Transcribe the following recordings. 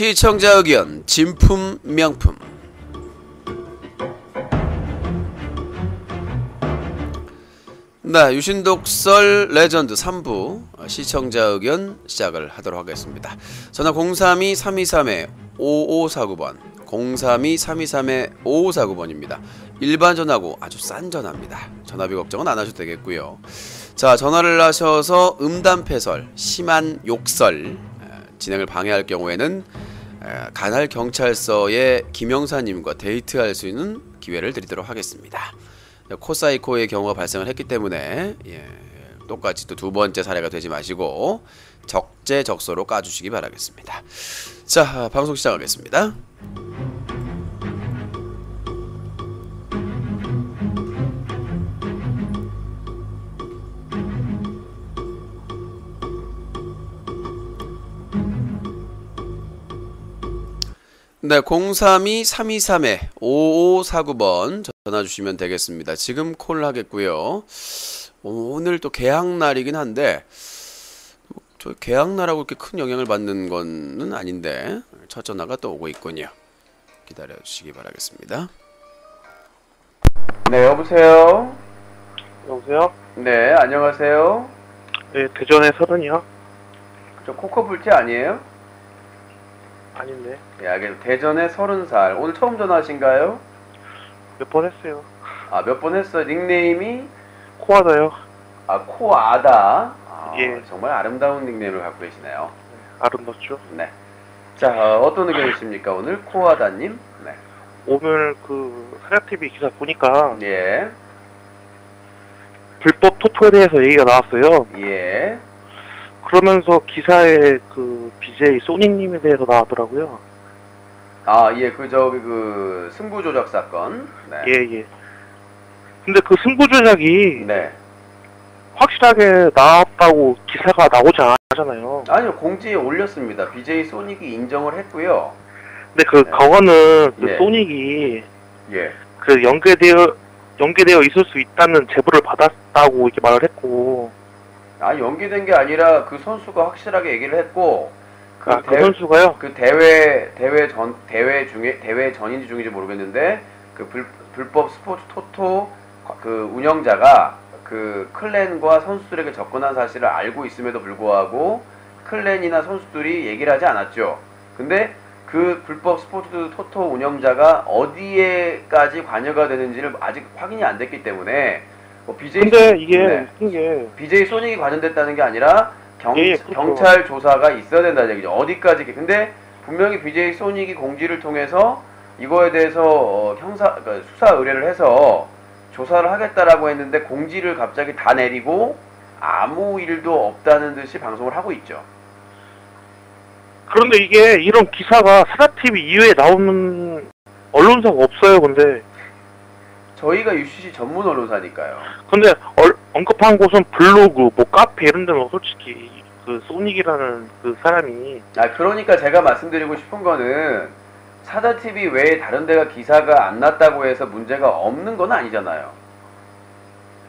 시청자 의견 진품 명품. 네, 유신독설 레전드 3부 시청자 의견 시작을 하도록 하겠습니다. 전화 032-323-5549번 032-323-5549번입니다. 일반 전화고 아주 싼 전화입니다. 전화비 걱정은 안 하셔도 되겠고요. 자, 전화를 하셔서 음담패설, 심한 욕설 진행을 방해할 경우에는 간할 경찰서의 김영사님과 데이트할 수 있는 기회를 드리도록 하겠습니다. 코사이코의 경우가 발생을 했기 때문에 똑같이 또 두 번째 사례가 되지 마시고 적재적소로 까주시기 바라겠습니다. 자, 방송 시작하겠습니다. 네, 032-323-5549번 전화 주시면 되겠습니다. 지금 콜 하겠고요. 오늘 또 개학날이긴 한데 저 개학날하고 이렇게 큰 영향을 받는 거는 아닌데 첫 전화가 또 오고 있군요. 기다려 주시기 바라겠습니다. 네, 여보세요? 여보세요? 네, 안녕하세요. 네, 대전의 서른이요? 저 코커불티 아니에요? 아닌데. 예, 알겠습니다. 대전에 30살. 오늘 처음 전화하신가요? 몇 번 했어요. 아, 몇 번 했어요? 닉네임이? 코하다요. 아, 코아다. 아, 예. 정말 아름다운 닉네임을 갖고 계시네요. 아름답죠? 네. 자, 어떤 의견이십니까? 오늘 코아다님? 네. 오늘 그 사자TV 기사 보니까 예. 불법 토토에 대해서 얘기가 나왔어요. 예. 그러면서 기사에 그 BJ 소닉님에 대해서 나왔더라고요. 아, 예. 그 승부 조작 사건. 네. 예, 예. 근데 그 승부 조작이 네. 확실하게 나왔다고 기사가 나오지 않았잖아요. 아니요, 공지에 올렸습니다. BJ 소닉이 인정을 했고요. 근데 그 네. 그거는 그 예. 소닉이 예. 그 연계되어 있을 수 있다는 제보를 받았다고 이렇게 말을 했고. 아, 연기된 게 아니라 그 선수가 확실하게 얘기를 했고 그 선수가요? 그 대회 전인지 중인지 모르겠는데 그 불법 스포츠 토토 그 운영자가 그 클랜과 선수들에게 접근한 사실을 알고 있음에도 불구하고 클랜이나 선수들이 얘기를 하지 않았죠. 근데 그 불법 스포츠 토토 운영자가 어디에까지 관여가 되는지를 아직 확인이 안 됐기 때문에 근데 이게 웃긴 게 BJ 소닉이 관련됐다는 게 아니라 그렇죠. 경찰 조사가 있어야 된다는 얘기죠. 어디까지. 근데 분명히 BJ 소닉이 공지를 통해서 이거에 대해서 그러니까 수사 의뢰를 해서 조사를 하겠다라고 했는데 공지를 갑자기 다 내리고 아무 일도 없다는 듯이 방송을 하고 있죠. 그런데 이게 이런 기사가 사자TV 이외에 나오는 언론사가 없어요. 근데 저희가 UCC 전문 언론사니까요. 근데 언급한 곳은 블로그, 뭐 카페 이런 데는 솔직히 그 소닉이라는 그 사람이 그러니까 제가 말씀드리고 싶은 거는 사자TV 외에 다른 데가 기사가 안 났다고 해서 문제가 없는 건 아니잖아요.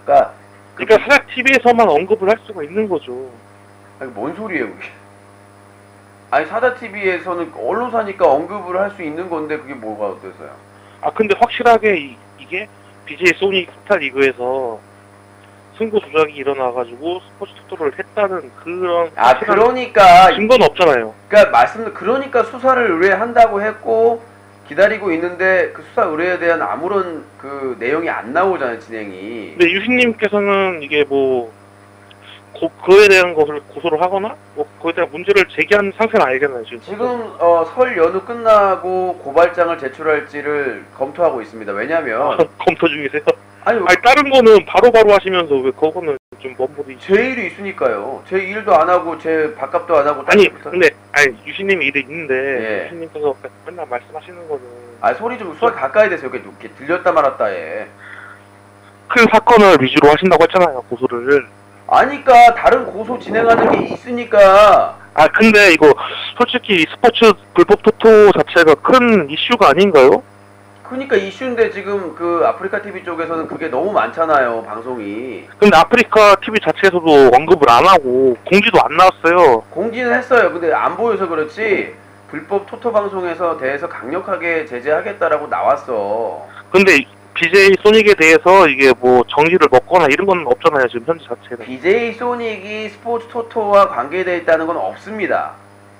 그러니까 사자TV에서만 언급을 할 수가 있는 거죠. 아니, 뭔 소리예요 그게? 아니, 사자TV에서는 언론사니까 언급을 할 수 있는 건데 그게 뭐가 어때서요? 근데 확실하게 이게 BJ 소닉 스타리그에서 승부 조작이 일어나가지고 스포츠 토토를 했다는 그런 그러니까 증거는 없잖아요. 그러니까 수사를 의뢰한다고 했고 기다리고 있는데 그 수사 의뢰에 대한 아무런 그 내용이 안 나오잖아요, 진행이. 근데 유신님께서는 이게 뭐 그거에 대한 것을 고소를 하거나 뭐 그거에 대한 문제를 제기한 상태는 아니잖아요, 지금 설 연휴 끝나고 고발장을 제출할지를 검토하고 있습니다. 왜냐면 검토 중이세요? 아니 다른 거는 바로바로 하시면서 왜 그거는 좀 먼보디. 제 일이 있으니까요. 제 일도 안 하고 제 밥값도 안 하고. 근데 유신님이 일이 있는데 예. 유신님께서 맨날 말씀하시는 거는 소리 좀 가까이 대세요. 이렇게 들렸다 말았다 해. 큰 사건을 위주로 하신다고 했잖아요, 고소를. 아니까 다른 고소 진행하는 게 있으니까. 근데 이거 솔직히 스포츠 불법 토토 자체가 큰 이슈가 아닌가요? 그러니까 이슈인데 지금 그 아프리카 TV 쪽에서는 그게 너무 많잖아요, 방송이. 근데 아프리카 TV 자체에서도 언급을 안 하고 공지도 안 나왔어요. 공지는 했어요. 근데 안 보여서 그렇지 불법 토토 방송에서 대해서 강력하게 제재하겠다라고 나왔어. 근데 BJ 소닉에 대해서 이게 뭐 정지를 먹거나 이런 건 없잖아요, 지금 현재 자체는. BJ 소닉이 스포츠 토토와 관계되어 있다는 건 없습니다.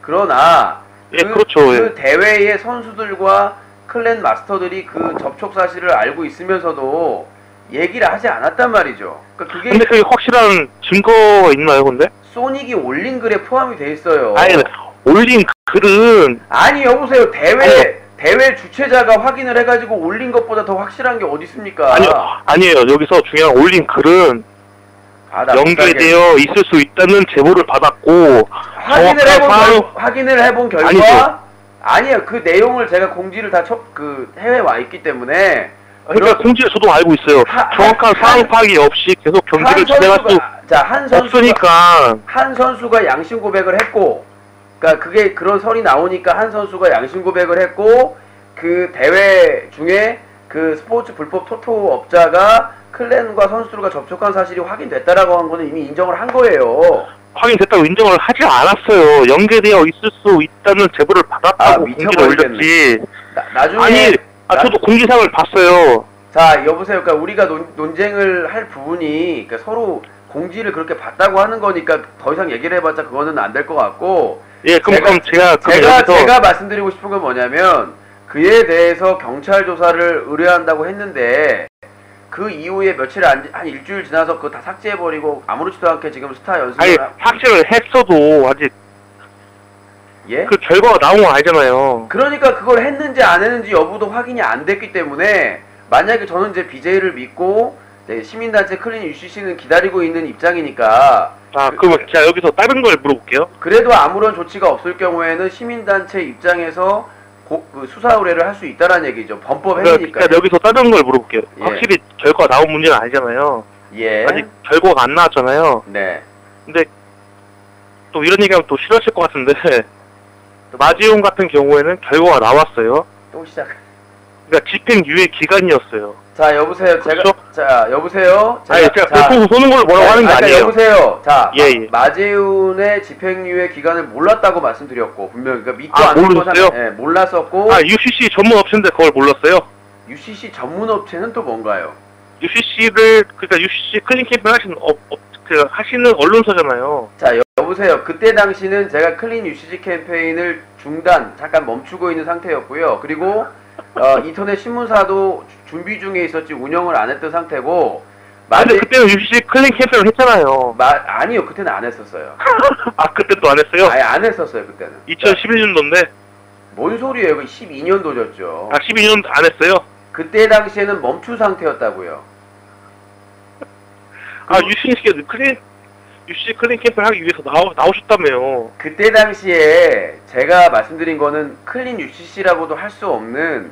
그러나 예, 그렇죠. 그 대회의 선수들과 클랜 마스터들이 그 접촉 사실을 알고 있으면서도 얘기를 하지 않았단 말이죠. 그러니까 그게 근데 그게 확실한 증거가 있나요, 근데? 소닉이 올린 글에 포함이 돼 있어요. 아니, 올린 글은 아니 여보세요. 대회 주최자가 확인을 해가지고 올린 것보다 더 확실한 게 어디 있습니까? 아니에요. 여기서 중요한 올린 글은 나 연계되어 있을 수 있다는 제보를 받았고 확인을 해본 결과 아니죠. 아니에요. 그 내용을 제가 공지를 다 해외에 와 있기 때문에 그러니까 공지를 저도 알고 있어요. 정확한 사항 파악이 없이 계속 경기를 진행할 수 없으니까 한 선수가 양심 고백을 했고, 그러니까 그게 그런 설이 나오니까 한 선수가 양심 고백을 했고, 그 대회 중에 그 스포츠 불법 토토 업자가 클랜과 선수들과 접촉한 사실이 확인됐다라고 한 거는 이미 인정을 한 거예요. 확인됐다고 인정을 하지 않았어요. 연계되어 있을 수 있다는 제보를 받았다고 공지를 올렸지. 나중에 저도 공지사항을 봤어요. 자, 여보세요. 그러니까 우리가 논쟁을 할 부분이 그러니까 서로 공지를 그렇게 봤다고 하는 거니까 더 이상 얘기를 해봤자 그거는 안 될 것 같고. 예, 그럼 제가 말씀드리고 싶은 건 뭐냐면 그에 대해서 경찰 조사를 의뢰한다고 했는데 그 이후에 며칠 한 일주일 지나서 그거 다 삭제해버리고 아무렇지도 않게 지금 스타 연습을 삭제를 했어도 아직 예? 그 결과가 나온 건 아니잖아요. 그러니까 그걸 했는지 안 했는지 여부도 확인이 안 됐기 때문에 만약에 저는 이제 BJ를 믿고 이제 시민단체 클린 UCC는 기다리고 있는 입장이니까 그럼 제가 여기서 다른 걸 물어볼게요. 그래도 아무런 조치가 없을 경우에는 시민단체 입장에서 그 수사 의뢰를 할 수 있다라는 얘기죠. 범법 행위니까. 그러니까 여기서 다른 걸 물어볼게요. 예. 확실히 결과가 나온 문제는 아니잖아요. 예. 아직 결과가 안 나왔잖아요. 네. 근데 또 이런 얘기하면 또 싫어하실 것 같은데 마지용 같은 경우에는 결과가 나왔어요. 또 시작. 그러니까 집행유예 기간이었어요. 자, 여보세요. 그렇죠? 여보세요. 제가 벨코서 쏘는 걸 뭐라고 하는 게 아니에요. 여보세요. 자, 예. 마재훈의 집행유예 기간을 몰랐다고 말씀드렸고 분명히 그러니까 믿고 안 모르셨어요? 예, 몰랐었고. UCC 전문 업체인데 그걸 몰랐어요? UCC 전문 업체는 또 뭔가요? 그러니까 UCC 클린 캠페인 하시는 언론사잖아요. 자, 여보세요. 그때 당시는 제가 클린 UCC 캠페인을 잠깐 멈추고 있는 상태였고요. 그리고 인터넷 신문사도 준비 중에 있었지 운영을 안 했던 상태고. 근데 그때는 UCC 클린 캠페인을 했잖아요. 아니요, 그때는 안 했었어요. 그때 또 안 했어요? 아예 안 했었어요, 그때는. 2011년도인데. 뭔 소리예요? 그 12년도였죠. 12년도 안 했어요? 그때 당시에는 멈춘 상태였다고요. UCC 클린 캠페인 하기 위해서 나오셨다며요. 그때 당시에 제가 말씀드린 거는 클린 UCC라고도 할 수 없는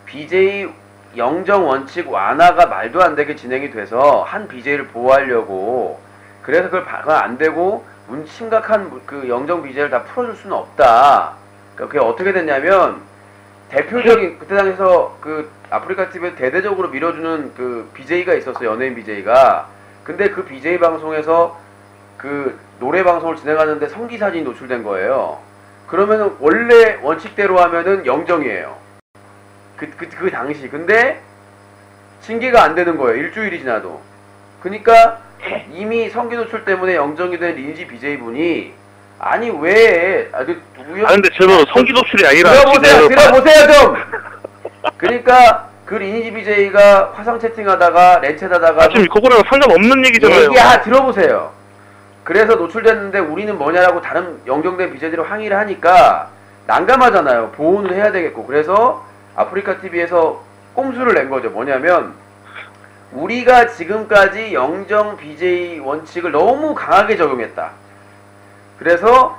BJ 영정 원칙 완화가 말도 안 되게 진행이 돼서 한 BJ를 보호하려고 그래서 그걸 안 되고 심각한 그 영정 BJ를 다 풀어줄 수는 없다. 그러니까 그게 어떻게 됐냐면 대표적인 그때 당시에서 그 아프리카 TV에 대대적으로 밀어주는 그 BJ가 있었어요. 연예인 BJ가. 근데 그 BJ 방송에서 그 노래 방송을 진행하는데 성기 사진이 노출된 거예요. 그러면은 원래 원칙대로 하면은 영정이에요. 그 당시. 근데 징계가 안 되는 거예요. 일주일이 지나도. 그러니까 이미 성기 노출 때문에 영정이 된 린지 BJ분이 아니 왜 근데 저는 성기 노출이 아니라 들어보세요 좀. 그러니까 그 리니지 BJ가 화상 채팅하다가 렌챗하다가 지금 그거랑 상관없는 얘기잖아요. 들어보세요. 그래서 노출됐는데 우리는 뭐냐라고 다른 영정된 BJ들이 항의를 하니까 난감하잖아요. 보호는 해야 되겠고. 그래서 아프리카 TV에서 꼼수를 낸 거죠. 뭐냐면 우리가 지금까지 영정 BJ 원칙을 너무 강하게 적용했다. 그래서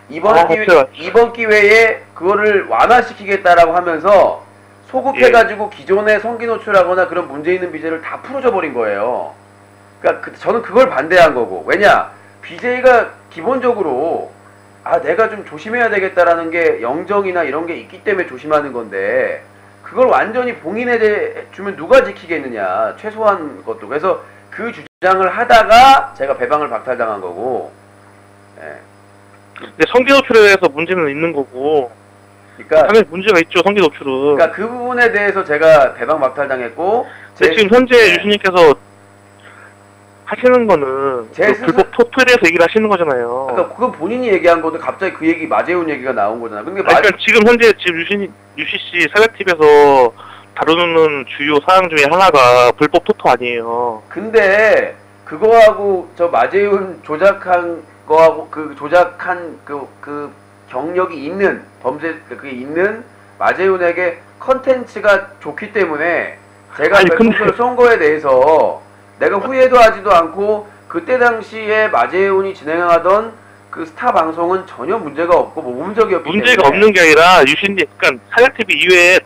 이번 기회에 그거를 완화시키겠다라고 하면서 소급해가지고 기존에 성기 노출하거나 그런 문제 있는 BJ를 다 풀어줘 버린 거예요. 그러니까 저는 그걸 반대한 거고. 왜냐? BJ가 기본적으로 내가 좀 조심해야 되겠다라는 게 영정이나 이런 게 있기 때문에 조심하는 건데 그걸 완전히 봉인해 주면 누가 지키겠느냐. 최소한 것도. 그래서 그 주장을 하다가 제가 배방을 박탈당한 거고. 근데 성기 노출에 대해서 문제는 있는 거고 그러니까 당연히 문제가 있죠, 성기 노출은. 그러니까 그 부분에 대해서 제가 배방박탈당했고 지금 현재 유신님께서 하시는 거는 제 그 스스- 불법 토토에 대해서 얘기를 하시는 거잖아요. 그러니까 그건 본인이 얘기한 건데 갑자기 그 얘기 마재훈 얘기가 나온 거잖아. 근데 그러니까 지금 현재 지금 유시씨 사회팁에서 다루는 주요 사항 중에 하나가 불법 토토 아니에요. 근데 그거하고 저 마재훈 조작한 거하고 그 조작한 그 경력이 있는 범죄 그게 있는 마재훈에게 컨텐츠가 좋기 때문에 제가 아니, 별풍선을 쏜 거에 대해서 내가 후회도 하지도 않고 그때 당시에 마재훈이 진행하던 그 스타 방송은 전혀 문제가 없고 모범적이었기 문제가 때문에 없는 게 아니라 유신님, 그러니까 사회TV 이외에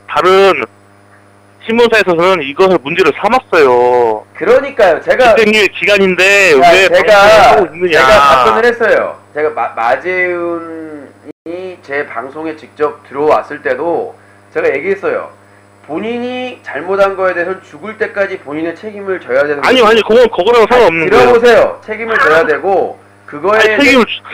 다른 신문사에서는 이것을 문제를 삼았어요. 그러니까요. 제가 집행유예 기간인데 자, 왜 방송을 하고 있느냐. 제가 답변을 했어요. 제가 마재훈이 제 방송에 직접 들어왔을 때도 제가 얘기했어요. 본인이 잘못한 거에 대해서는 죽을 때까지 본인의 책임을 져야 되는 아니요, 그거랑 상관없는 거예요. 들어보세요. 책임을 져야 되고 그거에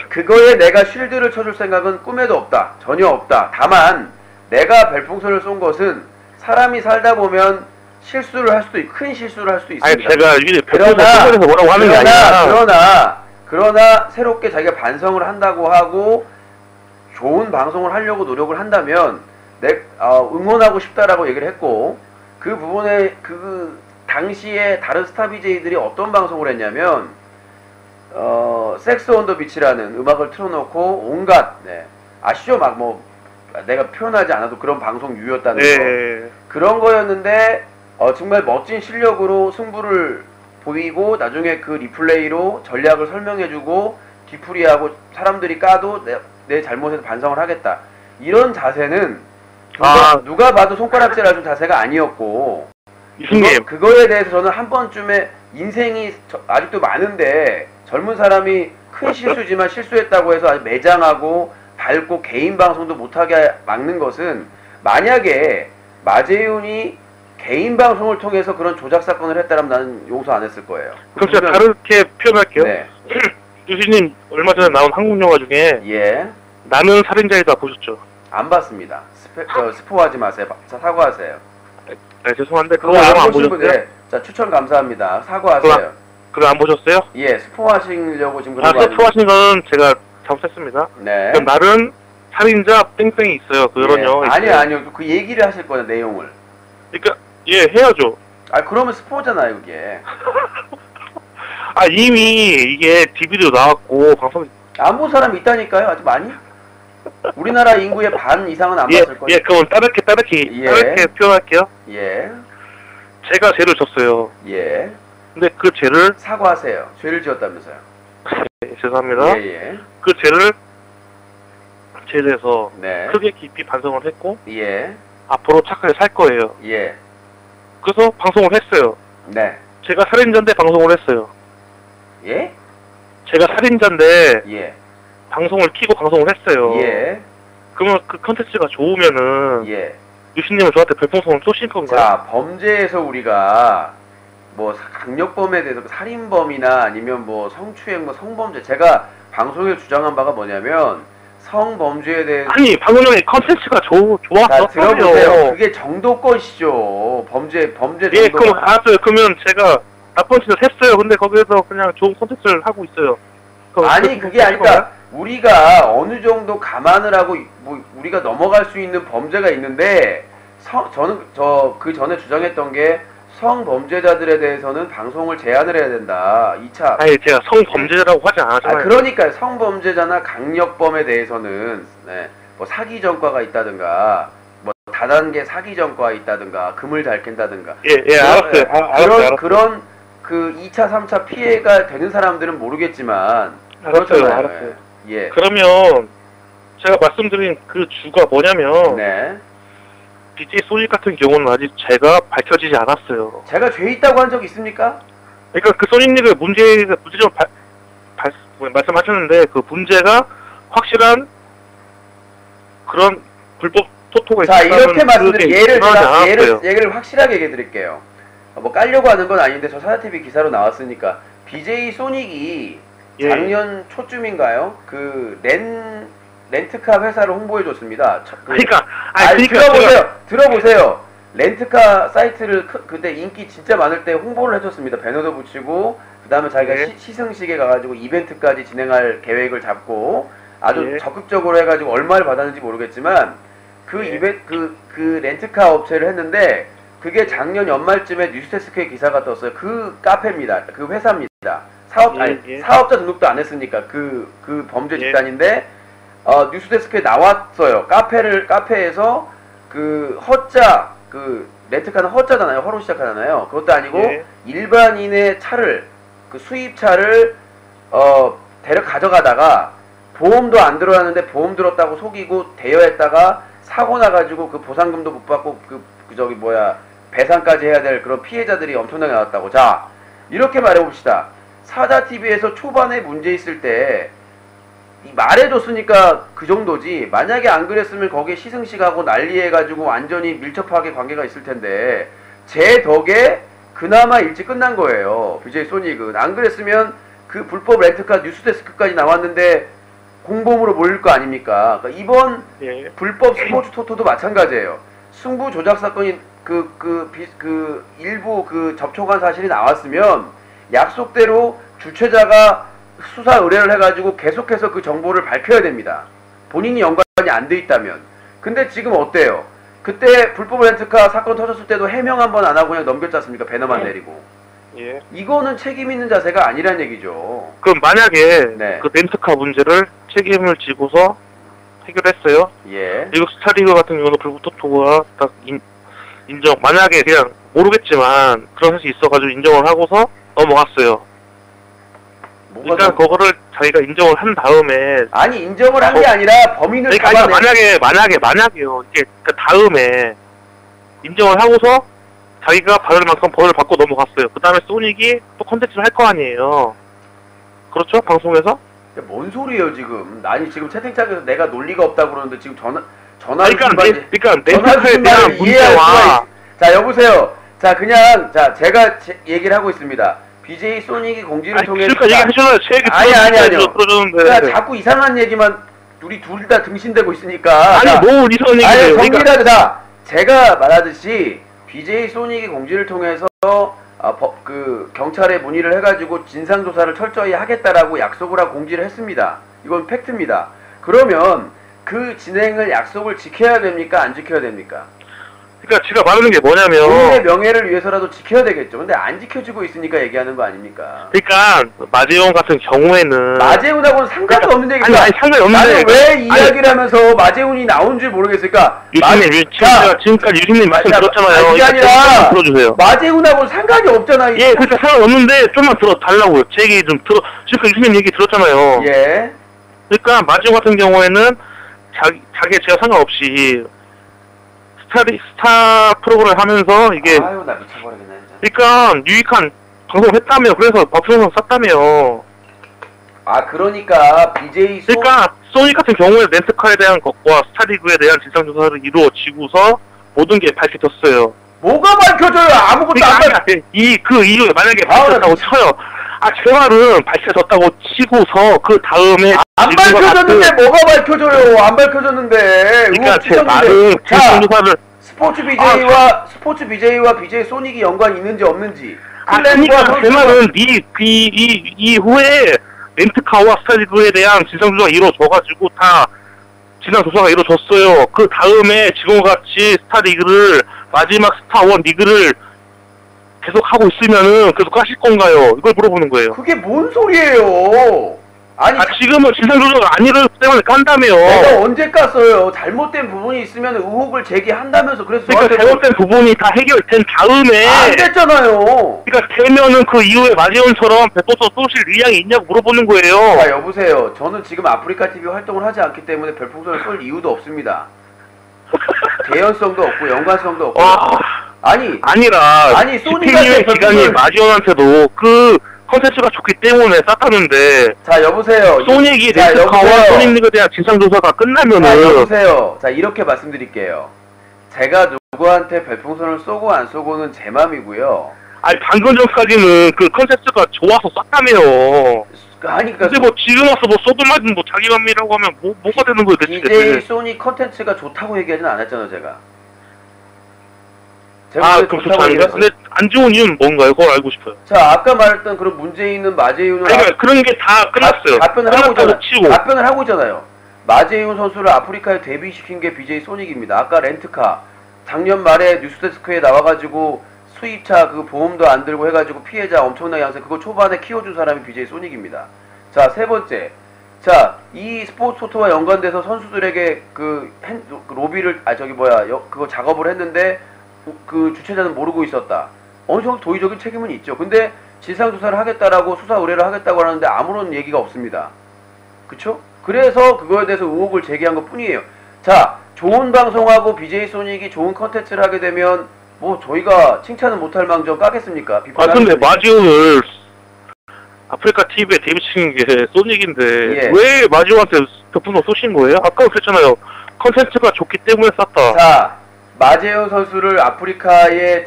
그거에 내가 쉴드를 쳐줄 생각은 꿈에도 없다. 전혀 없다. 다만 내가 별풍선을 쏜 것은 사람이 살다 보면 실수를 할 수도 큰 실수를 할 수도 있습니다. 아니 제가 이게 별풍선에서 뭐라고 하는 게 아니라 그러나 새롭게 자기가 반성을 한다고 하고 좋은 방송을 하려고 노력을 한다면 응원하고 싶다라고 얘기를 했고 그 부분에 그 당시에 다른 스타 BJ들이 어떤 방송을 했냐면 섹스 온 더 비치라는 음악을 틀어놓고 온갖 아시죠? 막 뭐 내가 표현하지 않아도 그런 방송 유였다는 거 그런 거였는데 정말 멋진 실력으로 승부를 보이고 나중에 그 리플레이로 전략을 설명해주고 뒤풀이하고 사람들이 까도 내 잘못에서 반성을 하겠다 이런 자세는 누가 봐도 손가락질 해준 자세가 아니었고 그거에 대해서 저는 한 번쯤에 인생이 아직도 많은데 젊은 사람이 큰 실수지만 실수했다고 해서 아주 매장하고 밟고 개인 방송도 못하게 막는 것은 만약에 마재훈이 개인 방송을 통해서 그런 조작 사건을 했다면 나는 용서 안 했을 거예요. 그럼 제가 다르게 표현할게요. 네. 유시님 얼마 전에 나온 한국 영화 중에 나는 살인자이다 보셨죠? 안 봤습니다. 스포하지 마세요. 사과하세요. 네, 죄송한데 그거 영화 안 보셨어요? 자, 추천 감사합니다. 사과하세요. 그거 안 보셨어요? 예, 스포하시려고 지금 그런 거 스포하신 건 제가 잘못했습니다. 네. 나는 살인자 땡땡이 있어요. 그런 영화. 아니요. 그 얘기를 하실 거예요, 내용을. 그러니까 해야죠. 그러면 스포잖아요, 그게. 이미 이게 DVD로 나왔고 방송 안 본 사람이 있다니까요, 아주 많이. 우리나라 인구의 반 이상은 안 봤을 거예요. 그럼 다르게 표현할게요. 제가 죄를 졌어요. 근데 그 죄를 사과하세요. 죄를 지었다면서요. 죄송합니다. 그 죄를 제대해서 크게 깊이 반성을 했고 앞으로 착하게 살 거예요. 그래서 방송을 했어요. 제가 살인자인데 방송을 했어요. 제가 살인자인데 방송을 키고 방송을 했어요. 그러면 그 컨텐츠가 좋으면은 유신님은 저한테 별풍선을 쏘실 건가요? 자, 범죄에서 우리가 뭐 강력범에 대해서 살인범이나 아니면 뭐 성추행, 뭐 성범죄 제가 방송에 주장한 바가 뭐냐면 성범죄에 대해서 방금 전에 컨텐츠가 좋았어. 들어보세요. 그게 정도껏이죠. 범죄 정도. 그럼 알았어요. 그러면 제가 나쁜 짓을 했어요. 근데 거기에서 그냥 좋은 컨텐츠를 하고 있어요. 그게 아니라 우리가 어느 정도 감안을 하고 뭐 우리가 넘어갈 수 있는 범죄가 있는데 저는 그 전에 주장했던 게 성범죄자들에 대해서는 방송을 제한을 해야 된다. 2차. 제가 성범죄자라고 하지 않았잖아요. 그러니까요. 성범죄자나 강력범에 대해서는 뭐 사기 전과가 있다든가 뭐 다단계 사기 전과가 있다든가 금을 잘 캔다든가 알았어요. 그런 그 2차 3차 피해가 되는 사람들은 모르겠지만 알았어요. 그러면 제가 말씀드린 그 주가 뭐냐면 BJ 소닉 같은 경우는 아직 죄가 밝혀지지 않았어요. 제가 죄 있다고 한 적 있습니까? 그러니까 그 소닉님의 문제점 말씀하셨는데 그 문제가 확실한 그런 불법 토토가 있다는 이렇게 말씀드리면 예를 확실하게 얘기해 드릴게요. 뭐 깔려고 하는 건 아닌데 저 사자TV 기사로 나왔으니까 BJ 소닉이 작년 초쯤인가요? 그 렌 렌트카 회사를 홍보해줬습니다. 그러니까 들어보세요. 렌트카 사이트를 그때 인기 진짜 많을 때 홍보를 해줬습니다. 배너도 붙이고 그 다음에 자기가 네. 시승식에 가가지고 이벤트까지 진행할 계획을 잡고 아주 네. 적극적으로 해가지고 얼마를 받았는지 모르겠지만 그 네. 그 렌트카 업체를 했는데 그게 작년 연말쯤에 뉴스데스크에 기사가 떴어요. 그 카페입니다. 그 회사입니다. 사업자 등록도 안 했으니까 그 범죄 집단인데 뉴스데스크에 나왔어요. 카페에서 그 허자 그 렌트카는 허자잖아요. 허로 시작하잖아요. 그것도 아니고 일반인의 차를 그 수입차를 데려 가져가다가 보험도 안 들어왔는데 보험 들었다고 속이고 대여했다가 사고 나가지고 그 보상금도 못 받고 배상까지 해야 될 그런 피해자들이 엄청나게 나왔다고. 자, 이렇게 말해봅시다. 사자TV에서 초반에 문제 있을 때 말해줬으니까 그 정도지, 만약에 안 그랬으면 거기에 시승식하고 난리해가지고 완전히 밀접하게 관계가 있을 텐데 제 덕에 그나마 일찍 끝난 거예요. BJ 소닉은. 안 그랬으면 그 불법 렌트카 뉴스데스크까지 나왔는데 공범으로 몰릴 거 아닙니까? 그러니까 이번 불법 스포츠 토토도 마찬가지예요. 승부 조작 사건이 일부 그 접촉한 사실이 나왔으면 약속대로 주최자가 수사 의뢰를 해가지고 계속해서 그 정보를 밝혀야 됩니다. 본인이 연관이 안 돼 있다면. 근데 지금 어때요? 그때 불법 렌트카 사건 터졌을 때도 해명 한번 안 하고 그냥 넘겼지 않습니까? 배너만 내리고. 예. 이거는 책임 있는 자세가 아니란 얘기죠. 그럼 만약에 그 렌트카 문제를 책임을 지고서 해결했어요. 예. 미국 스타리그 같은 경우는 불법 토토가 딱 인정. 만약에 그냥 모르겠지만 그런 사실이 있어가지고 인정을 하고서 넘어갔어요. 그러니까 그거를 자기가 인정을 한 다음에 아니 인정을 한 게 아니라 범인을 그러니까 만약에요. 이게 그 다음에 인정을 하고서 자기가 받을 만큼 벌을 받고 넘어갔어요. 그 다음에 소닉이 또 컨텐츠를 할 거 아니에요. 그렇죠? 방송에서? 뭔 소리예요 지금? 아니 지금 채팅창에서 내가 논리가 없다고 그러는데 지금 전화 그러니까 렌트카에 대한 문제와 자 여보세요. 자 그냥 제가 얘기를 하고 있습니다. BJ 소닉이 공지를 통해서 그러니까 얘기하셔요. 제 얘기 아니요. 자, 자꾸 이상한 얘기만 우리 둘 다 등신대고 있으니까. 아니 뭐 이상한 얘기예요. 정리라도 자 제가 말하듯이 BJ 소닉이 공지를 통해서 경찰에 문의를 해가지고 진상조사를 철저히 하겠다라고 약속을 하고 공지를 했습니다. 이건 팩트입니다. 그러면 그 진행을 약속을 지켜야 됩니까? 안 지켜야 됩니까? 그러니까 제가 말하는 게 뭐냐면 본인의 명예를 위해서라도 지켜야 되겠죠. 근데 안 지켜지고 있으니까 얘기하는 거 아닙니까? 그러니까 마재훈 같은 경우에는 마재훈하고는 상관이 없는 얘기죠. 아니 상관이 없는데 나는 왜 이야기를 하면서 마재훈이 나온 줄 모르겠으니까. 유신님 지금까지 유신님 말씀 들었잖아요. 그게 아니라 들어주세요. 마재훈하고는 상관이 없잖아요. 예, 그러니까 상관없는데 좀만 들어달라고요. 제 얘기 좀 지금까지 유신님 얘기 들었잖아요. 예. 그러니까 마재훈 같은 경우에는 제가 상관없이 스타 프로그램 하면서 이게 아유 나 미쳐버리겠네 진짜. 그러니까 유익한 방송을 했다며. 그래서 밥송을 쌌다며. 그러니까 BJ 그러니까 소닉 같은 경우에 렌트카에 대한 것과 스타리그에 대한 진상조사를 이루어지고서 모든 게 밝혀졌어요. 뭐가 밝혀져요? 아무것도 안 밝혀. 그 이유에 만약에 밝혀졌다고 쳐요. 제 말은 밝혀졌다고 치고서 그 다음에 안 밝혀졌는데 뭐가 밝혀져요? 안 밝혀졌는데. 그러니까 제 말은 진상조사를 스포츠 BJ와 BJ 소닉이 연관이 있는지 없는지. 그러니까 제 말은 이후에 렌트카와 스타리그에 대한 진상조사가 이루어져가지고 다 진상조사가 이루어졌어요. 그 다음에 지금같이 스타리그를 마지막 스타1 리그를 계속 하고 있으면은 계속 하실 건가요? 이걸 물어보는 거예요. 그게 뭔 소리예요? 아니 지금은 진상조사가 아니기 때문에 깐다며요. 내가 언제 깠어요? 잘못된 부분이 있으면 의혹을 제기한다면서. 그러니까 잘못된 부분이 다 해결된 다음에 안 됐잖아요. 그러니까 되면은 그 이후에 마재훈처럼 별풍선 쏘실 의향이 있냐고 물어보는 거예요. 여보세요. 저는 지금 아프리카 TV 활동을 하지 않기 때문에 별풍선을 쏠 이유도 없습니다. 개연성도 없고 연관성도 없고. 아니 소닉의 기간이 마재훈한테도 그 컨텐츠가 좋기 때문에 쌌다는데. 자 여보세요. 소닉이 렌트카와 소닉 리그에 대한 진상조사가 끝나면은. 자 여보세요. 자 이렇게 말씀드릴게요. 제가 누구한테 별풍선을 쏘고 안 쏘고는 제 맘이고요. 방금 전까지는 그 컨텐츠가 좋아서 쌌다며요. 아니 근데 뭐 지금 와서 뭐 써도마든 뭐 자기 맘이라고 하면 뭐가 되는 거예요 대체? BJ 소닉 컨텐츠가 좋다고 얘기하진 않았잖아요 제가. 아 그럼 좋지 않은가? 근데 안 좋은 이유는 뭔가요? 그걸 알고 싶어요. 자 아까 말했던 그런 문제 있는 마재윤을 그러니까 그런 게 다 끝났어요. 답변을 하고 있잖아요. 치고. 답변을 하고 있잖아요. 마재윤 선수를 아프리카에 데뷔시킨 게 BJ 소닉입니다. 아까 렌트카 작년 말에 뉴스데스크에 나와가지고 수입차 그 보험도 안 들고 해가지고 피해자 엄청나게 양성 그거 초반에 키워준 사람이 BJ 소닉입니다. 자 세 번째, 자 이 스포츠토토와 연관돼서 선수들에게 그 로비를 그거 작업을 했는데 그 주최자는 모르고 있었다. 어느 정도 도의적인 책임은 있죠. 근데 진상조사를 하겠다라고 수사 의뢰를 하겠다고 하는데 아무런 얘기가 없습니다. 그쵸? 그래서 그거에 대해서 의혹을 제기한 것 뿐이에요. 자, 좋은 방송하고 BJ 소닉이 좋은 컨텐츠를 하게 되면 뭐 저희가 칭찬은 못할 망정 까겠습니까? 아 근데 마지오를 아프리카 TV에 데뷔시킨 게 소닉인데 예. 왜 마지오한테 덕분으로 쏘신 거예요? 아까 그랬잖아요. 컨텐츠가 좋기 때문에 쐈다. 자, 마재윤 선수를 아프리카에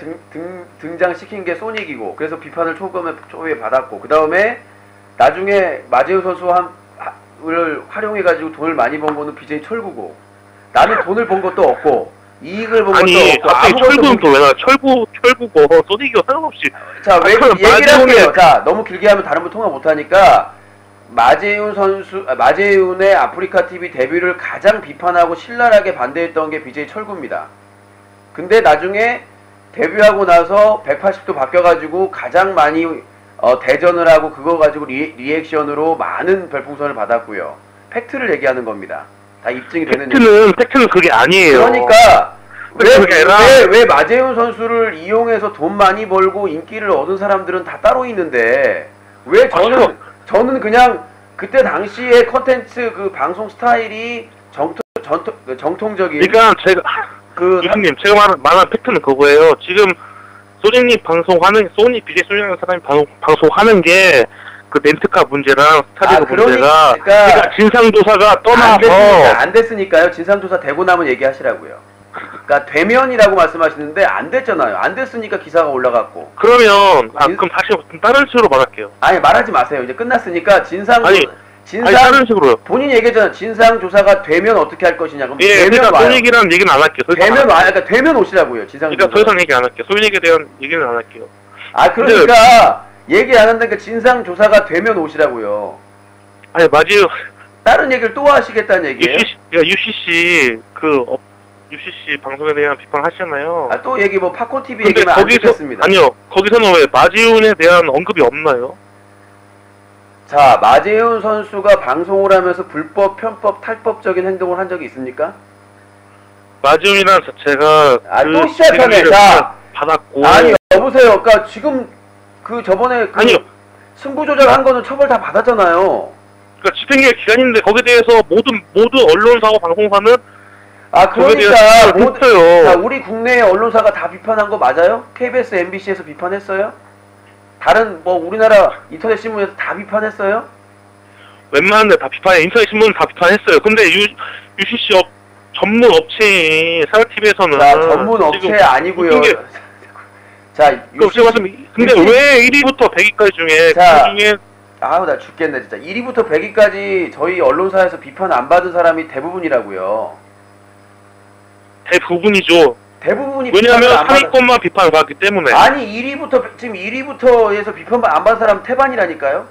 등장시킨 게 소닉이고 그래서 비판을 초기에 받았고 그 다음에 나중에 마재윤 선수를 활용해가지고 돈을 많이 번 거는 BJ 철구고 나는 돈을 번 것도 없고 이익을 본 것도 없고 갑자기 철구는 또 왜 나 철구고 소닉이고 상관없이 자 왜 얘기를 할게요. 자 너무 길게 하면 다른 분 통화 못하니까 마재윤의 아프리카 TV 데뷔를 가장 비판하고 신랄하게 반대했던 게 BJ 철구입니다. 근데 나중에 데뷔하고 나서 180도 바뀌어가지고 가장 많이 대전을 하고 그거 가지고 리액션으로 많은 별풍선을 받았고요. 팩트를 얘기하는 겁니다. 다 입증이 되는 팩트는 그게 아니에요. 그러니까 왜 마재윤 선수를 이용해서 돈 많이 벌고 인기를 얻은 사람들은 다 따로 있는데 왜 저는 그냥 그때 당시에 컨텐츠 그 방송 스타일이 정통적인 그러니까 교수님 제가 말한 팩트는 그거예요. 지금 소닉님 소닉 BJ 소닉이라는 사람이 방송하는 게 그 렌트카 문제랑 스타리그 문제가 그러니까 진상조사가 떠나서 안 됐으니까요. 진상조사 되고 나면 얘기하시라고요. 그러니까 되면이라고 말씀하시는데 안 됐잖아요. 안 됐으니까 기사가 올라갔고. 그러면 그럼 다시 다른 식으로 말할게요. 아니 말하지 마세요. 이제 끝났으니까 다른 식으로요. 본인이 얘기했잖아. 진상조사가 되면 어떻게 할 것이냐. 그럼 되면 그러니까 소닉이라는 얘기는 안 할게요. 그러니까 되면 오시라고요. 진상조사. 그러니까 더 이상 얘기 안 할게요. 소닉에 대한 얘기는 안 할게요. 그러니까 얘기 안 한다니까 진상조사가 되면 오시라고요. 아니 맞아요. 다른 얘기를 또 하시겠다는 얘기예요? UCC UCC 방송에 대한 비판 하시잖아요. 또 얘기 팝콘 TV 얘기만 안 듣겠습니다. 아니요. 거기서는 왜 마지훈에 대한 언급이 없나요? 자, 마재윤 선수가 방송을 하면서 불법, 편법, 탈법적인 행동을 한 적이 있습니까? 마지훈이란 자체가 또 시작하네. 자, 받았고. 아니 여보세요. 그러니까 지금 저번에 아니요. 승부 조작한 거는 처벌 다 받았잖아요. 그러니까 집행유예 기간인데 거기에 대해서 모든 언론사와 방송사는 그러니까 자, 우리 국내 언론사가 다 비판한 거 맞아요? KBS, MBC에서 비판했어요? 다른 우리나라 인터넷 신문에서 다 비판했어요? 웬만한 데 다 비판해. 인터넷 신문은 다 비판했어요. 근데 UCC 전문 업체인 사각TV에서는 전문 업체 아니고요. 자, 근데 왜 1위부터 100위까지 중에 그 중에 나 죽겠네 진짜. 1위부터 100위까지 저희 언론사에서 비판 안 받은 사람이 대부분이라고요. 대부분이죠. 대부분이 왜냐하면 상위권만 비판을 받기 때문에. 아니 1위부터 해서 비판 안 받은 사람 태반이라니까요.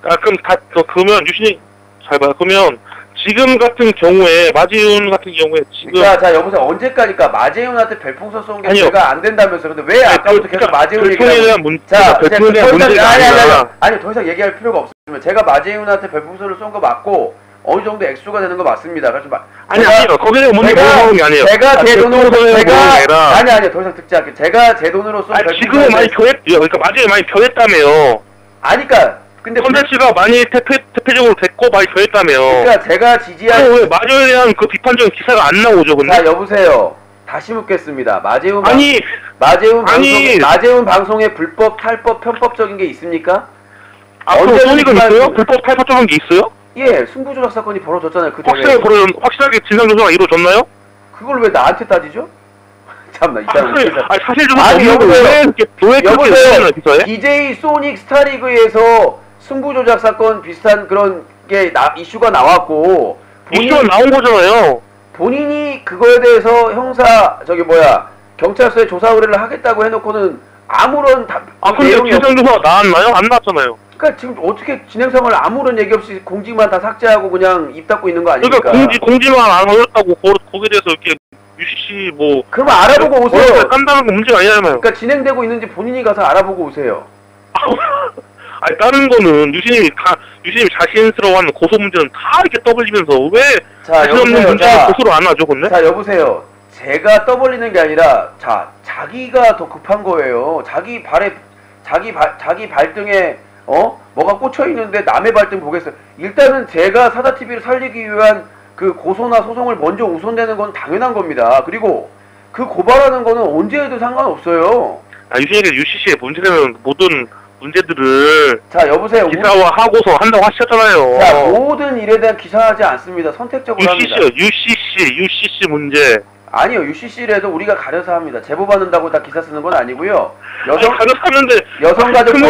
그럼 그러면 유신이 잘 봐요. 그러면 지금 같은 경우에 마재윤 같은 경우에 지금 자 여보세요. 언제까지까 마재윤한테 별풍선 쏜 게 제가 안 된다면서. 근데 왜 아까부터 계속 마재윤 얘기하고 아니 더 이상 얘기할 필요가 없으면 제가 마재윤한테 별풍선을 쏜 거 맞고 어느 정도 액수가 되는 거 맞습니다. 그래서 아니요. 거기서 뭔지 모르는 게 아니에요. 제가 제 돈으로 아니요. 더 이상 듣지 않게. 제가 제 돈으로 쏜 지금은 많이 그러니까 마재윤 많이 변했다며요. 아니까 근데 콘텐츠가 많이 대표적으로 됐고 많이 변했다며. 그러니까 제가 지지한 왜 마재윤에 대한 그 비판적인 기사가 안 나오죠, 근데? 자 여보세요. 다시 묻겠습니다. 마재윤 방송에 불법, 탈법, 편법적인 게 있습니까? 앞으로 소닉은 있어요? 불법, 탈법적인 게 있어요? 예, 승부조작 사건이 벌어졌잖아요. 그 확실하게 진상조사가 이루어졌나요? 그걸 왜 나한테 따지죠? 참나 사실 좀 여보세요. BJ 소닉 스타리그에서 승부조작 사건 비슷한 그런 게 이슈가 나왔고 이슈가 나온 거잖아요. 본인이 그거에 대해서 경찰서에 조사 의뢰를 하겠다고 해놓고는 아무런 근데 진상조사가 나왔나요? 안 나왔잖아요. 그러니까 지금 어떻게 진행상을 아무런 얘기 없이 공지만 다 삭제하고 그냥 입 닫고 있는 거 아닙니까? 그러니까 공지만 안 올렸다고 거기에 대해서 이렇게 UCC 그러면 알아보고 오세요. 깐다는 거 문제가 아니잖아요. 그러니까 진행되고 있는지 본인이 가서 알아보고 오세요. 아니 다른 거는 유시님이 자신스러워하는 고소 문제는 다 이렇게 떠벌리면서 왜 자신 없는 문제는 고소를 안 하죠, 근데? 자, 여보세요. 제가 떠벌리는 게 아니라 자기가 더 급한 거예요. 자기 발등에 뭐가 꽂혀 있는데 남의 발등 보겠어요. 일단은 제가 사다TV를 살리기 위한 그 고소나 소송을 먼저 우선되는 건 당연한 겁니다. 그리고 그 고발하는 거는 언제 해도 상관없어요. 유시님께서 UCC에 문제되는 모든 문제들을 여보세요. 기사화하고서 한다고 하셨잖아요. 모든 일에 대한 기사하지 않습니다. 선택적으로 합니다. UCC 문제. 아니요, UCC라도 우리가 가려서 합니다. 제보 받는다고 다 기사 쓰는 건 아니고요. 가려서 하는데 여성가족부에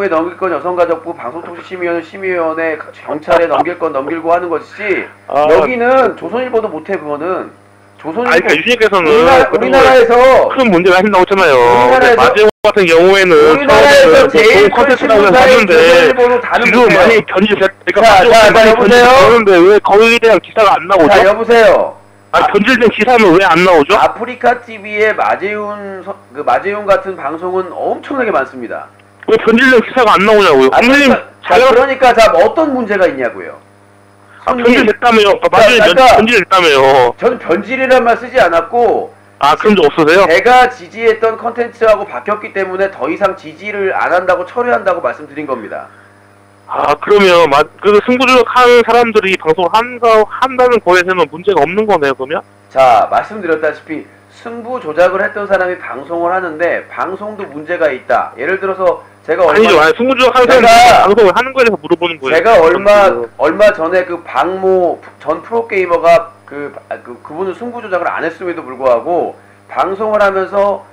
넘길 건 여성가족부, 방송통신심의위원회 심의위원회, 경찰에 넘길 건 넘길고 하는 것이지. 여기는 조선일보도 못해 그거는. 그러니까 유시님께서는 우리나라에서 큰 문제가 생긴다고 했잖아요. 마재호 같은 경우에는 우리나라에서 제일 큰 신문사인 조선일보도 다른 지금 많이 변질됐는데 왜 거기에 대한 기사가 안 나오죠? 여보세요. 변질된 기사는 왜 안 나오죠? 아프리카 TV의 마재훈 같은 방송은 엄청나게 많습니다. 왜 변질된 기사가 안 나오냐고요? 그러니까 어떤 문제가 있냐고요? 변질됐다며요. 변질됐다며요. 저는 변질이란 말 쓰지 않았고 그런 적 없으세요? 제가 지지했던 컨텐츠하고 바뀌었기 때문에 더 이상 지지를 안 한다고 철회한다고 말씀드린 겁니다. 그러면 그 승부조작하는 사람들이 방송을 한다는 거에서는 문제가 없는 거네요, 그러면? 말씀드렸다시피 승부조작을 했던 사람이 방송을 하는데 방송도 문제가 있다. 예를 들어서 제가 승부조작하는 사람이 방송을 하는 거에 대해서 물어보는 거예요. 제가 얼마 전에 그 박모 전 프로게이머가 그분은 승부조작을 안 했음에도 불구하고 방송을 하면서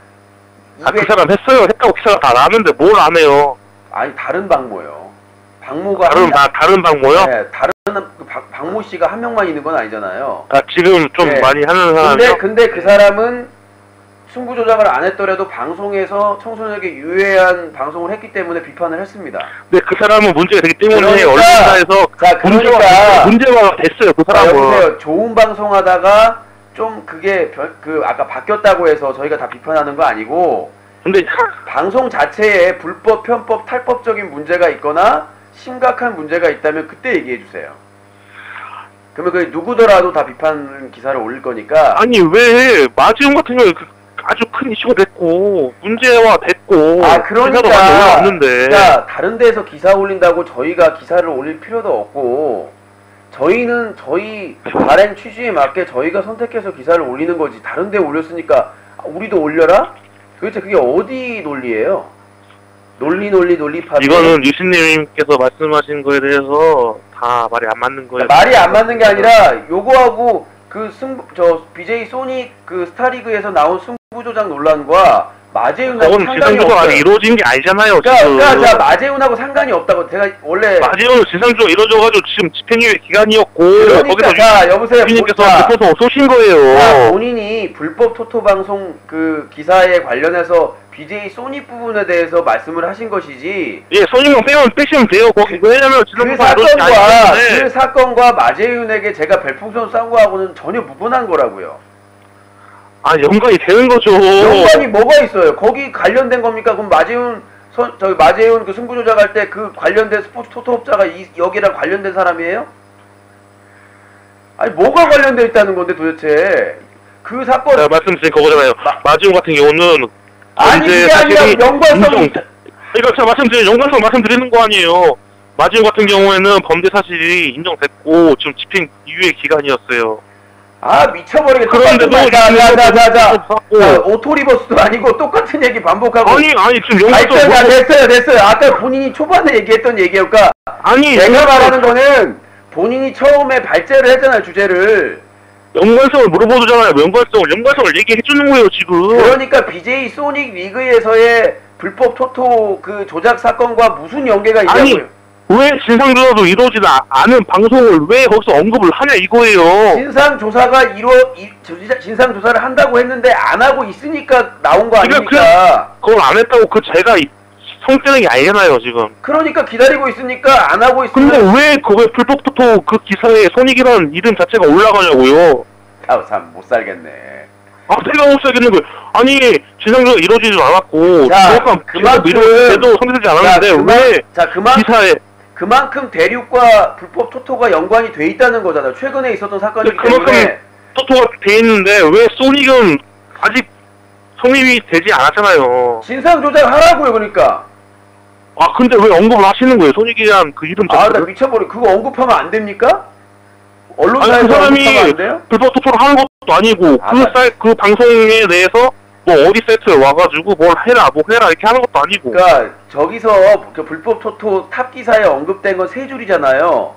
그 사람 했다고 기사가 다 나왔는데 뭘 안 해요? 다른 박모요. 박모가 다른 박모요? 네, 다른 박모 씨가 한 명만 있는 건 아니잖아요. 지금 좀 많이 하는 사람이요? 근데 그 사람은 승부조작을 안 했더라도 방송에서 청소년에게 유해한 방송을 했기 때문에 비판을 했습니다. 근데 그 사람은 문제가 되기 때문에 언론사에서 문제가 됐어요. 그 사람은. 여보세요. 좋은 방송하다가 좀 그게 아까 바뀌었다고 해서 저희가 다 비판하는 거 아니고, 근데 방송 자체에 불법, 편법, 탈법적인 문제가 있거나 심각한 문제가 있다면 그때 얘기해 주세요. 그러면 그 누구더라도 다 비판 기사를 올릴 거니까. 왜 마지움 같은 경우에 아주 큰 이슈가 됐고 문제화 됐고 그러니까 기사도 많이 올라왔는데 다른 데서 기사 올린다고 저희가 기사를 올릴 필요도 없고, 저희는 저희 발행 취지에 맞게 저희가 선택해서 기사를 올리는 거지. 다른 데 올렸으니까 우리도 올려라? 도대체 그게 어디 논리예요? 논리파. 이거는 유신님께서 말씀하신 거에 대해서 다 말이 안 맞는 거예요. 말이 안 맞는 게 아니라 요거하고 BJ 소닉 스타리그에서 나온 승부조작 논란과 마재훈하고 상관이 없어요. 아직 이루어진 게 아니잖아요. 그러니까 마재훈하고 상관이 없다고. 제가 원래 마재훈은 진상조가 이루어져가지고 지금 집행유예 기간이었고, 거기서 여보세요. 유신님께서 급해서 쏘신 거예요. 본인이 불법 토토 방송 기사에 관련해서 BJ 소닉 부분에 대해서 말씀을 하신 것이지. 소닉만 빼시면 돼요. 왜냐면 그 사건과 마재윤에게 제가 별풍선 싼 거하고는 전혀 무관한 거라고요. 연관이 되는 거죠. 연관이 뭐가 있어요? 거기 관련된 겁니까? 그럼 마재윤 그 승부조작할 때 그 관련된 스포츠 토토업자가 여기랑 관련된 사람이에요? 뭐가 관련돼 있다는 건데 도대체? 그 사건. 제가 말씀드린 거잖아요. 마재윤 같은 경우는 그게 아니라 연관성이. 그러니까 제가 연관성 말씀드리는 거 아니에요. 마재윤 같은 경우에는 범죄 사실이 인정됐고 지금 집행유예 기간이었어요. 미쳐버리겠다. 그런데도 오토리버스도 아니고 똑같은 얘기 반복하고. 아니 지금 연관성 됐어요. 아까 본인이 초반에 얘기했던 얘기였까. 내가 말하는 거는 본인이 처음에 발제를 했잖아요, 주제를. 연관성을 물어보잖아요. 연관성을 얘기해 주는 거예요, 지금. 그러니까 BJ 소닉 리그에서의 불법 토토 그 조작 사건과 무슨 연계가 아니, 있냐고요? 왜 진상조사도 이루어지지 않은 방송을 왜 거기서 언급을 하냐 이거예요. 진상 조사를 한다고 했는데 안 하고 있으니까 나온 거 그냥 아닙니까? 그걸 안 했다고 그 제가 성뜨는 게 아니잖아요 지금. 그러니까 기다리고 있으니까 안 하고 있으면. 근데 왜 그거 불법 토토 그 기사에 손익이라는 이름 자체가 올라가냐고요. 참 못 살겠네. 아, 내가 못 살겠는 거예요. 아니, 진상조사 이루어지지 않았고, 자, 그만큼 제도 성립되지 않았는데, 왜 기사에. 그만큼 대륙과 불법 토토가 연관이 돼 있다는 거잖아요. 최근에 있었던 사건이기 때문에. 그만큼 토토가 돼 있는데, 왜 소닉은 아직 성립이 되지 않았잖아요. 진상 조작 하라고요, 그러니까. 아, 근데 왜 언급을 하시는 거예요? 소닉에 대한 그 이름 자체를? 나 미쳐버려. 그거 언급하면 안 됩니까? 아니, 언론사에서 그 사람이 언급하면 안 돼요? 불법 토토를 하는 것도 아니고, 그 방송에 대해서 뭐 어디 세트에 와가지고 뭘 해라, 뭐 해라 이렇게 하는 것도 아니고. 그러니까 저기서 그 불법 토토 탑 기사에 언급된 건 세 줄이잖아요.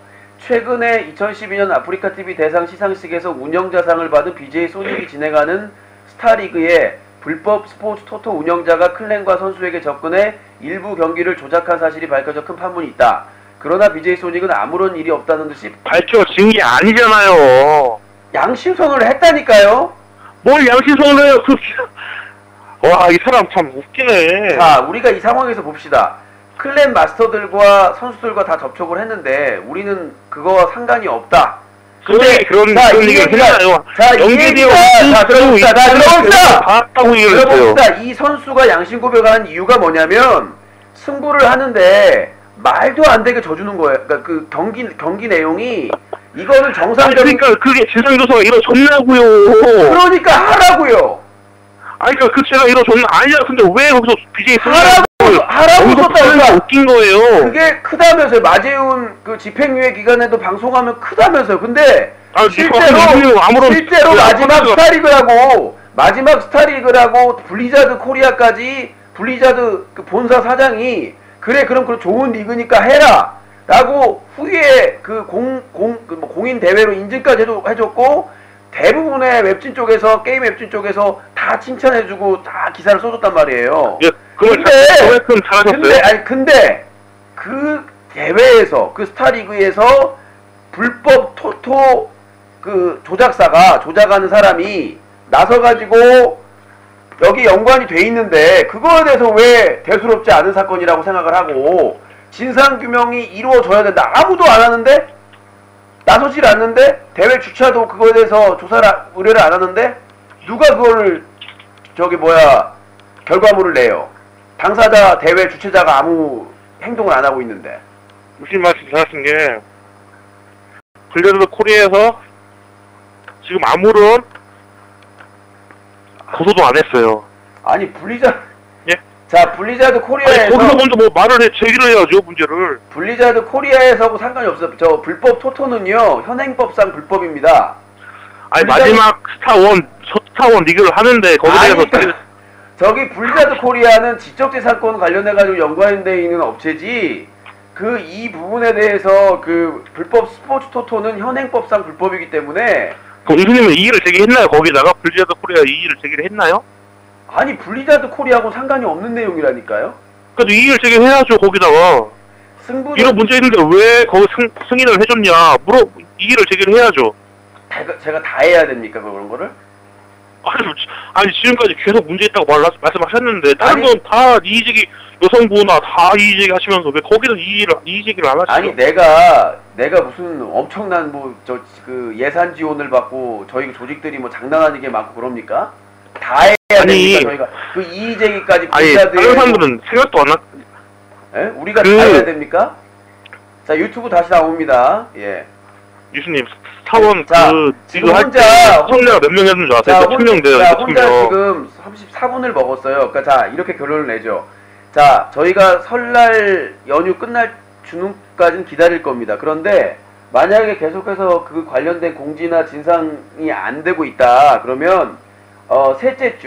최근에 2012년 아프리카 TV 대상 시상식에서 운영자상을 받은 BJ 소닉이 진행하는 스타리그에 불법 스포츠 토토 운영자가 클랜과 선수에게 접근해 일부 경기를 조작한 사실이 밝혀져 큰 판문이 있다. 그러나 BJ 소닉은 아무런 일이 없다는 듯이 밝혀진 게 아니잖아요. 양심선언을 했다니까요. 뭘 양심선언을 해요? 와, 이 사람 참 웃기네. 자, 우리가 이 상황에서 봅시다. 클랜 마스터들과 선수들과 다 접촉을 했는데 우리는 그거와 상관이 없다. 근데 그런 얘기를 했나요? 자, 들어봅시다. 봤다고 얘기를 했어요. 이 선수가 양심 고백하는 이유가 뭐냐면 승부를 하는데 말도 안 되게 져주는 거예요. 그러니까 그 경기 내용이 이거는 정상적인. 그러니까 그게 진상조사가 이루어졌냐고요. 그러니까 하라고요. 아니 그러니까 그 제가 이루어졌나 아니야. 근데 왜 거기서 BJ 하라고 썼다니까. 웃긴 거예요. 그게 크다면서요. 마재훈 그 집행유예 기간에도 방송하면 크다면서요. 근데 실제로 마지막 스타리그라고 블리자드 코리아까지 블리자드 그 본사 사장이 그럼 좋은 리그니까 해라 라고 후에 그 공인 대회로 인증까지 해줬고 대부분의 웹진 쪽에서 게임 웹진 쪽에서 다 칭찬해주고 다 기사를 써줬단 말이에요. 예, 근데 그 대회에서 그 스타리그에서 불법 토토 그 조작하는 사람이 나서가지고 여기 연관이 돼 있는데 그거에 대해서 왜 대수롭지 않은 사건이라고 생각을 하고 진상규명이 이루어져야 된다. 아무도 안 하는데 나서질 않는데 대회 주최도 그거에 대해서 의뢰를 안 하는데 누가 그거를 결과물을 내요. 당사자 대회 주최자가 아무 행동을 안 하고 있는데. 무슨 말씀 잘하신 게 블리자드 코리아에서 지금 아무런 고소도 안 했어요. 아니 블리자드. 예? 자 블리자드 코리아에서. 아니, 거기서 먼저 뭐 말을 제기를 해야죠 문제를. 블리자드 코리아에서하고 상관이 없어요. 저 불법 토토는요 현행법상 불법입니다. 아니 마지막 스타원 리그를 하는데 거기에 저기 블리자드 코리아는 지적재산권 관련해가지고 연관돼 있는 업체지. 이 부분에 대해서 그 불법 스포츠 토토는 현행법상 불법이기 때문에. 그럼 이수님은 이의를 제기했나요? 거기다가 블리자드 코리아 이의를 제기를 했나요? 아니 블리자드 코리아하고 상관이 없는 내용이라니까요. 그래도 이의를 제기해야죠 거기다가. 이런 문제 있는데 왜 거기 승인을 해줬냐 이의를 제기를 해야죠. 제가 다 해야 됩니까 그런 거를? 아니 지금까지 계속 문제 있다고 말씀하셨는데 다른 건 다 이의제기 여성부나 다 이의제기 하시면서 왜 거기서 이의제기를 안 하시죠? 아니 내가 무슨 엄청난 그 예산 지원을 받고 저희 조직들이 뭐 장난 아니게 많고 그럽니까? 다 해야 됩니까 저희가 그 이의제기까지. 아니 다른 사람들은 생각도 안 예? 우리가 다 해야 됩니까? 자 유튜브 다시 나옵니다. 예. 유수님 사원 지금 혼자 시청자가 몇 명 했는 줄 아세요? 1000명 돼요. 혼자 지금 34분을 먹었어요. 그러니까 자 이렇게 결론을 내죠. 자 저희가 설날 연휴 끝날 주는까지는 기다릴 겁니다. 그런데 만약에 계속해서 그 관련된 공지나 진상이 안 되고 있다 그러면 셋째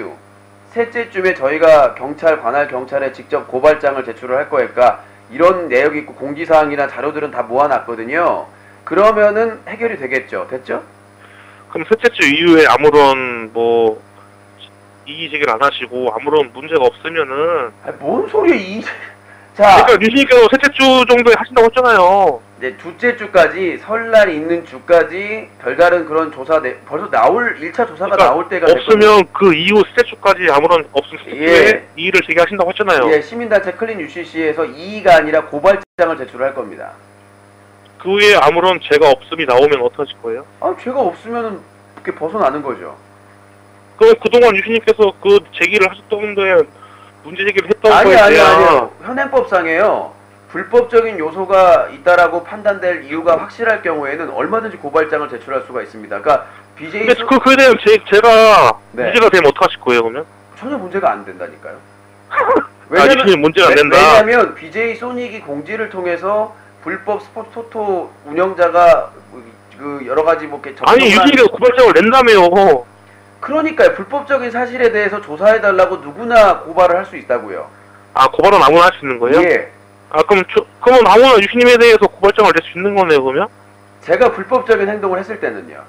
주에 저희가 관할 경찰에 직접 고발장을 제출을 할 거니까 이런 내역이 있고 공지사항이나 자료들은 다 모아놨거든요. 그러면은 해결이 되겠죠. 됐죠? 그럼 셋째 주 이후에 아무런 이의 제기를 안 하시고 아무런 문제가 없으면은 아니, 뭔 소리야 자, 그러니까 유신님께서 셋째 주 정도에 하신다고 했잖아요. 이제 둘째 주까지 설날 있는 주까지 별다른 그런 조사 벌써 나올 1차 조사가 그러니까 나올 때가 없으면 그 이후 셋째 주까지 아무런 없으면 셋째 예. 주에 이의를 제기하신다고 했잖아요. 예, 시민단체 클린 UCC에서 이의가 아니라 고발장을 제출할 겁니다. 그 후에 아무런 죄가 없음이 나오면 어떡하실 거예요? 아, 죄가 없으면은 그렇게 벗어나는 거죠. 그럼 그동안 유신님께서 그 제기를 하셨던 거에 문제 제기를 했던 거에 아니, 대한 현행법상에요. 불법적인 요소가 있다라고 판단될 이유가 확실할 경우에는 얼마든지 고발장을 제출할 수가 있습니다. 그러니까 BJ 근데 그에 대한 제가 네. 문제가 되면 어떡하실 거예요, 그러면? 전혀 문제가 안 된다니까요. 유신님 문제가 안 된다. 왜냐하면 BJ 소닉이 공지를 통해서 불법 스포츠 토토 운영자가 그 여러 가지 뭐 이렇게 아니, 유신이가 고발장을 낸다며요. 그러니까요. 불법적인 사실에 대해서 조사해달라고 누구나 고발을 할 수 있다고요. 아, 고발은 아무나 할 수 있는 거예요? 예. 아, 그러면 아무나 유신님에 대해서 고발장을 낼 수 있는 거네요, 그러면? 제가 불법적인 행동을 했을 때는요.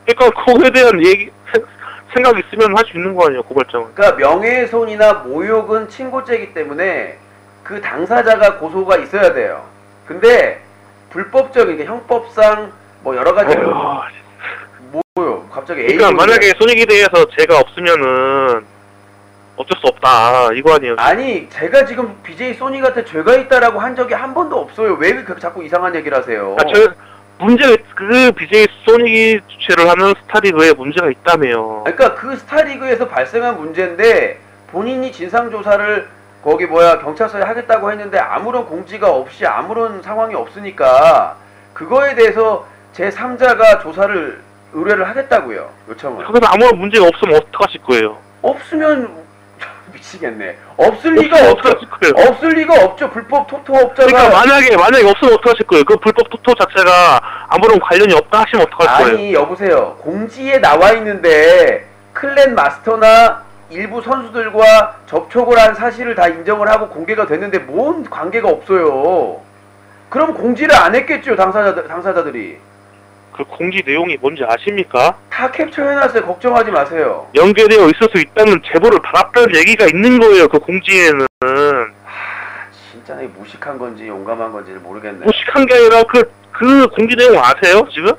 그러니까 그거에 대한 생각이 있으면 할 수 있는 거 아니에요, 고발장은. 그러니까 명예훼손이나 모욕은 친고죄이기 때문에 그 당사자가 고소가 있어야 돼요. 근데 불법적인 게 형법상 뭐 여러 가지 뭐요? 갑자기 그러니까 만약에 소닉에 대해서 죄가 없으면은 어쩔 수 없다 이거 아니에요? 아니 제가 지금 BJ 소닉한테 죄가 있다라고 한 적이 한 번도 없어요. 왜 자꾸 이상한 얘기를 하세요? 아, 그 BJ 소닉이 주최를 하는 스타리그에 문제가 있다며요. 그러니까 그 스타리그에서 발생한 문제인데 본인이 진상조사를 거기 경찰서에 하겠다고 했는데 아무런 공지가 없이 아무런 상황이 없으니까 그거에 대해서 제3자가 조사를 의뢰를 하겠다고요. 요청을. 그래서 아무런 문제가 없으면 어떡하실 거예요? 없으면 미치겠네. 없을 리가 없죠. 없을 리가 없죠. 불법 토토업자가. 그러니까 만약에 없으면 어떡하실 거예요? 그 불법 토토 자체가 아무런 관련이 없다 하시면 어떡할 거예요? 아니 여보세요. 공지에 나와 있는데 클랜 마스터나 일부 선수들과 접촉을 한 사실을 다 인정을 하고 공개가 됐는데 뭔 관계가 없어요. 그럼 공지를 안 했겠죠. 당사자들이. 그 공지 내용이 뭔지 아십니까? 다 캡처해놨어요. 걱정하지 마세요. 연계되어 있을 수 있다는 제보를 받았다는 얘기가 있는 거예요. 그 공지에는. 진짜 이게 무식한 건지 용감한 건지를 모르겠네. 무식한 게 아니라 그 공지 내용 아세요? 지금?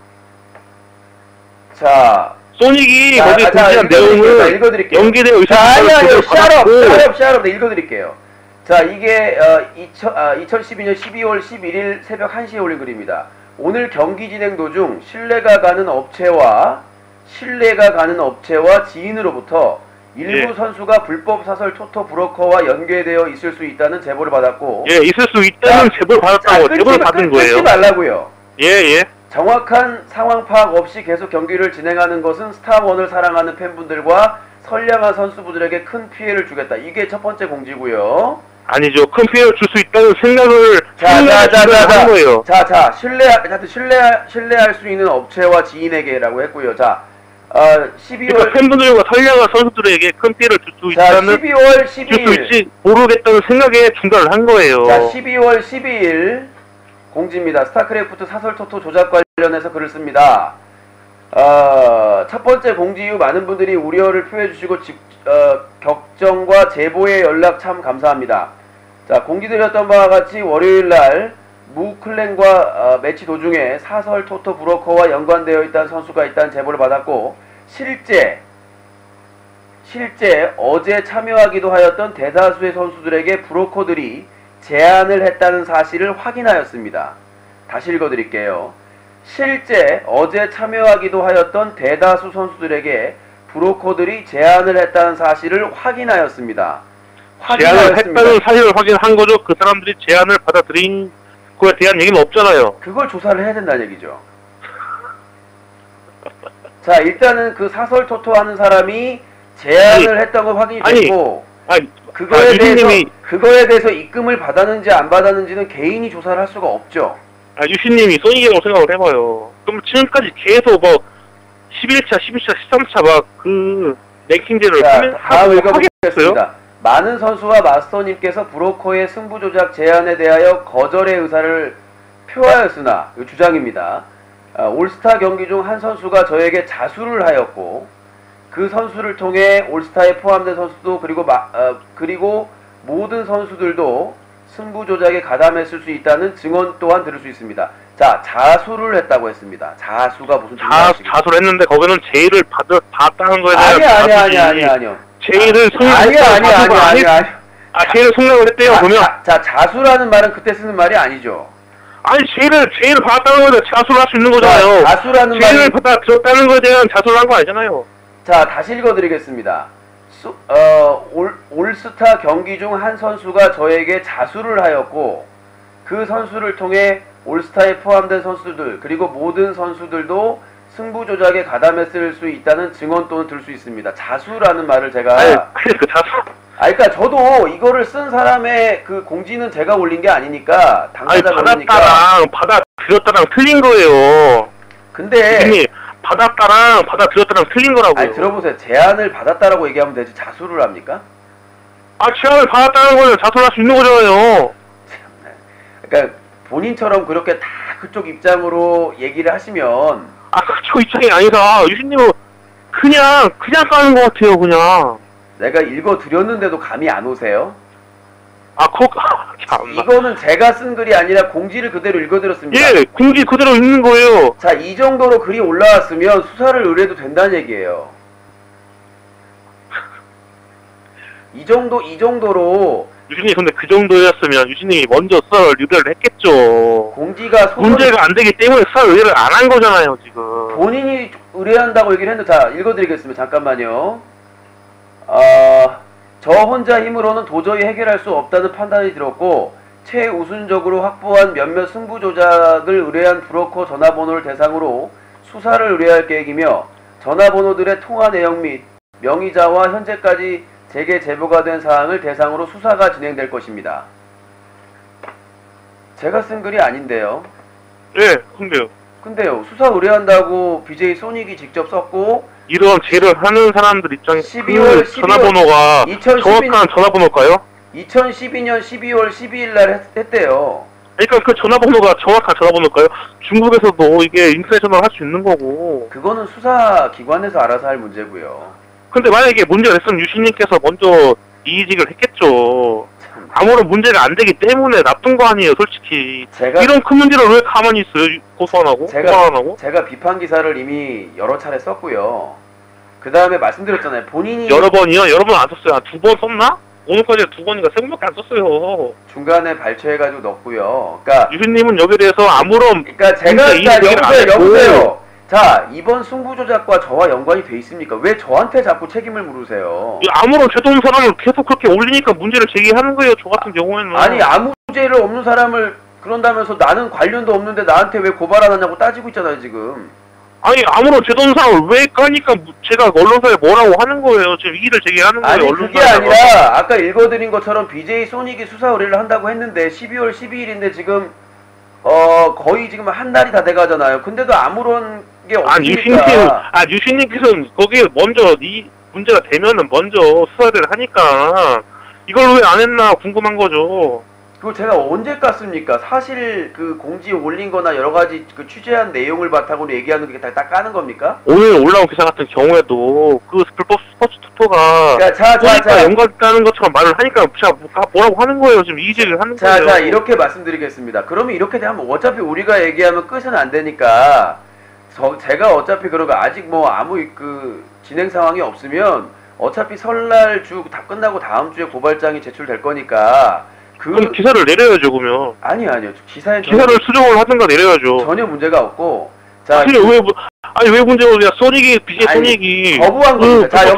자, 소닉이 거기 공지한 내용을 읽어드릴게요. 연계되어 있을 수 아니요, 있다는 제보를 받았고. 샤럽, 네, 읽어드릴게요. 자, 이게 2012년 12월 11일 새벽 1시에 올린 글입니다. 오늘 경기 진행 도중 신뢰가 가는 업체와 지인으로부터 일부 선수가 불법 사설 토토 브로커와 연계되어 있을 수 있다는 제보를 받았고, 예, 있을 수 있다는 제보를 받았다고 제보를 받은 거예요. 끊지 말라고요. 예. 정확한 상황 파악 없이 계속 경기를 진행하는 것은 스타원을 사랑하는 팬분들과 선량한 선수분들에게 큰 피해를 주겠다. 이게 첫 번째 공지고요. 아니죠. 큰 피해를 줄 수 있다는 생각을 한 거예요. 신뢰할 수 있는 업체와 지인에게라고 했고요. 자, 12월 그러니까 팬분들과 선량한 선수들에게 큰 피해를 줄 수 있다는 12월 줄 12일 수 있지 모르겠다는 생각에 중단을 한 거예요. 자, 12월 12일 공지입니다. 스타크래프트 사설 토토 조작 관련해서 글을 씁니다. 첫 번째 공지 이후 많은 분들이 우려를 표해 주시고 격정과 제보의 연락 참 감사합니다. 자, 공지드렸던 바와 같이 월요일날 무 클랜과 매치 도중에 사설 토토 브로커와 연관되어 있다는 선수가 있다는 제보를 받았고, 실제 어제 참여하기도 하였던 대다수의 선수들에게 브로커들이 제안을 했다는 사실을 확인하였습니다. 다시 읽어드릴게요. 실제 어제 참여하기도 하였던 대다수 선수들에게 브로커들이 제안을 했다는 사실을 확인하였습니다. 제안을 했다는 사실을 확인한 거죠. 그 사람들이 제안을 받아들인 거에 대한 얘기는 없잖아요. 그걸 조사를 해야 된다는 얘기죠. 자, 일단은 그 사설 토토 하는 사람이 제안을 했던 거 확인이 됐고, 그거에 대해서 입금을 받았는지 안 받았는지는 개인이 조사를 할 수가 없죠. 유신님이 소닉이라고 생각을 해봐요. 그럼 지금까지 계속 11차, 12차, 13차 그 랭킹제를 다음 읽어보겠습니다. 많은 선수와 마스터님께서 브로커의 승부 조작 제안에 대하여 거절의 의사를 표하였으나, 이 주장입니다. 올스타 경기 중 한 선수가 저에게 자수를 하였고, 그 선수를 통해 올스타에 포함된 선수도 그리고 모든 선수들도 승부 조작에 가담했을 수 있다는 증언 또한 들을 수 있습니다. 자, 자수를 했다고 했습니다. 자수가 무슨 자수를 했는데 거기는 제의를 받았다는 거에 대한 아니요. 제의를 제의를 승낙을 했대요. 그러면 자수라는 말은 그때 쓰는 말이 아니죠. 아니 제의를 받았다는 거에 자수를 할 수 있는 거잖아요. 자수라는 제의를 받았다는 거에 대한 자수를 한 거 아니잖아요. 자, 다시 읽어드리겠습니다. 올스타 경기 중 한 선수가 저에게 자수를 하였고 그 선수를 통해 올스타에 포함된 선수들 그리고 모든 선수들도 승부 조작에 가담했을 수 있다는 증언 또는 들 수 있습니다. 자수라는 말을 제가 그 자수. 그러니까 저도 이거를 쓴 사람의 그 공지는 제가 올린 게 아니니까 당사자가 받았다랑 받아들였다랑 틀린 거예요. 근데 받았다랑 받아들였다랑 틀린 거라고요. 아니 들어보세요. 제안을 받았다라고 얘기하면 되지 자수를 합니까? 제안을 받았다는 거는 자수를 할 수 있는 거잖아요. 그러니까 본인처럼 그렇게 다 그쪽 입장으로 얘기를 하시면 그쪽 입장이 아니라 유신님은 그냥 까는 것 같아요. 그냥 내가 읽어드렸는데도 감이 안 오세요? 참나. 이거는 제가 쓴 글이 아니라 공지를 그대로 읽어드렸습니다. 예, 공지 그대로 읽는 거예요. 자, 이 정도로 글이 올라왔으면 수사를 의뢰해도 된다는 얘기예요. 이 정도로 유진이 근데 그 정도였으면 유진님이 먼저 수사를 의뢰를 했겠죠. 공지가 문제가 안 되기 때문에 수사 의뢰를 안 한 거잖아요 지금. 본인이 의뢰한다고 얘기를 했는데 자 읽어드리겠습니다. 잠깐만요. 저 혼자 힘으로는 도저히 해결할 수 없다는 판단이 들었고 최우선적으로 확보한 몇몇 승부 조작을 의뢰한 브로커 전화번호를 대상으로 수사를 의뢰할 계획이며 전화번호들의 통화 내용 및 명의자와 현재까지 제게 제보가 된 사항을 대상으로 수사가 진행될 것입니다. 제가 쓴 글이 아닌데요. 예, 근데요. 수사 의뢰한다고 BJ 소닉이 직접 썼고 이런 죄를 하는 사람들 입장에서 전화번호가 2012년, 정확한 전화번호일까요? 2012년 12월 12일 날 했대요. 그러니까 그 전화번호가 정확한 전화번호일까요? 중국에서도 이게 인터넷 전화를 할 수 있는 거고. 그거는 수사기관에서 알아서 할 문제고요. 근데 만약에 문제가 됐으면 유신님께서 먼저 이의직을 했겠죠. 아무런 문제가 안 되기 때문에 나쁜 거 아니에요, 솔직히. 이런 큰 문제를 왜 가만히 있어요, 고소 안 하고? 제가 비판 기사를 이미 여러 차례 썼고요. 그 다음에 말씀드렸잖아요. 본인이 여러 번이요? 여러 번 안 썼어요. 한 2번 썼나? 오늘까지 2번인가 3번밖에 안 썼어요. 중간에 발췌해가지고 넣었고요. 그러니까 유신님은 여기에 대해서 아무런 여보세요. 자, 이번 승부조작과 저와 연관이 돼 있습니까? 왜 저한테 자꾸 책임을 물으세요? 아무런 죄도 없는 사람을 계속 그렇게 올리니까 문제를 제기하는 거예요. 저 같은 경우에는. 아니, 아무 죄를 없는 사람을 그런다면서 나는 관련도 없는데 나한테 왜 고발 안 하냐고 따지고 있잖아요, 지금. 아니, 아무런 죄도 없는 사람을 왜 까니까 제가 언론사에 뭐라고 하는 거예요. 지금 이의를 제기하는 거예요. 아니, 그게 아니라 아까 읽어드린 것처럼 BJ 소닉이 수사 의뢰를 한다고 했는데 12월 12일인데 지금 거의 지금 한 달이 다 돼가잖아요. 근데도 아무런 게 없으니까. 유신님께서는 거기에 먼저 이 문제가 되면은 먼저 수사를 하니까 이걸 왜 안 했나 궁금한 거죠. 그거 제가 언제 깠습니까? 사실 그 공지에 올린 거나 여러 가지 그 취재한 내용을 바탕으로 얘기하는 게 다 까는 겁니까? 오늘 올라온 기사 같은 경우에도 그 불법 스포츠 투표가 연관있다는 것처럼 말을 하니까 제가 뭐라고 하는 거예요. 지금 이의제기를 하는 거예요. 자, 이렇게 말씀드리겠습니다. 그러면 이렇게 되면 어차피 우리가 얘기하면 끝은 안 되니까 제가 어차피 아직 뭐 아무 그 진행 상황이 없으면 어차피 설날 주 다 끝나고 다음 주에 고발장이 제출될 거니까 그럼 기사를 내려야죠, 그러면. 아니요. 기사를 수정을 하든가 내려야죠. 전혀 문제가 없고. 자, 왜 문제가 없냐? 소닉이 거부한 겁니다. 자,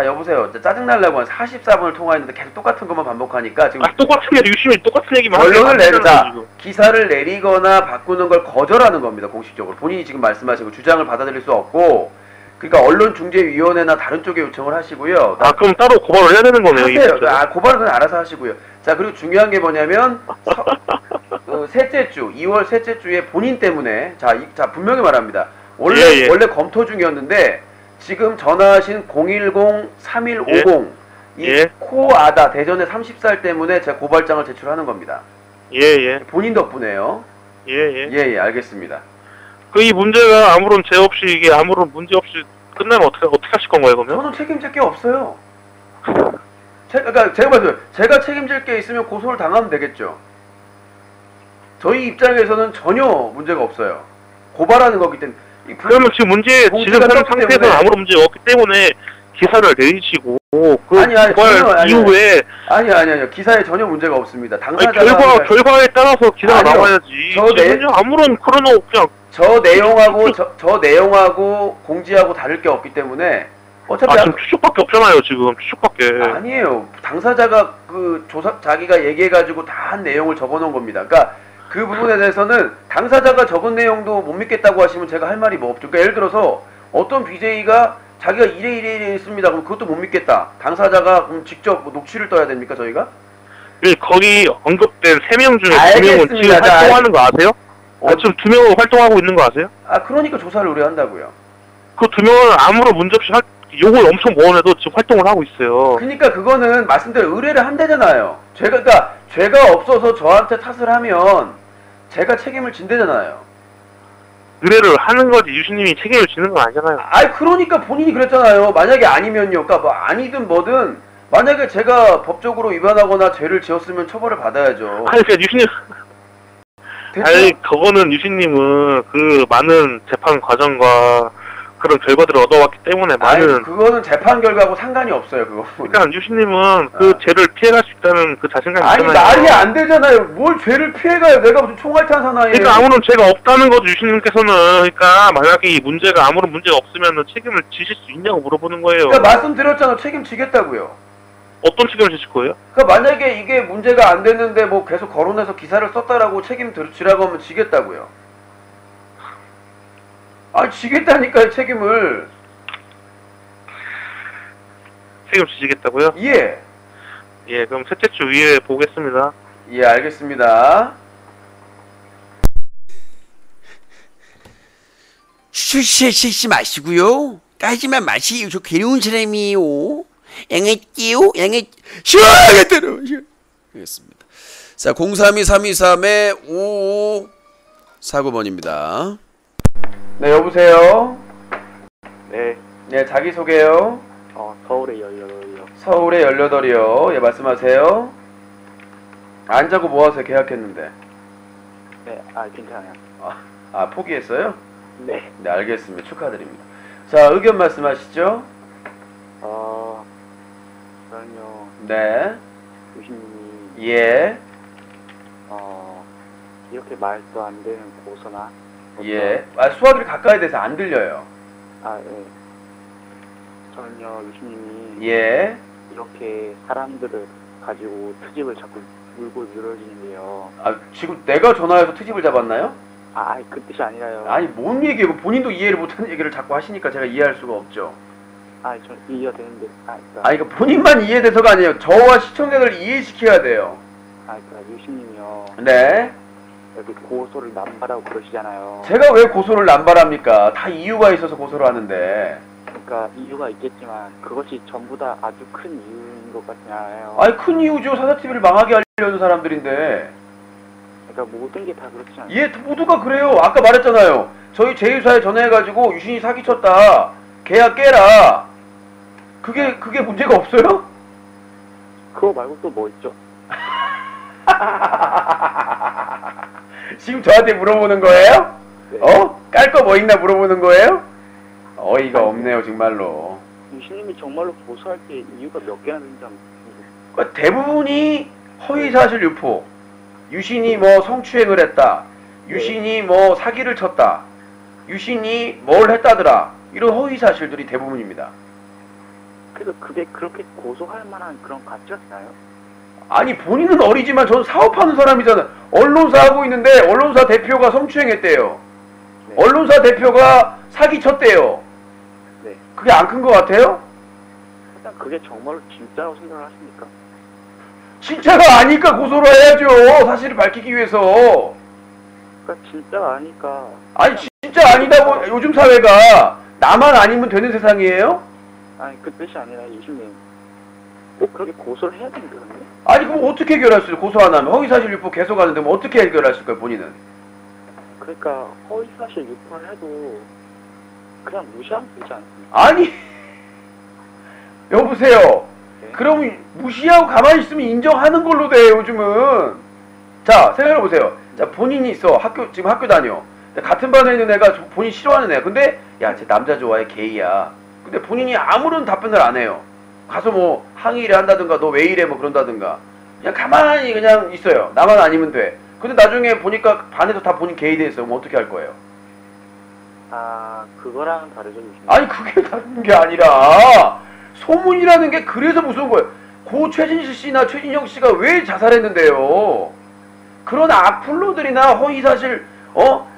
여보세요. 짜증날라고 한 44분을 통화했는데 계속 똑같은 것만 반복하니까 지금. 똑같은 게 유심히 똑같은 얘기만 결론을 내리자. 기사를 내리거나 바꾸는 걸 거절하는 겁니다, 공식적으로. 본인이 지금 말씀하시고 주장을 받아들일 수 없고. 그러니까 언론중재위원회나 다른 쪽에 요청을 하시고요. 그럼 따로 고발을 해야 되는 거네요. 하세요. 고발은 그냥 알아서 하시고요. 자, 그리고 중요한 게 뭐냐면 셋째 주, 2월 셋째 주에 본인 때문에 자 분명히 말합니다. 원래 검토 중이었는데 지금 전화하신 010-3150 이 코아다 대전의 30살 때문에 제가 고발장을 제출하는 겁니다. 본인 덕분에요. 알겠습니다. 이 문제가 아무런 죄 없이 이게 아무런 문제 없이 끝나면 어떻게 하실 건가요, 그러면? 저는 책임질 게 없어요. 그러니까 제가 말씀, 제가 책임질 게 있으면 고소를 당하면 되겠죠. 저희 입장에서는 전혀 문제가 없어요. 고발하는 거기 때문에. 그러면 지금 지금 현 상태에서는 아무런 문제가 없기 때문에 기사를 내리시고 고발 이후에 아니요 기사에 전혀 문제가 없습니다. 당사자가 결과에 따라서 기사가 나와야지. 지금 아무런 그냥 저 내용하고 공지하고 다를 게 없기 때문에 어차피 지금 추측밖에 없잖아요. 지금 추측밖에. 아니에요. 당사자가 자기가 얘기해가지고 다 한 내용을 적어놓은 겁니다. 그러니까 그 부분에 대해서는 당사자가 적은 내용도 못 믿겠다고 하시면 제가 할 말이 뭐 없죠. 그러니까 예를 들어서 어떤 BJ가 자기가 이래 했습니다. 그럼 그것도 못 믿겠다. 당사자가 그럼 직접 녹취를 떠야 됩니까, 저희가? 거기 언급된 3명 중에 2명은 지금 활동하는 거 아세요? 지금 2명은 활동하고 있는 거 아세요? 그러니까 조사를 우리가 한다고요. 그 2명은 아무런 문제 없이 욕을 엄청 먹어내도 지금 활동을 하고 있어요. 그러니까 그거는 말씀대로 의뢰를 한대잖아요. 죄가 없어서 저한테 탓을 하면 제가 책임을 진대잖아요. 의뢰를 하는 거지 유신님이 책임을 지는 건 아니잖아요. 그러니까 본인이 그랬잖아요. 만약에 아니면요. 그러니까 뭐 아니든 뭐든 만약에 제가 법적으로 위반하거나 죄를 지었으면 처벌을 받아야죠. 그러니까 유신님 그거는 유신님은 그 많은 재판 과정과 그런 결과들을 얻어왔기 때문에 그거는 재판 결과하고 상관이 없어요. 그거. 그러니까 유신님은 그 죄를 피해갈 수 있다는 그 자신감이 있잖아요. 말이 안 되잖아요. 뭘 죄를 피해가요? 내가 무슨 총알탄 사나이에요? 그러니까 아무런 죄가 없다는 거죠, 유신님께서는. 그러니까 만약에 이 문제가 아무런 문제가 없으면 책임을 지실 수 있냐고 물어보는 거예요. 그러니까 말씀드렸잖아. 책임지겠다고요. 어떤 책임을 지실 거예요? 그러니까 만약에 이게 문제가 안 됐는데 뭐 계속 거론해서 기사를 썼다라고 책임지라고 하면 지겠다고요. 지겠다니까요, 책임을. 책임 지시겠다고요? 예. 예, 그럼 셋째 주 위에 보겠습니다. 예, 알겠습니다. 쉬 마시고요. 까지만 마시요. 저 괴로운 사람이에요. 양아찌요? 시원하게 때려. 알겠습니다. 자, 032-323-55 49번입니다. 네, 여보세요? 네. 네, 자기소개요. 서울에 18이요. 서울에 18이요. 예, 말씀하세요. 안 자고 뭐 하세요? 계약했는데. 네, 괜찮아요. 포기했어요? 네. 네, 알겠습니다. 축하드립니다. 자, 의견 말씀하시죠. 저는요, 네. 유신님이, 예. 이렇게 말도 안 되는 고소나, 예. 수화기를 가까이 대서 안 들려요. 예. 저는요, 유신님이, 예. 이렇게 사람들을 가지고 트집을 자꾸 물고 늘어지는데요. 지금 내가 전화해서 트집을 잡았나요? 그 뜻이 아니라요. 뭔 얘기예요? 본인도 이해를 못하는 얘기를 자꾸 하시니까 제가 이해할 수가 없죠. 전 이해가 되는데, 그러니까 본인만 이해돼서가 아니에요. 저와 시청자들을 이해시켜야 돼요. 유신님이요. 네. 여기 고소를 남발하고 그러시잖아요. 제가 왜 고소를 남발합니까? 다 이유가 있어서 고소를 하는데. 그러니까 이유가 있겠지만 그것이 전부 다 아주 큰 이유인 것 같잖아요. 큰 이유죠. 사자TV를 망하게 하려는 사람들인데. 그러니까 모든 게 다 그렇지 않아요? 예, 모두가 그래요. 아까 말했잖아요. 저희 제1사에 전화해가지고 유신이 사기쳤다. 계약 깨라. 그게 문제가 없어요? 그거 말고 또 뭐 있죠? 지금 저한테 물어보는 거예요? 네. 깔 거 뭐 있나 물어보는 거예요? 어이가 없네요, 정말로. 유신님이 정말로 고소할 게 이유가 몇 개나 되는지 그러니까 대부분이 허위사실 유포. 유신이 뭐 성추행을 했다. 유신이 뭐 사기를 쳤다. 유신이 뭘 했다더라. 이런 허위사실들이 대부분입니다. 그래서 그게 그렇게 고소할 만한 그런 가치가 있나요? 본인은 어리지만 저는 사업하는 사람이잖아. 언론사 하고 있는데 언론사 대표가 성추행했대요. 네. 언론사 대표가 사기쳤대요. 네. 그게 안 큰 것 같아요? 일단 그게 정말로 진짜라고 생각을 하십니까? 진짜가 아니까 고소를 해야죠. 사실을 밝히기 위해서. 그러니까 진짜가 아니까. 진짜 아니다고. 요즘 사회가 나만 아니면 되는 세상이에요? 그 뜻이 아니라 유신님 꼭 그렇게 고소를 해야 되는 거예요? 그럼 어떻게 해결했어요? 고소 안 하면 허위사실 유포 계속 하는데 뭐 어떻게 해결했을 거예요, 본인은? 그러니까 허위사실 유포를 해도 그냥 무시하면 되지 않습니까? 아니 여보세요. 네. 그럼 무시하고 가만히 있으면 인정하는 걸로 돼 요즘은. 자 생각해보세요. 자 본인이 있어 지금 학교 다녀. 같은 반에 있는 애가 본인 싫어하는 애야. 근데 야 쟤 남자 좋아해 게이야. 근데 본인이 아무런 답변을 안 해요. 가서 뭐 항의를 한다든가 너 왜 이래 뭐 그런다든가 그냥 가만히 그냥 있어요. 나만 아니면 돼. 근데 나중에 보니까 반에서 다 본인 게이 돼 있어요. 뭐 어떻게 할 거예요? 아, 그거랑은 다르죠, 요즘. 아니 그게 다른 게 아니라 소문이라는 게 그래서 무서운 거예요. 고 최진실 씨나 최진영 씨가 왜 자살했는데요? 그런 악플로들이나 허위사실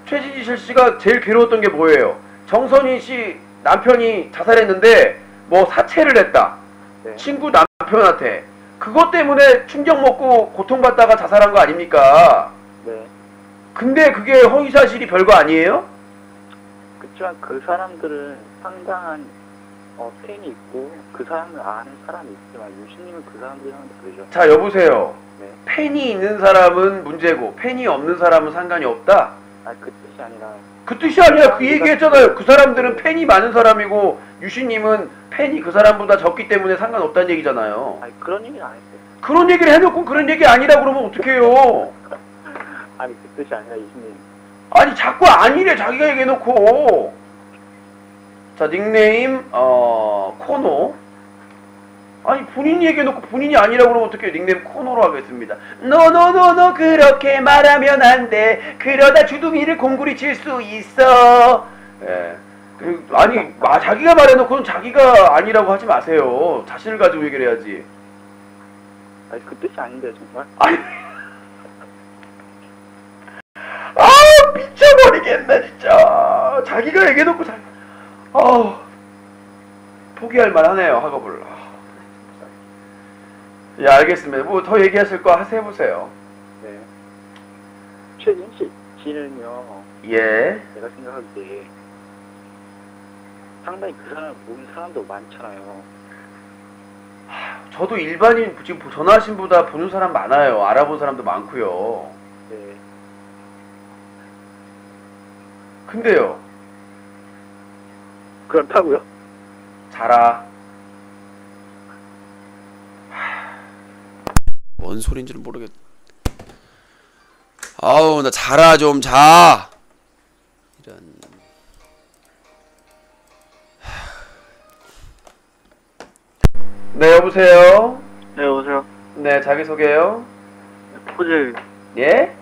최진실 씨가 제일 괴로웠던 게 뭐예요? 정선희 씨 남편이 자살했는데 뭐 사채를 했다. 네. 친구 남편한테. 그것 때문에 충격 먹고 고통받다가 자살한 거 아닙니까? 네. 근데 그게 허위사실이 별거 아니에요? 그렇지만 그 사람들은 상당한 팬이 있고 그 사람을 아는 사람이 있지만 유신님은 그 사람들이랑은 다르죠. 자 여보세요. 네. 팬이 있는 사람은 문제고 팬이 없는 사람은 상관이 없다? 아, 그 뜻이 아니라 그 뜻이 아니라 그 얘기 했잖아요. 그 사람들은 팬이 많은 사람이고 유신님은 팬이 그 사람보다 적기 때문에 상관없다는 얘기잖아요. 아니 그런 얘기는 안 했어요. 그런 얘기를 해놓고 그런 얘기 아니라 그러면 어떡해요? 아니 그 뜻이 아니라 유신님. 아니 자꾸 아니래 자기가 얘기해놓고. 자 닉네임 코노. 아니 본인이 얘기해놓고 본인이 아니라고 그러면 어떡해요. 닉네임 코노로 하겠습니다. 노노노노 그렇게 말하면 안돼. 그러다 주둥이를 공구리 칠 수 있어. 예. 아니 자기가 말해놓고는 자기가 아니라고 하지 마세요. 자신을 가지고 얘기를 해야지. 아니 그 뜻이 아닌데 정말. 아니 미쳐버리겠네 진짜. 자기가 얘기해놓고 포기할 만하네요 학업을. 예 알겠습니다. 뭐 더 얘기하실 거 해보세요. 네. 최진실 씨는요. 예. 내가 생각하기에 상당히 그 사람을 모르는 사람도 많잖아요. 저도 일반인 지금 전화하신 보다 보는 사람 많아요. 알아본 사람도 많고요. 네. 근데요. 그렇다고요? 자라. 뭔 소린지는 모르겠. 아우 나 자라 좀 자. 이런. 네 여보세요. 네, 여보세요. 네 자기소개요. 포즈, 예?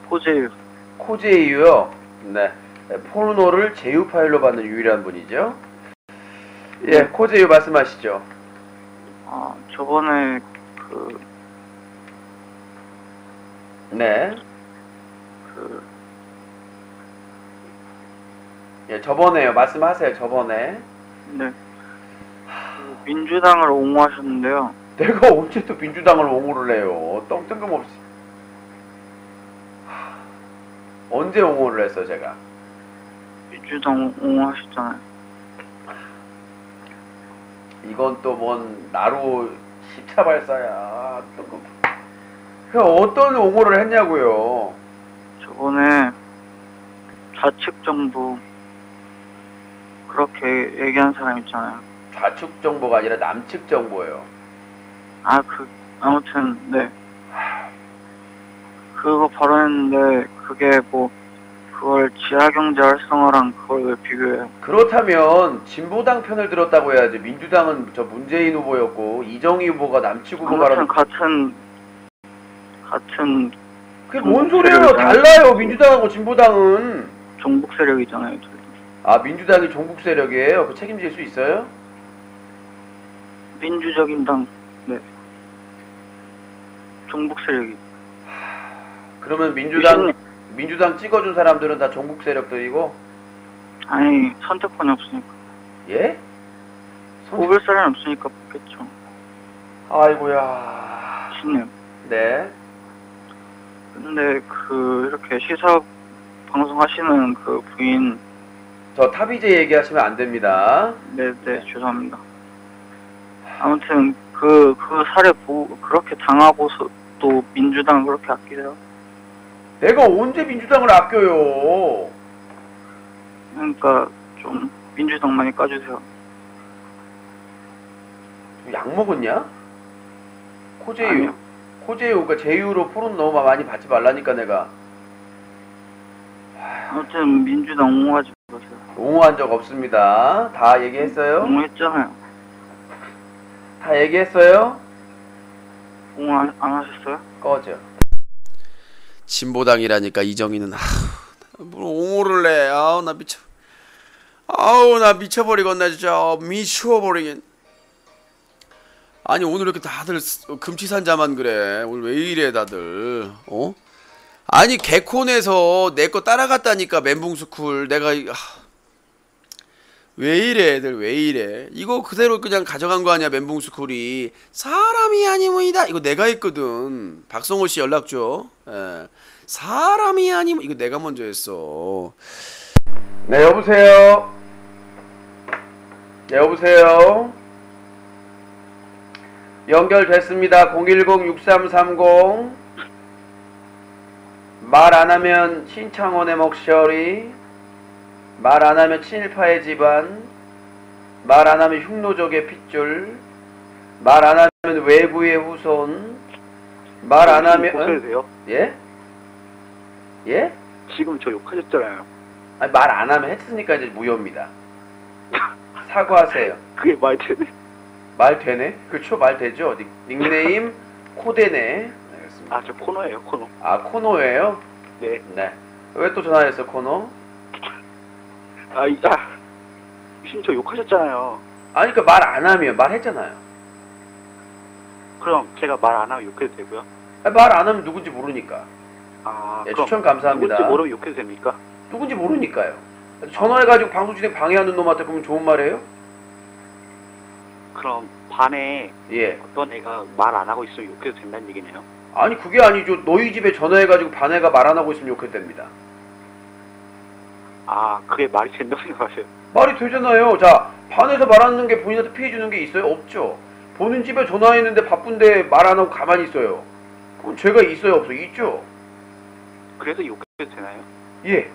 포즈. 코제이유요. 네. 포르노를 제휴 파일로 받는 유일한 분이죠. 예, 코제이유 말씀하시죠. 아, 저번에 네. 그 예, 저번에요. 말씀하세요. 저번에. 네. 그 민주당을 옹호하셨는데요. 내가 언제 또 민주당을 옹호를 해요. 뜬금없이. 언제 옹호를 했어, 제가? 민주당 옹호하셨잖아요. 이건 또 뭔 나로 십차 발사야. 그 어떤 옹호를 했냐고요. 저번에 좌측 정부 그렇게 얘기한 사람 있잖아요. 좌측 정보가 아니라 남측 정보예요. 아무튼 네. 그거 발언했는데 그게 뭐 그걸 지하경제 활성화랑 그걸 왜 비교해요? 그렇다면 진보당 편을 들었다고 해야지. 민주당은 저 문재인 후보였고 이정희 후보가 남측 후보 아무튼 발언. 같은 그게 뭔 소리예요? 달라요. 민주당하고 진보당은. 종북 세력이잖아요. 저희. 아 민주당이 종북 세력이에요? 그 책임질 수 있어요? 민주적인 당, 네. 종북 세력이. 그러면 민주당 찍어준 사람들은 다 종북 세력들이고? 아니 선택권이 없으니까. 예? 뽑을 사람이 없으니까 뽑겠죠. 아이고야. 신님. 네. 근데 이렇게 시사 방송 하시는 그 부인. 저 탑이제 얘기하시면 안 됩니다. 네, 죄송합니다. 아무튼 그 사례 그렇게 당하고서 또 민주당을 그렇게 아끼세요? 내가 언제 민주당을 아껴요? 그러니까 좀 민주당만이 까주세요. 약 먹었냐? 코제유. 아니요. 코제유, 그러니까 제유로 포론 너무 많이 받지 말라니까 내가. 아무튼 민주당 옹호하지 마세요. 옹호한 적 없습니다. 다 얘기했어요? 옹호했잖아요. 다 얘기했어요? 옹호 안 하셨어요? 꺼져. 진보당이라니까 이정희는 뭘 옹호를 해. 아우 나 미쳐. 아우 나 미쳐버리겠네 진짜. 미쳐버리긴. 아니 오늘 이렇게 다들 금치산자만 그래. 오늘 왜 이래 다들. 어? 아니 개콘에서 내 거 따라갔다니까 멘붕스쿨. 내가 왜 이래 애들 왜 이래. 이거 그대로 그냥 가져간 거 아니야 멘붕스쿨이. 사람이 아니면이다. 이거 내가 했거든. 박성호씨 연락 줘. 예. 사람이 아니면 이거 내가 먼저 했어. 네, 여보세요? 네, 여보세요? 연결됐습니다. 010-6330. 말 안하면 신창원의 목소리, 말 안하면 친일파의 집안, 말 안하면 흉노족의 핏줄, 말 안하면 외구의 후손, 말 안하면 욕하세요? 예? 예? 지금 저 욕하셨잖아요. 아니, 말 안하면 했으니까 이제 무효입니다. 사과하세요. 그게 말이 되네. 말 되네? 그쵸, 말 되죠? 닉네임 코데네. 알겠습니다. 아, 저 코너예요, 코너. 아, 코노예요? 네. 네. 왜 또 전화했어, 코노? 지금 저 욕하셨잖아요. 아니, 그니까 말 안 하면 말했잖아요. 그럼 제가 말 안 하면 욕해도 되고요? 말 안 하면 누군지 모르니까. 아, 예, 그럼 추천 감사합니다. 누군지 모르면 욕해도 됩니까? 누군지 모르니까요. 전화해가지고 방송 진행 방해하는 놈한테 그러면 좋은 말이에요? 그럼 반에 예. 어떤 애가 말 안 하고 있으면 욕해도 된다는 얘기네요? 아니, 그게 아니죠. 너희 집에 전화해가지고 반 애가 말 안 하고 있으면 욕해도 됩니다. 아, 그게 말이 된다고 생각하세요? 말이 되잖아요. 자, 반에서 말하는 게 본인한테 피해 주는 게 있어요? 없죠. 보는 집에 전화했는데 바쁜데 말 안 하고 가만히 있어요. 그건 죄가 있어요? 없어요? 있죠. 그래서 욕해도 되나요? 예.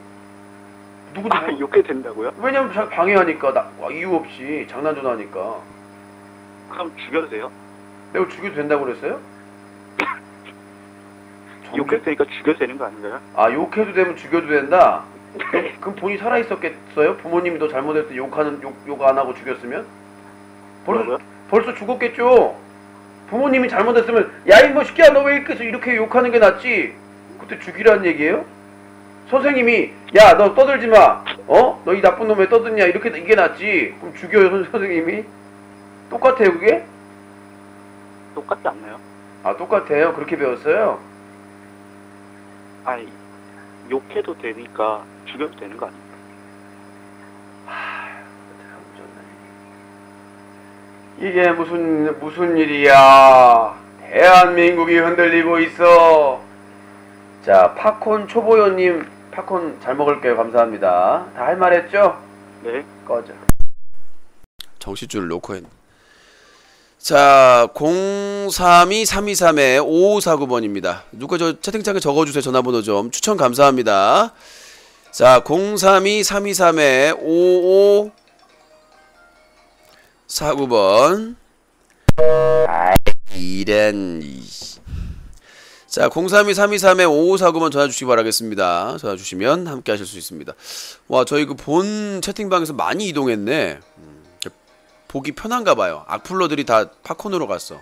누구도 아, 욕해도 된다고요? 왜냐면 자기 방해하니까 이유 없이 장난 전화하니까. 그럼 죽여도 돼요? 내가 죽여도 된다고 그랬어요? 욕해도 되니까 죽여도 되는 거 아닌가요? 아, 욕해도 되면 죽여도 된다? 그럼 본인이 살아있었겠어요? 부모님이 너 잘못했을 때 욕 안 하고 죽였으면? 뭐라고요? 벌써 죽었겠죠? 부모님이 잘못했으면 야 이뭐 새끼야 너 왜 이렇게 욕하는 게 낫지? 그때 죽이라는 얘기예요? 선생님이 야 너 떠들지 마. 어? 너 이 나쁜 놈 왜 떠드냐? 이게 낫지. 그럼 죽여요 선생님이? 똑같아요 그게? 똑같지 않나요? 아 똑같아요. 그렇게 배웠어요? 아니, 욕해도 되니까 죽여도 되는 거 아닙니까? 이게 무슨 일이야? 대한민국이 흔들리고 있어. 자, 팝콘 초보요님, 팝콘 잘 먹을게요. 감사합니다. 다 할 말 했죠? 네. 꺼져. 정신줄을 놓고 했네. 자, 032323-5549번입니다. 누가 저 채팅창에 적어주세요. 전화번호 좀. 추천 감사합니다. 자, 0323-5549번. 이런. 자, 032323-5549번 전화 주시기 바라겠습니다. 전화 주시면 함께 하실 수 있습니다. 와, 저희 그 본 채팅방에서 많이 이동했네. 보기 편한가 봐요. 악플러들이 다 팝콘으로 갔어.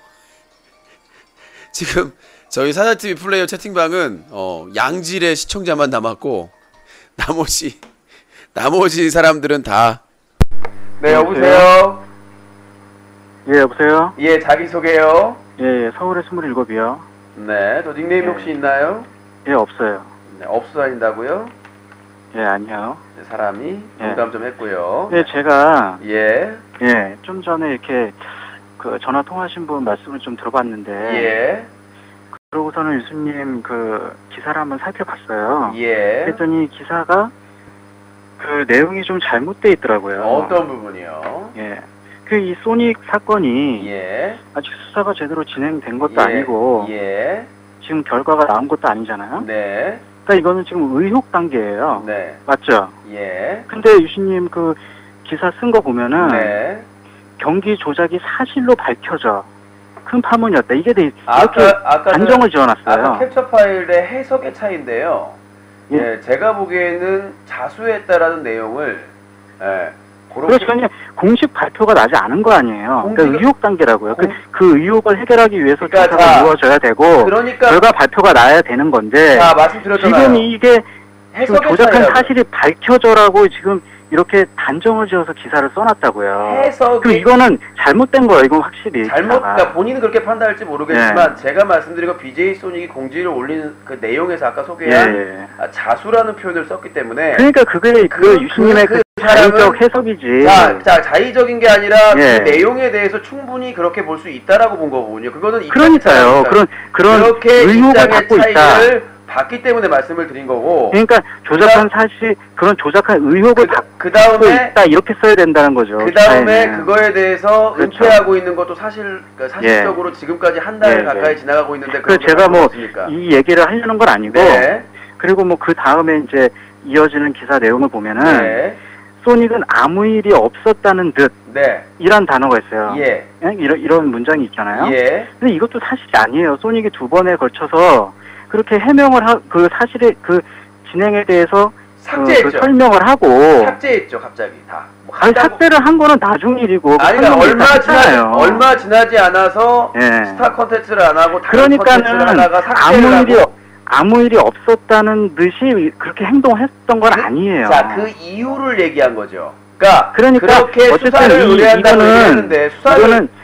지금 저희 사자TV 플레이어 채팅방은 양질의 시청자만 남았고 나머지 사람들은 다. 네, 여보세요? 예, 여보세요? 예, 자기소개요. 예, 서울에 27이요. 네, 저 닉네임 혹시 있나요? 예, 없어요. 네, 없어 다닌다고요? 예, 아니요. 네, 사람이 농담 좀 했고요. 예, 제가, 예, 좀 전에 이렇게, 전화 통화하신 분 말씀을 좀 들어봤는데, 예, 그러고서는 유수님 기사를 한번 살펴봤어요. 예. 그랬더니 기사가, 내용이 좀 잘못돼 있더라고요. 어떤 부분이요? 예. 이 소닉 사건이, 예. 아직 수사가 제대로 진행된 것도 예, 아니고, 예. 지금 결과가 나온 것도 아니잖아요. 네. 그러니까 이거는 지금 의혹 단계예요. 네. 맞죠? 예. 근데 유신님 기사 쓴 거 보면은 네. 경기 조작이 사실로 밝혀져 큰 파문이었다. 이게 이렇게 아까 단정을 지어놨어요. 아까 캡처 파일의 해석의 차이인데요. 예, 제가 보기에는 자수했다라는 내용을 그렇죠. 그냥 공식 발표가 나지 않은 거 아니에요. 그러니까 의혹 단계라고요. 그 의혹을 해결하기 위해서 그러니까 조사가 이루어져야 되고 그러니까 결과 발표가 나야 되는 건데 말씀드렸잖아요. 지금 이게 지금 조작한 차이라고요. 사실이 밝혀져라고 지금 이렇게 단정을 지어서 기사를 써놨다고요. 그 이거는 잘못된 거예요. 이건 확실히. 그러니까 본인은 그렇게 판단할지 모르겠지만 제가 말씀드린 거 BJ 소닉이 공지를 올린 그 내용에서 아까 소개한 자수라는 표현을 썼기 때문에 그러니까 그게 유신님의 그 자의적 해석이지. 자, 자의적인 게 아니라 그 내용에 대해서 충분히 그렇게 볼 수 있다라고 본 거군요. 그거는 그러니까요. 그런 그렇게 의혹을 갖고 있다. 봤기 때문에 말씀을 드린 거고. 그러니까 조작한 사실 그런 조작한 의혹을 갖고 있다 이렇게 써야 된다는 거죠. 그 다음에 그거에 대해서 은폐하고 있는 것도 사실적으로 지금까지 한 달 가까이 지나가고 있는데 그 제가 뭐 이 얘기를 하려는 건 아니고 그리고 뭐 그 다음에 이제 이어지는 기사 내용을 보면은 소닉은 아무 일이 없었다는 듯 이란 단어가 있어요. 이런 문장이 있잖아요. 근데 이것도 사실이 아니에요. 소닉이 2번에 걸쳐서 그렇게 해명을 그 사실의 그 진행에 대해서 그 설명을 하고 삭제했죠. 갑자기 다. 삭제를 한 거는 나중 일이고. 그러니까 얼마 지나지 않아서 스타 콘텐츠를 안 하고 다른 콘텐츠를 하다가 삭제를 하고 아무 일이 없었다는 듯이 그렇게 행동했던 건 아니에요. 자, 그 이유를 얘기한 거죠. 그러니까 그렇게 어쨌든 수사를 의뢰한다고 얘기했는데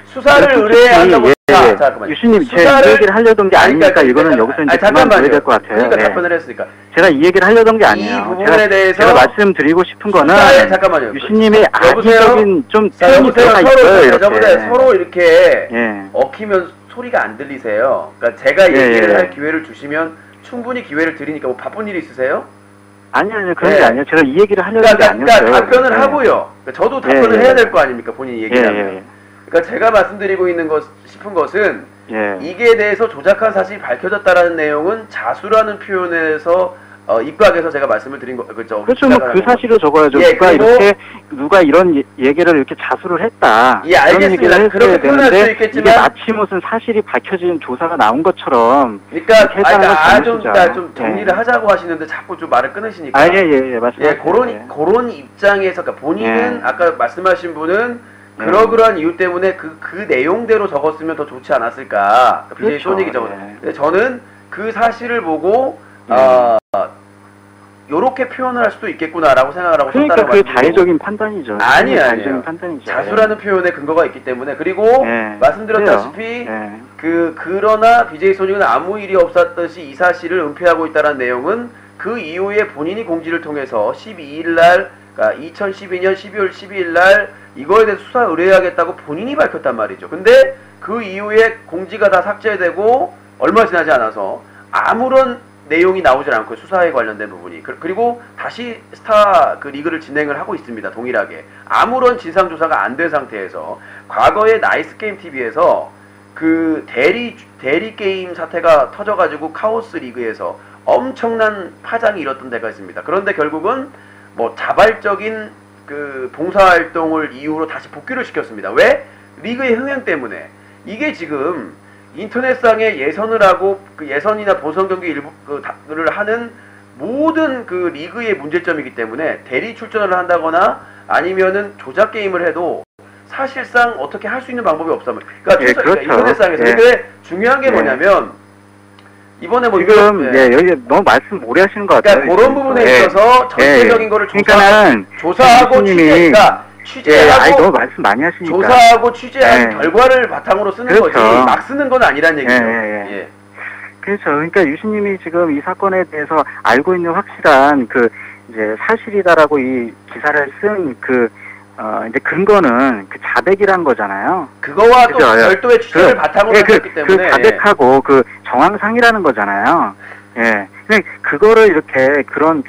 수사를 의뢰한다고 유신님 제 얘기를 하려던 게 아니니까 이거는 여기서 이제 그만둬야 될 것 같아요. 그러니까 답변을 했으니까 제가 이 얘기를 하려던 게 아니에요. 이 부분에 대해서 제가 말씀드리고 싶은 거는 잠깐만요. 유신님의 악의적인 좀 표현이 들어가 있어요. 이렇게 서로 이렇게 엉키면 소리가 안 들리세요. 그러니까 제가 얘기를 할 기회를 주시면 충분히 기회를 드리니까 뭐 바쁜 일 있으세요? 아니요 그런 게 아니에요. 제가 이 얘기를 하려던 게 아니었어요. 그러니까 답변을 하고요. 그러니까 저도 답변을 해야 될 거 아닙니까? 본인이 얘기하면. 그러니까 제가 말씀드리고 있는 싶은 것은 이게 대해서 조작한 사실이 밝혀졌다라는 내용은 자수라는 표현에서 입각해서 제가 말씀을 드린 거 그렇죠. 그렇죠. 뭐 그 사실을 적어야죠. 누가 이런 얘기를 이렇게 자수를 했다. 그런 얘기를 했어야 되는데 이게 마치 무슨 사실이 밝혀진 조사가 나온 것처럼. 그러니까 좀 정리를 하자고 하시는데 자꾸 좀 말을 끊으시니까. 말씀하세요. 그런 입장에서 그러니까 본인은 아까 말씀하신 분은 그러한 이유 때문에 그 내용대로 적었으면 더 좋지 않았을까. BJ 소닉이 적었어요. 저는 그 사실을 보고 요렇게 표현을 할 수도 있겠구나라고 생각을 하고 썼다는 거죠. 그러니까 그게 자의적인 판단이죠. 아니에요. 자수라는 표현에 근거가 있기 때문에 그리고 말씀드렸다시피 그러나 BJ 소닉은 아무 일이 없었듯이 이 사실을 은폐하고 있다는 내용은 그 이후에 본인이 공지를 통해서 12일날 그러니까 2012년 12월 12일날 이거에 대해서 수사 의뢰하겠다고 본인이 밝혔단 말이죠. 근데 그 이후에 공지가 다 삭제되고 얼마 지나지 않아서 아무런 내용이 나오질 않고 수사에 관련된 부분이 그리고 다시 스타 그 리그를 진행을 하고 있습니다. 동일하게 아무런 진상조사가 안 된 상태에서 과거에 나이스 게임 TV에서 그 대리 게임 사태가 터져가지고 카오스 리그에서 엄청난 파장이 일었던 데가 있습니다. 그런데 결국은 뭐 자발적인 그 봉사활동을 이유로 다시 복귀를 시켰습니다. 왜? 리그의 흥행 때문에. 이게 지금 인터넷상에 예선을 하고 그 예선이나 본선 경기 일부를 하는 모든 그 리그의 문제점이기 때문에 대리 출전을 한다거나 아니면은 조작 게임을 해도 사실상 어떻게 할 수 있는 방법이 없어요. 그러니까, 그러니까 인터넷상에서. 근데 중요한 게 뭐냐면 이번에 뭐 지금 여기 너무 말씀 오래 하시는 것 같아요. 그러니까 그런 부분에 있어서 전체적인 거를 조사하고 취재하고 너무 말씀 많이 하시니까 조사하고 취재한 결과를 바탕으로 쓰는 거지 막 쓰는 건 아니란 얘기죠. 그렇죠. 그러니까 유신님이 지금 이 사건에 대해서 알고 있는 확실한 그 이제 사실이다라고 이 기사를 쓴 이제 근거는 그 자백이란 거잖아요. 그거와 또 별도의 취재를 바탕으로 했기 때문에 그 자백하고 그 정황상이라는 거잖아요. 근데 그거를 이렇게 그런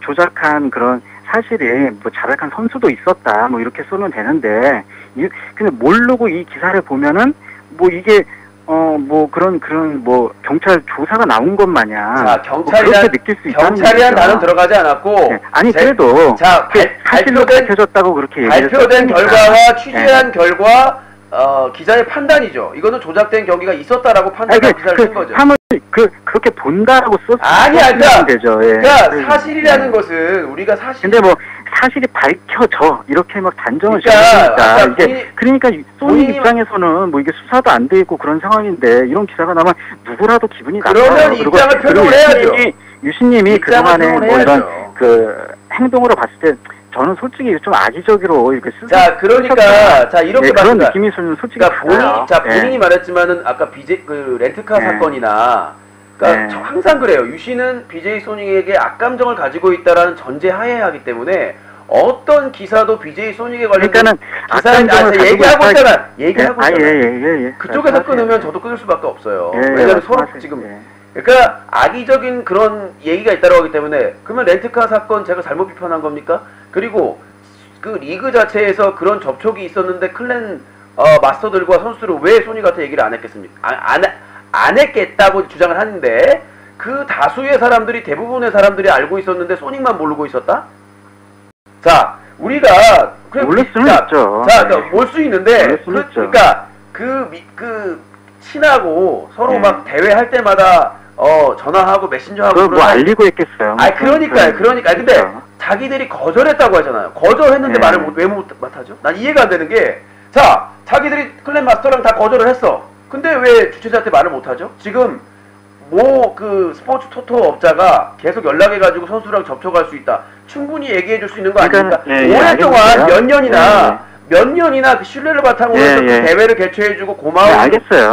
조작한 그런 사실이 뭐 자백한 선수도 있었다 뭐 이렇게 쓰면 되는데 근데 모르고 이 기사를 보면은 뭐 이게 뭐 그런 뭐 경찰 조사가 나온 것 마냥 자, 그렇게 느낄 수 있다는 경찰이란 얘기죠. 단어는 들어가지 않았고 네. 아니 그래도 자, 사실로 밝혀졌다고 그렇게 얘기를 발표된 했으니까. 결과와 취재한 결과 기자의 판단이죠. 이거는 조작된 경기가 있었다라고 판단한 기사를 쓴 거죠. 그렇게 본다라고 아니야, 되죠. 예. 그러니까 사실이라는 것은 우리가 사실. 근데 뭐 사실이 밝혀져 이렇게 막 단정을 그러니까 지으니까 이게 그러니까 소니 입장에서는 뭐 이게 수사도 안 돼 있고 그런 상황인데 이런 기사가 나면 누구라도 기분이 나빠요. 그러면 입장을 표명을 해야죠. 유신님이 그동안에 뭐 이런 그 행동으로 봤을 때 저는 솔직히 좀 악의적으로 이렇게 쓰. 자, 그러니까 자 이렇게 그런 느낌이 솔직히. 그러니까 본인이 말했지만은 아까 BJ 그 렌트카 사건이나. 그러니까 항상 그래요. 유씨는 BJ 소닉에게 악감정을 가지고 있다라는 전제 하에 하기 때문에 어떤 기사도 BJ 소닉에 관련된 기사를 얘기하고 있잖아. 얘기하고 있잖아. 그쪽에서 끊으면 저도 끊을 수밖에 없어요. 왜냐면 서로 지금 그러니까 악의적인 그런 얘기가 있다고 하기 때문에 그러면 렌트카 사건 제가 잘못 비판한 겁니까? 그리고 그 리그 자체에서 그런 접촉이 있었는데 클랜 마스터들과 선수들은 왜 소닉한테 얘기를 안 했겠습니까? 안 했겠다고 주장을 하는데 그 다수의 사람들이 대부분의 사람들이 알고 있었는데 소닉만 모르고 있었다? 자, 우리가 모를 수는 있죠. 자, 그러니까 몰 수 있는데 그러니까 그 친하고 서로 막 대회 할 때마다 전화하고 메신저하고 그걸 뭐 알리고 했겠어요. 그러니까요. 근데 자기들이 거절했다고 하잖아요. 거절했는데 말을 왜 못하죠? 난 이해가 안 되는 게 자, 자기들이 클랜 마스터랑 다 거절을 했어. 근데 왜 주최자한테 말을 못하죠? 지금 뭐 그 스포츠 토토 업자가 계속 연락해가지고 선수랑 접촉할 수 있다. 충분히 얘기해줄 수 있는 거 아닙니까? 오랫동안 몇 년이나 그 신뢰를 바탕으로 해서 그 대회를 개최해주고 고마운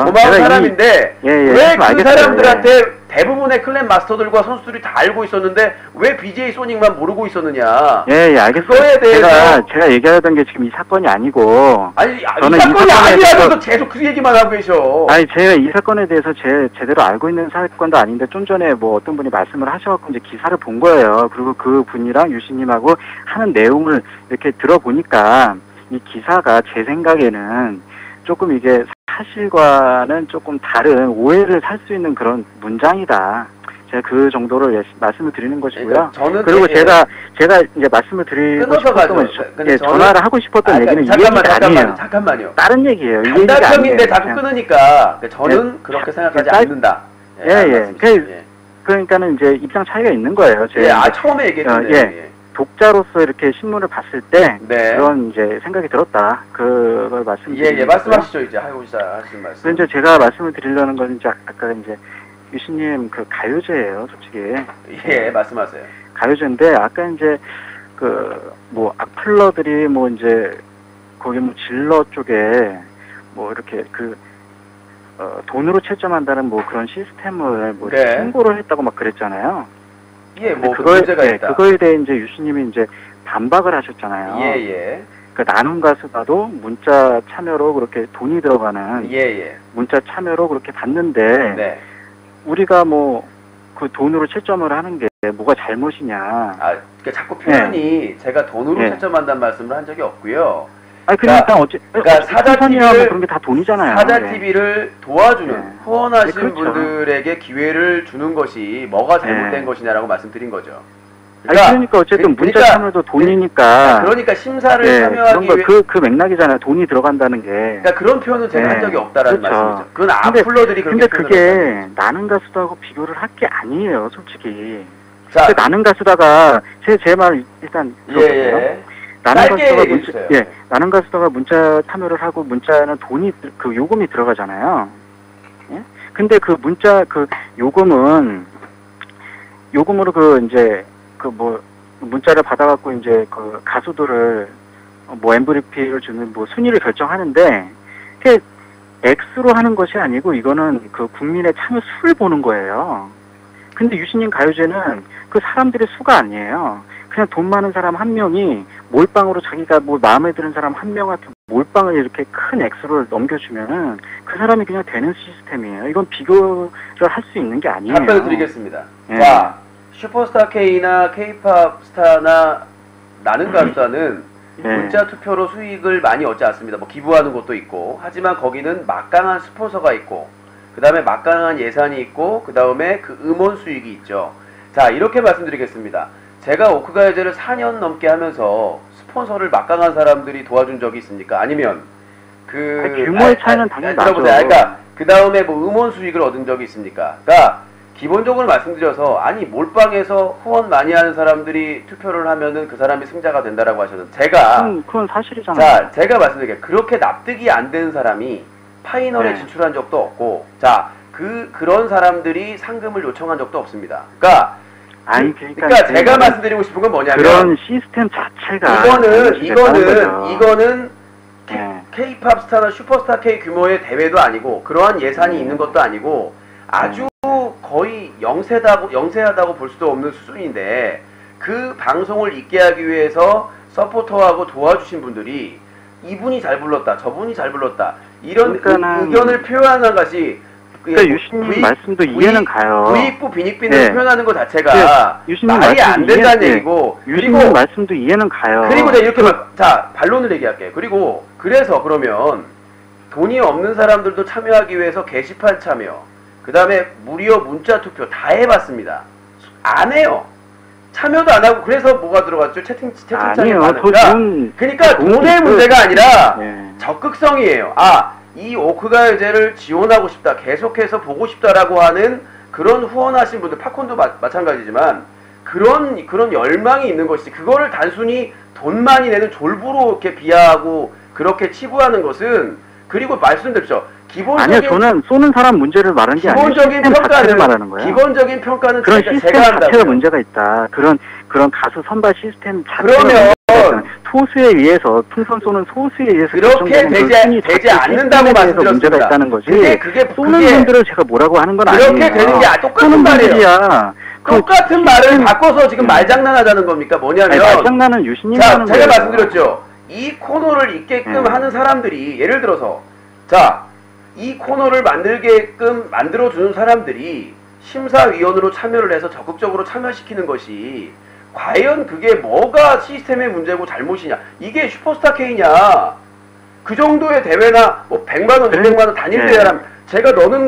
사람인데 왜 그 사람들한테 대부분의 클랜 마스터들과 선수들이 다 알고 있었는데 왜 BJ 소닉만 모르고 있었느냐? 알겠어요. 그거에 대해서 제가 얘기하던 게 지금 이 사건이 아니고 이 사건이 아니라면서 계속 그 얘기만 하고 계셔. 제가 이 사건에 대해서 제대로 알고 있는 사건도 아닌데 좀 전에 뭐 어떤 분이 말씀을 하셔갖고 이제 기사를 본 거예요. 그리고 그 분이랑 유신님하고 하는 내용을 이렇게 들어보니까 이 기사가 제 생각에는 조금 이게 사실과는 조금 다른 오해를 살 수 있는 그런 문장이다. 제가 그 정도로 말씀을 드리는 것이고요. 그리고 제가 이제 말씀을 드리고 싶었던 건 전화를 하고 싶었던 얘기는 이 얘기가 아니에요. 잠깐만요. 다른 얘기예요. 단답형인데 자꾸 끊으니까 저는 그렇게 생각하지 않는다. 그러니까는 이제 입장 차이가 있는 거예요. 처음에 얘기했는데. 독자로서 이렇게 신문을 봤을 때 그런 이제 생각이 들었다. 그걸 말씀드리는 말씀하시죠. 이제 하고 시작하시는 말씀. 이제 제가 말씀을 드리려는 건 이제 아까 이제 유신님 그 가요제예요, 솔직히. 말씀하세요. 가요제인데 아까 이제 그 뭐 악플러들이 뭐 이제 거기 뭐 질러 쪽에 뭐 이렇게 그 돈으로 채점한다는 뭐 그런 시스템을 뭐 홍보를 했다고 막 그랬잖아요. 그거에 대해 이제 유신님이 이제 반박을 하셨잖아요. 그 나눔 가수다도 문자 참여로 그렇게 돈이 들어가는 문자 참여로 그렇게 받는데 우리가 뭐 그 돈으로 채점을 하는 게 뭐가 잘못이냐? 그러니까 자꾸 표현이 제가 돈으로 채점한다는 말씀을 한 적이 없고요. 그러니까 사자 TV를 그런 게 다 돈이잖아요. 사자 TV를 도와주는 후원하신 분들에게 기회를 주는 것이 뭐가 잘못된 것이냐라고 말씀드린 거죠. 그러니까 어쨌든 문자 참여도 돈이니까. 그러니까 심사를 참여하기 위해 그 맥락이잖아요. 돈이 들어간다는 게. 그러니까 그런 표현은 제가 한 적이 없다라는 말씀이죠. 그건 악플러들이 그렇게. 근데 그게 나는 가수다하고 비교를 할 게 아니에요, 솔직히. 나는 가수다가 제 말 일단 들어보세요. 나는 가수다가 문자 참여를 하고 문자는 돈이 그 요금이 들어가잖아요. 근데 그 문자 그 요금으로 그 이제 그 뭐 문자를 받아갖고 이제 그 가수들을 뭐 MVP를 주는 뭐 순위를 결정하는데 그게 액수로 하는 것이 아니고 이거는 그 국민의 참여 수를 보는 거예요. 근데 유신님 가요제는 그 사람들의 수가 아니에요. 그냥 돈 많은 사람 한 명이 몰빵으로 자기가 뭐 마음에 드는 사람 한 명한테 몰빵을 이렇게 큰 액수를 넘겨주면은 그 사람이 그냥 되는 시스템이에요. 이건 비교를 할 수 있는 게 아니에요. 답변을 드리겠습니다. 자, 슈퍼스타 K나 K-팝 스타나 나는 가수다는 문자 투표로 수익을 많이 얻지 않습니다. 뭐 기부하는 것도 있고 하지만 거기는 막강한 스폰서가 있고 그 다음에 막강한 예산이 있고 그 다음에 그 음원 수익이 있죠. 자, 이렇게 말씀드리겠습니다. 제가 오크가이제를 4년 넘게 하면서 스폰서를 막강한 사람들이 도와준 적이 있습니까? 아니면 규모의 차이는 당연히 나죠. 그러니까 그 다음에 뭐 음원 수익을 얻은 적이 있습니까? 그러니까 기본적으로 말씀드려서 아니 몰빵에서 후원 많이 하는 사람들이 투표를 하면은 그 사람이 승자가 된다라고 하셨는데 제가 그건 사실이잖아요. 자, 제가 말씀드릴게요. 그렇게 납득이 안 되는 사람이 파이널에 진출한 적도 없고, 자, 그런 사람들이 상금을 요청한 적도 없습니다. 그러니까 제가 말씀드리고 싶은 건 뭐냐면 그런 시스템 자체가 이거는 K-팝 스타나 슈퍼스타 K 규모의 대회도 아니고 그러한 예산이 있는 것도 아니고 아주 거의 영세하다고 볼 수도 없는 수준인데 그 방송을 있게 하기 위해서 서포터하고 도와주신 분들이 이분이 잘 불렀다, 저분이 잘 불렀다 이런 의견을 표현하는 것이 유신님 말씀도 이해는 가요. 부익부 빈익빈을 표현하는 것 자체가 말이 안 된다는 얘기고 유신님 말씀도 이해는 가요. 그리고 제가 이렇게 자 반론을 얘기할게요. 그래서 그러면 돈이 없는 사람들도 참여하기 위해서 게시판 참여 그 다음에 무료 문자 투표 다 해봤습니다. 안 해요. 참여도 안 하고 그래서 뭐가 들어갔죠? 채팅창이 많으니까. 그러니까 돈의 문제가 아니라 적극성이에요. 이 오크가요제를 지원하고 싶다, 계속해서 보고 싶다라고 하는 그런 후원하신 분들, 팝콘도 마찬가지지만 그런 열망이 있는 것이지 그거를 단순히 돈 많이 내는 졸부로 이렇게 비하하고 그렇게 치부하는 것은 그리고 말씀드렸죠. 아니요, 저는 쏘는 사람 문제를 말하는 게 아니고 기본적인 평가는 말하는 거예요. 기본적인 평가는 그런 시스템 자체가 문제가 있다. 그런 가수 선발 시스템 자체가 소수에 의해서 풍선 쏘는 소수에 의해서 그렇게 되지 않는다고 말씀드렸습니다. 문제가 있다는 거지. 그게 쏘는 분들을 제가 뭐라고 하는 건 아니에요. 그렇게 되는 게 똑같은 말이에요. 똑같은 말을 바꿔서 지금 말장난하자는 겁니까? 뭐냐면 말장난은 유신님 하는 거예요. 제가 말씀드렸죠. 이 코너를 있게끔 하는 사람들이 예를 들어서 이 코너를 만들게끔 만들어주는 사람들이 심사위원으로 참여를 해서 적극적으로 참여시키는 것이 과연 그게 뭐가 시스템의 문제고 잘못이냐. 이게 슈퍼스타 K냐. 그 정도의 대회나 뭐 100만원, 200만원 단일 대회라면 제가 너는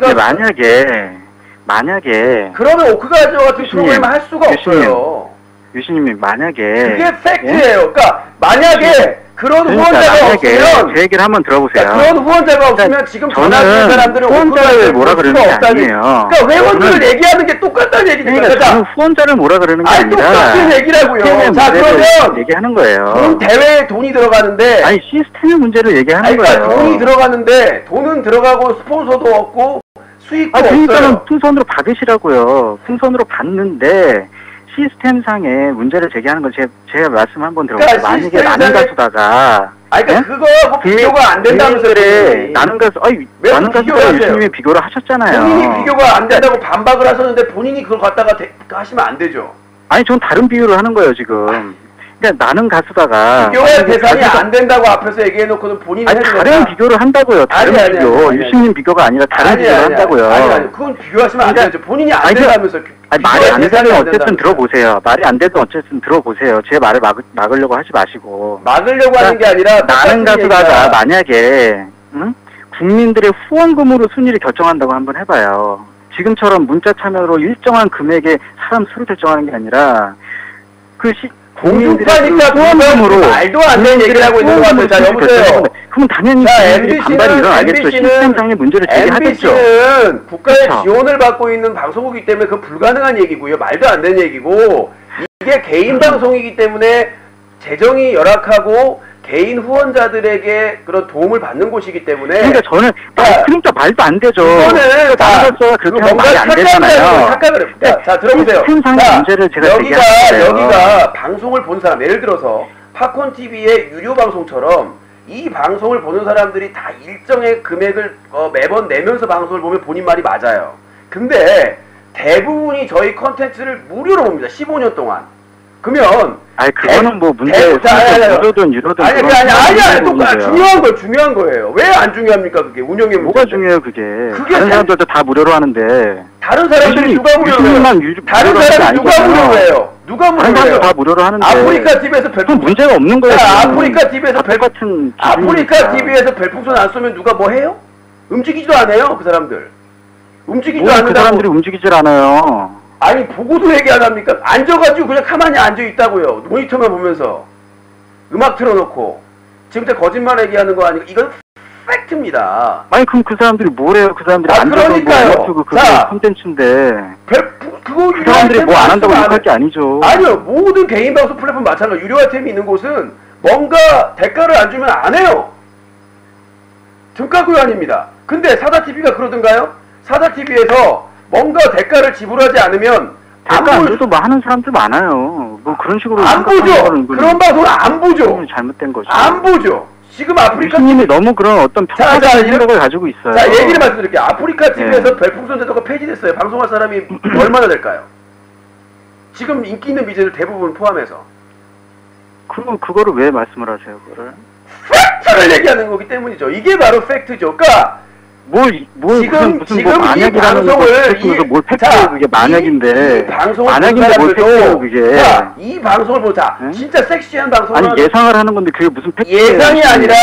만약에 그러면 오크가이저 같은 프로그램을 할 수가 없어요. 유신님이 만약에 그게 팩트예요. 그러니까 만약에 그런 후원자가 없으면 제 얘기를 한번 들어보세요. 그런 후원자가 없으면 지금 전화하는 사람들은 후원자를 뭐라 그러는 게 아니에요. 그러니까 회원들을 얘기하는 게 똑같다는 얘기니까. 저는 후원자를 뭐라 그러는 게 아니라 똑같은 얘기라고요. 자, 그러면 얘기하는 거예요. 대회에 돈이 들어가는데 시스템의 문제를 얘기하는 거예요. 그러니까 돈이 들어가는데 돈은 들어가고 스폰서도 없고 수익도 그러니까는 풍선으로 받으시라고요. 풍선으로 받는데 시스템상의 문제를 제기하는 건 제가 말씀 한번 들어보세요. 만약에 나는 가수다가 그러니까 그거 비교가 안 된다면서요. 나는 가수가 유신님이 비교를 하셨잖아요. 본인이 비교가 안 된다고 반박을 하셨는데 본인이 그걸 갖다가 하시면 안 되죠. 전 다른 비유를 하는 거예요 지금. 그러니까 나는 가수다가 비교의 대상이 안 된다고 앞에서 얘기해놓고는 본인이 다른 비교를 한다고요. 다른 비교. 유신님 비교가 아니라 다른 비교를 한다고요. 아니 그건 비교하시면 안 되죠. 본인이 안 된다면서. 말이 안 되면 어쨌든 들어보세요. 말이 안 되든 어쨌든 들어보세요. 제 말을 막으려고 하지 마시고. 막으려고 하는 게 아니라 나는 가수다가 만약에 국민들의 후원금으로 순위를 결정한다고 한번 해봐요. 지금처럼 문자 참여로 일정한 금액의 사람 수를 결정하는 게 아니라 공중파니까 후원금으로 말도 안 되는 얘기를 하고 있는 것 같아요. 자, 여보세요. 그럼 당연히 반발이 일어나겠죠. 시스템상의 문제를 제기하겠죠. MBC는 국가의 지원을 받고 있는 방송국이기 때문에 그건 불가능한 얘기고요. 말도 안 되는 얘기고 이게 개인 방송이기 때문에 재정이 열악하고 개인 후원자들에게 그런 도움을 받는 곳이기 때문에 그러니까 저는 그러니까 말도 안 되죠. 이거는 나로서 그렇게 하면 말이 안 되잖아요. 자, 들어보세요. 문제를 제가 여기가 방송을 본 사람, 예를 들어서 팝콘 TV의 유료 방송처럼 이 방송을 보는 사람들이 다 일정의 금액을 매번 내면서 방송을 보면 본인 말이 맞아요. 근데 대부분이 저희 컨텐츠를 무료로 봅니다. 15년 동안. 그러면 그거는 뭐 무료든 유료든 아니 중요한 거예요. 왜 안 중요합니까? 그게 운영의 문제. 뭐가 중요해요 그게 다른 사람들도 다 무료로 하는데 다른 사람들이 누가 무료로 해요? 다른 사람이 누가 무료로 해요? 누가 무료로 해요? 다 무료로 하는데 아프리카 TV에서 별풍선 문제가 없는 거예요. 아프리카 TV에서 TV에서 별풍선 안 쏘면 누가 뭐 해요? 움직이지도 않아요 그 사람들. 움직이지도 않는다고. 그 사람들이 움직이질 않아요. 아니 보고도 얘기 안 합니까? 앉아가지고 그냥 가만히 앉아 있다고요. 모니터만 보면서 음악 틀어놓고 지금 거짓말 얘기하는 거 아니고 이건 팩트입니다. 아니 그럼 그 사람들이 뭐래요? 그 사람들이 앉아서 그러니까요. 뭐 유튜브 그거 콘텐츠인데 그거 그 사람들이 뭐 안 한다고 욕할 게 아니죠. 아니요. 모든 개인 방송 플랫폼 마찬가지. 유료 아이템이 있는 곳은 뭔가 대가를 안 주면 안 해요. 등가 구현입니다. 근데 사다TV가 그러던가요? 사다TV에서 뭔가 대가를 지불하지 않으면 대가 안 줘도 뭐 하는 사람들 많아요. 뭐 그런 식으로 안 보죠. 그런 방송은 안 보죠. 잘못된 거죠. 안 보죠. 지금 아프리카 TV님이 너무 그런 어떤 평가적인 생각을 가지고 있어요. 자, 얘기를 말씀드릴게요. 아프리카 TV에서 별풍선 제도가 폐지됐어요. 방송할 사람이 얼마나 될까요? 지금 인기 있는 BJ들 대부분 포함해서. 그거를 왜 말씀을 하세요, 그거를? 팩트를 얘기하는 거기 때문이죠. 이게 바로 팩트죠. 그러니까 지금 뭐 만약이라는 거 뭘 팩트예요, 그게 만약인데. 이 방송을 만약인데 뭘 팩트예요, 그게. 자, 이 방송을 보자. 응? 진짜 섹시한 방송은 아니 예상을 하는 건데 그게 무슨 팩트예요? 예상이 아니라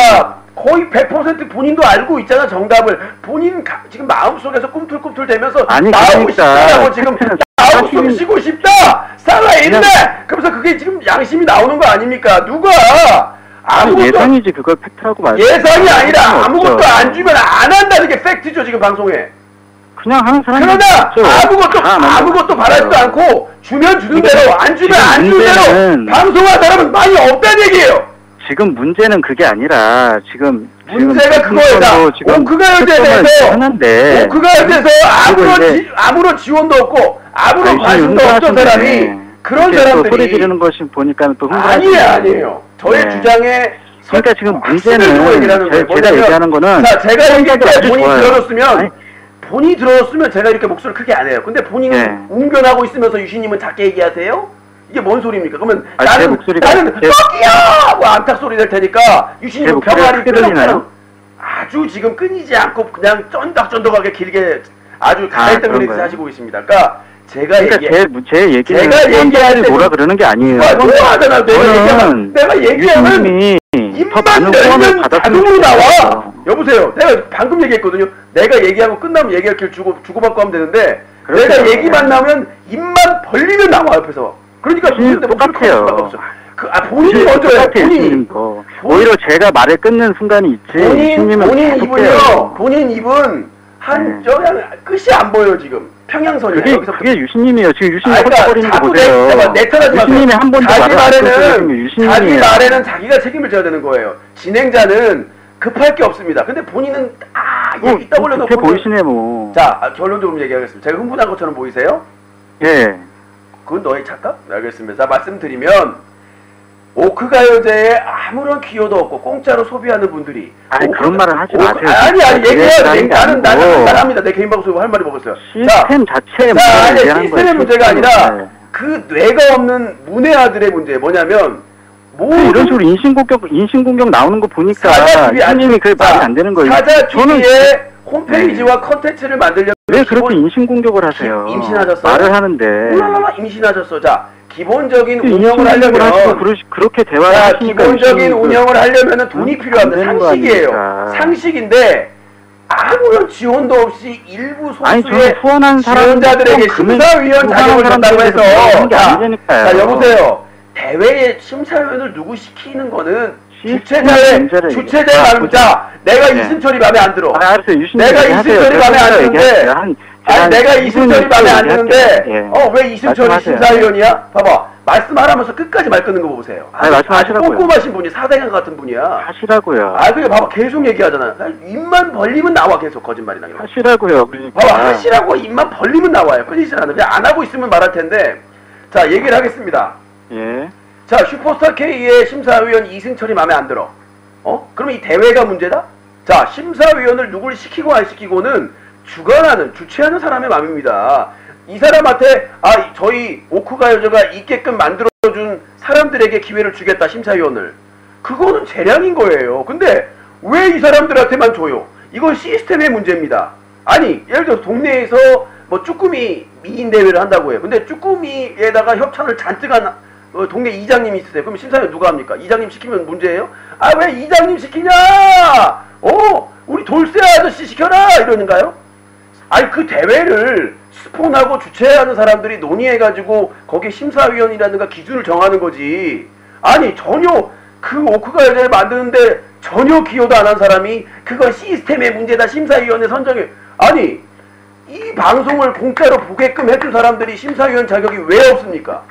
거의 100% 본인도 알고 있잖아, 정답을. 본인 지금 마음속에서 꿈틀꿈틀 대면서 아니 나오고 그러니까 싶다고 지금 나오고 숨 쉬고 싶다! 살아있네! 그러면서 그게 지금 양심이 나오는 거 아닙니까? 누가 예상이지 그걸 팩트라고 말해. 예상이 아니라 아무것도 안 주면 안 한다는 게 팩트죠, 지금 방송에. 그냥 하는 사람이 그러나 아무것도 바라지도 않고 주면 주는 대로 안 주면 안 주는 대로 방송할 사람은 많이 없다는 얘기예요. 지금 문제는 그게 아니라 지금 문제가 그거예요. 오크가요제에 대해서 아무런 지원도 없고 아무런 관심도 없던 사람이 그런 사람들이 소리 지르는 것이 보니까 또 아니에요. 저의 주장에 그러니까 지금 문제는 제가 얘기하는 거는 제가 얘기할 때 본인이 들어줬으면 제가 이렇게 목소리를 크게 안 해요. 근데 본인은 웅변하고 있으면서 유신님은 작게 얘기하세요? 이게 뭔 소리입니까? 그러면 나는 뻑이야! 뭐 안탁 소리 낼 테니까 유신님은 병아리 끄덕끄덕 아주 지금 끊이지 않고 그냥 쫀득쫀득하게 길게 아주 가래떡을 하시고 있습니다. 그러니까 제가 제 얘기는 뭐라 그러는 게 아니에요. 내가 얘기하면 입만 열면 자동으로 나와. 여보세요. 내가 방금 얘기했거든요. 내가 얘기하고 끝나면 얘기할 길 주고받고 하면 되는데 내가 얘기만 나오면 입만 벌리면 나와 옆에서. 그러니까 똑같아요. 본인이 먼저요. 오히려 제가 말을 끊는 순간이 있지. 본인 입은 그냥 끝이 안 보여요 지금. 평양선이에요. 그게 유신님이에요. 지금 유신님 헛거리는 거 보세요. 유신님이 한 번도 자기 말에는 자기가 책임을 져야 되는 거예요. 진행자는 급할 게 없습니다. 근데 본인은 얘기 떠올려놓고 그렇게 보이시네 뭐. 자, 결론적으로 얘기하겠습니다. 제가 흥분한 것처럼 보이세요? 예. 그건 너의 착각? 알겠습니다. 자, 말씀드리면 오크가요제에 아무런 기여도 없고 공짜로 소비하는 분들이 그런 말을 하지 마세요. 아니 얘기해요. 나는 합니다. 내 개인 방송에 할 말이 뭐겠어요. 시스템 자체의 시스템의 문제가 아니라 그 뇌가 없는 문외아들의 문제. 뭐냐면 이런 식으로 인신공격 나오는 거 보니까 유신님이 그게 말이 안 되는 거예요. 사자TV의 홈페이지와 컨텐츠를 만들려면 왜 그렇게 인신공격을 하세요? 임신하셨어요? 말을 하는데 임신하셨어. 자, 기본적인 운영을 하려면 그렇게 대화를 기본적인 운영을 하려면 돈이 필요합니다. 상식이에요. 상식인데 아무런 지원도 없이 일부 소수의 지원자들에게 심사위원 자격을 준다고 해서 자, 여보세요. 대회에 심사위원을 누구 시키는 거는 주최자의 마음이다. 내가 이승철이 마음에 안 들어. 내가 이승철이 마음에 안 드는데 내가 이승철이 마음에 안 드는데 왜 이승철이 심사위원이야? 봐봐. 말씀하라면서 끝까지 말 끊는 거 보세요. 말씀하시라고요. 꼼꼼하신 분이 사대강 같은 분이야. 하시라고요. 그게 봐봐. 계속 얘기하잖아. 입만 벌리면 나와. 계속 거짓말이나. 하시라고요. 그러니까. 봐봐. 하시라고 입만 벌리면 나와요. 끊이질 않아. 그냥 안 하고 있으면 말할 텐데. 자, 얘기를 하겠습니다. 예. 자, 슈퍼스타 K의 심사위원 이승철이 마음에 안 들어. 그러면 이 대회가 문제다? 자, 심사위원을 누굴 시키고 안 시키고는 주최하는 사람의 마음입니다. 이 사람한테 저희 오크가요제가 있게끔 만들어준 사람들에게 기회를 주겠다, 심사위원을. 그거는 재량인 거예요. 근데 왜 이 사람들한테만 줘요? 이건 시스템의 문제입니다. 아니, 예를 들어서 동네에서 뭐 쭈꾸미 미인 대회를 한다고 해요. 근데 쭈꾸미에다가 협찬을 잔뜩 한 동네 이장님이 있으세요. 그럼 심사위원 누가 합니까? 이장님 시키면 문제예요? 왜 이장님 시키냐? 우리 돌쇠 아저씨 시켜라! 이러는가요? 아니 그 대회를 스폰하고 주최하는 사람들이 논의해가지고 거기에 심사위원이라든가 기준을 정하는 거지. 아니 전혀 그 오크가요제를 만드는데 전혀 기여도 안 한 사람이 그건 시스템의 문제다, 심사위원회 선정에. 아니 이 방송을 공짜로 보게끔 해준 사람들이 심사위원 자격이 왜 없습니까?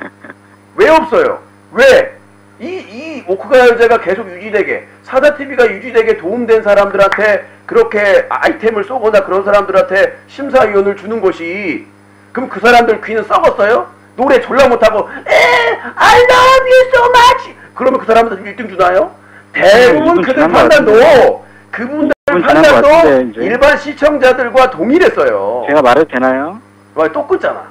왜 없어요? 왜? 이 오크가요제가 계속 유지되게, 사자TV가 유지되게 도움된 사람들한테 그렇게 아이템을 쏘거나 그런 사람들한테 심사위원을 주는 것이, 그럼 그 사람들 귀는 썩었어요? 노래 졸라 못하고 I love you so much 그러면 그 사람들 1등 주나요? 대부분 그들 판단도 일반 시청자들과 동일했어요. 제가 말해도 되나요? 와, 또 끊잖아.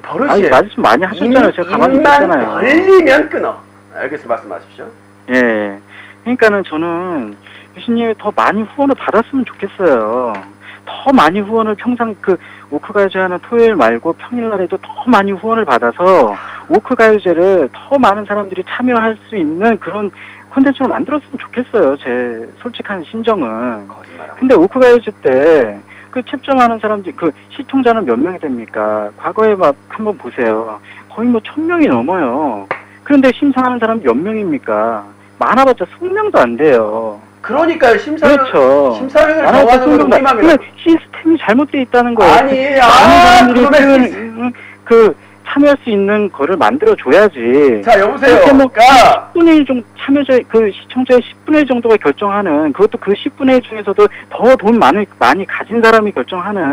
버릇이. 아니, 말씀 많이 하셨잖아요. 제가 가만히 있었잖아요. 걸리면 끊어. 알겠습니다. 말씀하십시오. 예. 그러니까는 저는 유신님이 더 많이 후원을 받았으면 좋겠어요. 더 많이 후원을 평상 그 오크가요제 하는 토요일 말고 평일날에도 더 많이 후원을 받아서 오크가요제를 더 많은 사람들이 참여할 수 있는 그런 콘텐츠를 만들었으면 좋겠어요. 제 솔직한 심정은. 근데 오크가요제 때 그 챕점하는 사람들, 그 시청자는 몇 명이 됩니까? 과거에 막 한번 보세요. 거의 뭐 1000명이 넘어요. 그런데 심사하는 사람 몇 명입니까? 많아봤자 20명도 안 돼요. 그러니까요. 그렇죠. 심사위원을 정하는 건 우리만. 근데 시스템이 잘못되어 있다는 거예요. 아니, 많은 사람들이 그 참여할 수 있는 거를 만들어 줘야지. 자, 여보세요. 뭐 10분의 1 정도 참여자, 그 시청자의 10분의 1 정도가 결정하는, 그것도 그 10분의 1 중에서도 더 돈 많이 가진 사람이 결정하는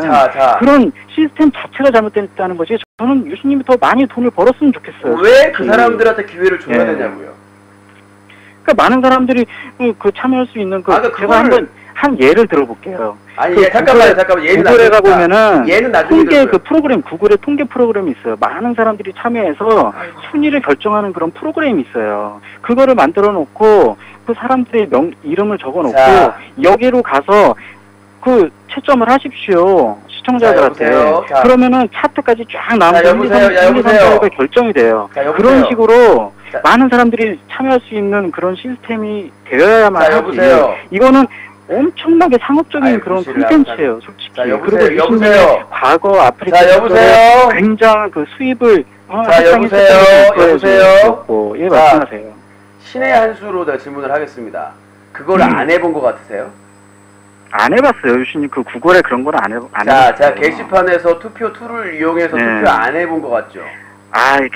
그런 시스템 자체가 잘못됐다는 거지. 저는 유신님이 더 많이 돈을 벌었으면 좋겠어요. 왜 그 사람들한테 기회를 줘야 되냐고요. 그러니까 많은 사람들이 그 참여할 수 있는 제가 한번 한 예를 들어볼게요. 아니, 잠깐만. 예는 구글에 가보면은 얘는 나중에 통계 그 프로그램, 구글의 통계 프로그램이 있어요. 많은 사람들이 참여해서 순위를 결정하는 그런 프로그램이 있어요. 그거를 만들어 놓고 그 사람들의 이름을 적어 놓고 여기로 가서 그 채점을 하십시오. 시청자들한테. 그러면은 차트까지 쫙 나오면 1, 2, 3가 결정이 돼요. 그런 식으로 많은 사람들이 참여할 수 있는 그런 시스템이 되어야만 하지. 이거는 엄청나게 상업적인 그런 콘텐츠예요, 솔직히. 여보세요. 과거 아프리카 굉장한 그 수입을 여보세요. 예, 말씀하세요. 신의 한 수로 질문을 하겠습니다. 그걸 안 해본 것 같으세요? 안 해봤어요, 유신님. 그 구글에 그런 건 안 해봤어요. 자, 게시판에서 투표 툴을 이용해서 투표 안 해본 것 같죠?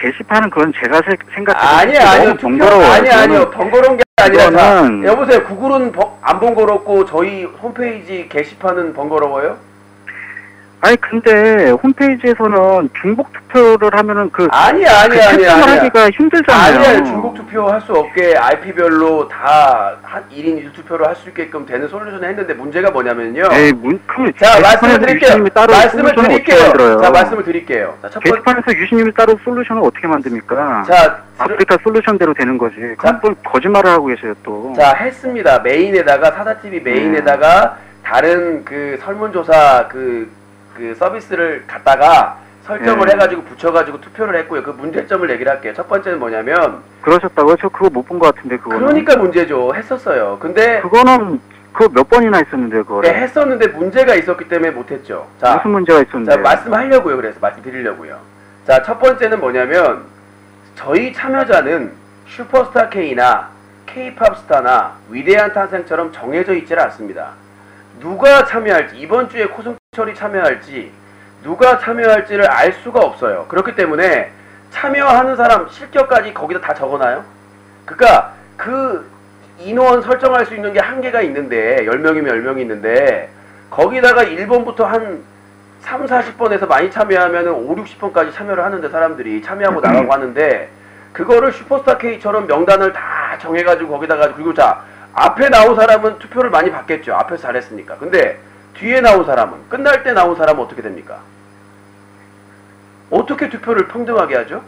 게시판은 그건 제가 아니요. 생각해도 너무 번거로워요. 아니요. 번거로운 게 아니라. 여보세요. 구글은 안 번거롭고 저희 홈페이지 게시판은 번거로워요? 근데 홈페이지에서는 중복 투표를 하면은 아니야. 하기가 힘들잖아요. 아니야. 중복 투표 할 수 없게 IP별로 다 1인 1투표로 할 수 있게끔 되는 솔루션을 했는데 문제가 뭐냐면요. 자, 말씀을 드릴게요. 자, 게시판에서 유신님이 따로 솔루션을 어떻게 만듭니까? 자, 아프리카 솔루션대로 되는 거지. 그건 또 거짓말을 하고 계세요, 또. 자, 했습니다. 메인에다가, 사자TV 메인에다가 다른 그 설문조사 그 서비스를 갖다가 설정을 해가지고 붙여가지고 투표를 했고요. 그 문제점을 얘기를 할게요. 첫 번째는 뭐냐면. 그러셨다고요? 저 그거 못 본 것 같은데, 그거는. 그러니까 문제죠. 했었어요. 근데. 그거는, 몇 번이나 했었는데요, 그거를. 네, 했었는데 문제가 있었기 때문에 못했죠. 자. 무슨 문제가 있었는데? 자, 말씀하려고요. 그래서 말씀드리려고요. 자, 첫 번째는 뭐냐면, 저희 참여자는 슈퍼스타 K나 K-팝 스타나 위대한 탄생처럼 정해져 있질 않습니다. 누가 참여할지, 이번 주에 코승철이 참여할지, 누가 참여할지를 알 수가 없어요. 그렇기 때문에 참여하는 사람 실격까지 거기다 다 적어놔요. 그러니까 그 인원 설정할 수 있는 게 한계가 있는데 10명이면 10명이 있는데 거기다가 1번부터 한 3, 40번에서 많이 참여하면 5, 60번까지 참여를 하는데 사람들이 참여하고 나가고 하는데 그거를 슈퍼스타 K처럼 명단을 다 정해가지고 거기다가 그리고 앞에 나온 사람은 투표를 많이 받겠죠. 앞에서 잘했으니까. 근데 뒤에 나온 사람은, 끝날 때 나온 사람은 어떻게 됩니까? 어떻게 투표를 평등하게 하죠?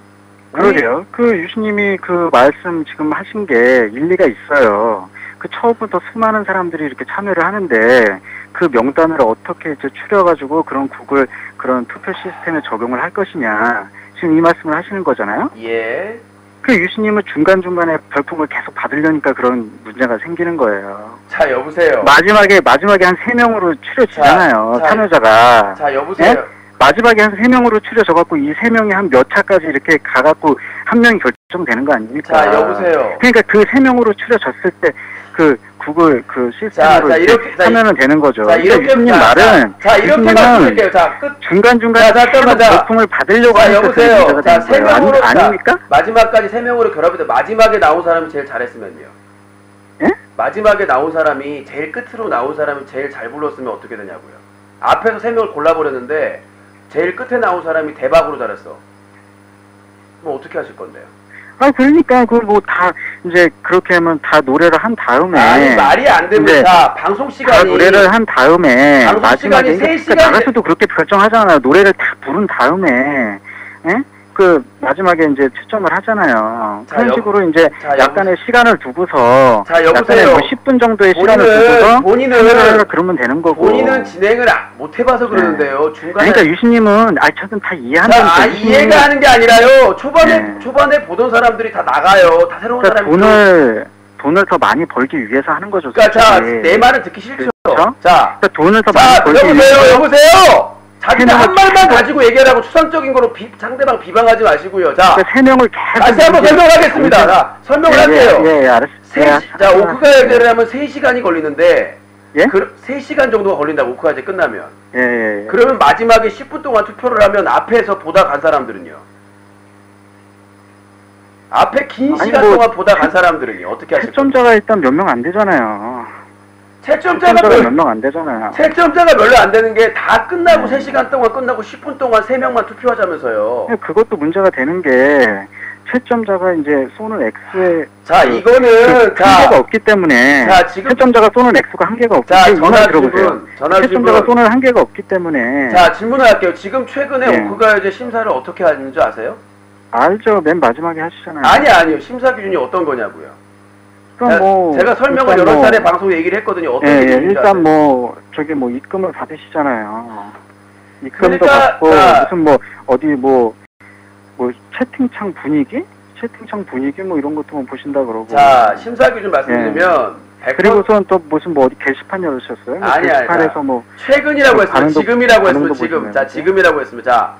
그러게요. 그 유신님이 그 말씀 지금 하신 게 일리가 있어요. 그 처음부터 수많은 사람들이 이렇게 참여를 하는데 그 명단을 어떻게 이제 추려가지고 그런 구글 그런 투표 시스템에 적용을 할 것이냐. 지금 이 말씀을 하시는 거잖아요? 예. 그 유신님은 중간중간에 별풍을 계속 받으려니까 그런 문제가 생기는 거예요. 자, 여보세요. 마지막에 한 3명으로 추려지잖아요. 참여자가. 자, 여보세요. 네? 마지막에 한 3명으로 추려져갖고 이 3명이 한 몇 차까지 이렇게 가갖고 한 명이 결정되는 거 아닙니까? 자, 여보세요. 그러니까 그 3명으로 추려졌을 때 그 구글 그 시스템으로 하면은 되는 거죠. 자, 이렇게 유신님 말은 자, 이렇게 말씀드릴게요. 자, 끝. 중간중간에 별풍을 받으려고 자, 여보세요. 자, 3명으로 아닙니까? 마지막까지 3명으로 결합해서 마지막에 나온 사람이 제일 잘했으면요. 예? 마지막에 나온 사람이 제일 끝으로 나온 사람이 제일 잘 불렀으면 어떻게 되냐고요. 앞에서 3명을 골라버렸는데 제일 끝에 나온 사람이 대박으로 잘했어. 그럼 어떻게 하실 건데요? 아, 그러니까 그 뭐 다 이제 그렇게 하면 다 노래를 한 다음에 아니, 말이 안 됩니다. 자, 방송 시간이 다 노래를 한 다음에 방송 마지막에 시간이 3시간 나가서도 그렇게 결정하잖아요. 노래를 다 부른 다음에 예? 그 마지막에 이제 채점을 하잖아요. 자, 그런 식으로 이제 약간의 시간을 두고서 자, 약간의 뭐 10분 정도의 시간을 두고서 본인은 그러면 되는 거고. 본인은 진행을 못 해봐서 그러는데요. 중간에 그러니까 유신님은 저는 다 이해하는 자, 이해가 하는 게 아니라요. 초반에 보던 사람들이 다 나가요. 다 새로운 그러니까 사람이 돈을 더 많이 벌기 위해서 하는 거죠. 그러니까 자, 내 말은 듣기 싫죠. 그렇죠? 자, 그러니까 돈을 더 많이 벌기 여보세요. 자기는 한 말만 가지고 얘기하라고 추상적인 거로 상대방 비방하지 마시고요. 자, 그러니까 3명을 계속 다시 한번 설명하겠습니다. 자, 설명을 할게요. 예, 알았어요. 자, 오크가 해제를 하면 3시간이 걸리는데 예? 3시간 정도가 걸린다고 오크가 해제 끝나면. 예. 그러면 마지막에 10분 동안 투표를 하면 앞에서 보다 간 사람들은요? 앞에 긴 시간 동안 보다 간 사람들은요? 어떻게 하실 거예요? 채점자가 일단 몇 명 안 되잖아요. 채점자가 몇 명 안 되잖아요. 채점자가 별로 안 되는 게 다 끝나고 3시간 동안 끝나고 10분 동안 3명만 투표하자면서요. 그것도 문제가 되는 게 채점자가 이제 쏘는 X에 자, 이거는 한계가 없기 때문에 자, 지금 채점자가 쏘는 X가 한계가 없기 때문에 채점자가 쏘는 한계가 없기 때문에 자, 질문을 할게요. 지금 최근에 오크가 이제 심사를 어떻게 하는 줄 아세요? 알죠. 맨 마지막에 하시잖아요. 아니요. 심사 기준이 어떤 거냐고요. 그럼 제가 설명을 여러 차례 방송에 얘기를 했거든요. 어떤 기준인지 일단 아세요? 뭐 저기 뭐 입금을 받으시잖아요. 입금도 그러니까, 받고 무슨 뭐 어디 뭐 채팅창 분위기 뭐 이런 것도 뭐 보신다 그러고. 자, 심사 기준 말씀드리면 100%... 그리고선 또 무슨 뭐 어디 게시판 열으셨어요? 뭐 게시판에서 뭐 최근이라고 했으면 지금이라고 했으면 지금. 자, 지금이라고 했으면 자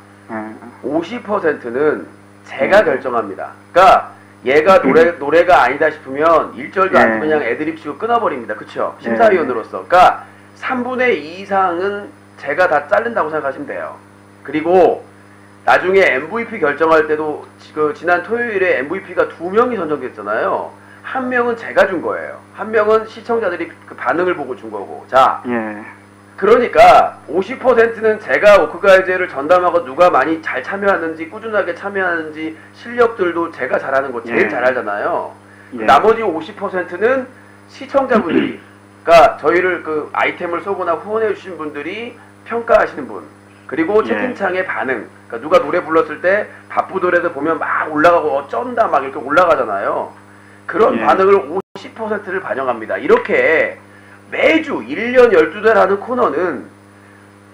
50%는 제가 결정합니다. 그러니까 얘가 노래가 아니다 싶으면 1절도 안 그냥 애드립 치고 끊어버립니다. 그쵸? 심사위원으로서. 그러니까 3분의 2 이상은 제가 다 자른다고 생각하시면 돼요. 그리고 나중에 MVP 결정할 때도 지난 토요일에 MVP가 2명이 선정됐잖아요. 한 명은 제가 준 거예요. 한 명은 시청자들이 그 반응을 보고 준 거고. 자, 그러니까 50%는 제가 오크가이제를 전담하고 누가 많이 잘 참여하는지 꾸준하게 참여하는지 실력들도 제가 잘하는 거 제일 잘 알잖아요. 나머지 50%는 시청자분들이 그러니까 저희를 그 아이템을 쏘거나 후원해 주신 분들이 평가하시는 분 그리고 채팅창의 반응 그러니까 누가 노래 불렀을 때 바쁘더라도 보면 막 올라가고 쩐다 막 이렇게 올라가잖아요. 그런 반응을 50%를 반영합니다. 이렇게 매주 1년 12달 하는 코너는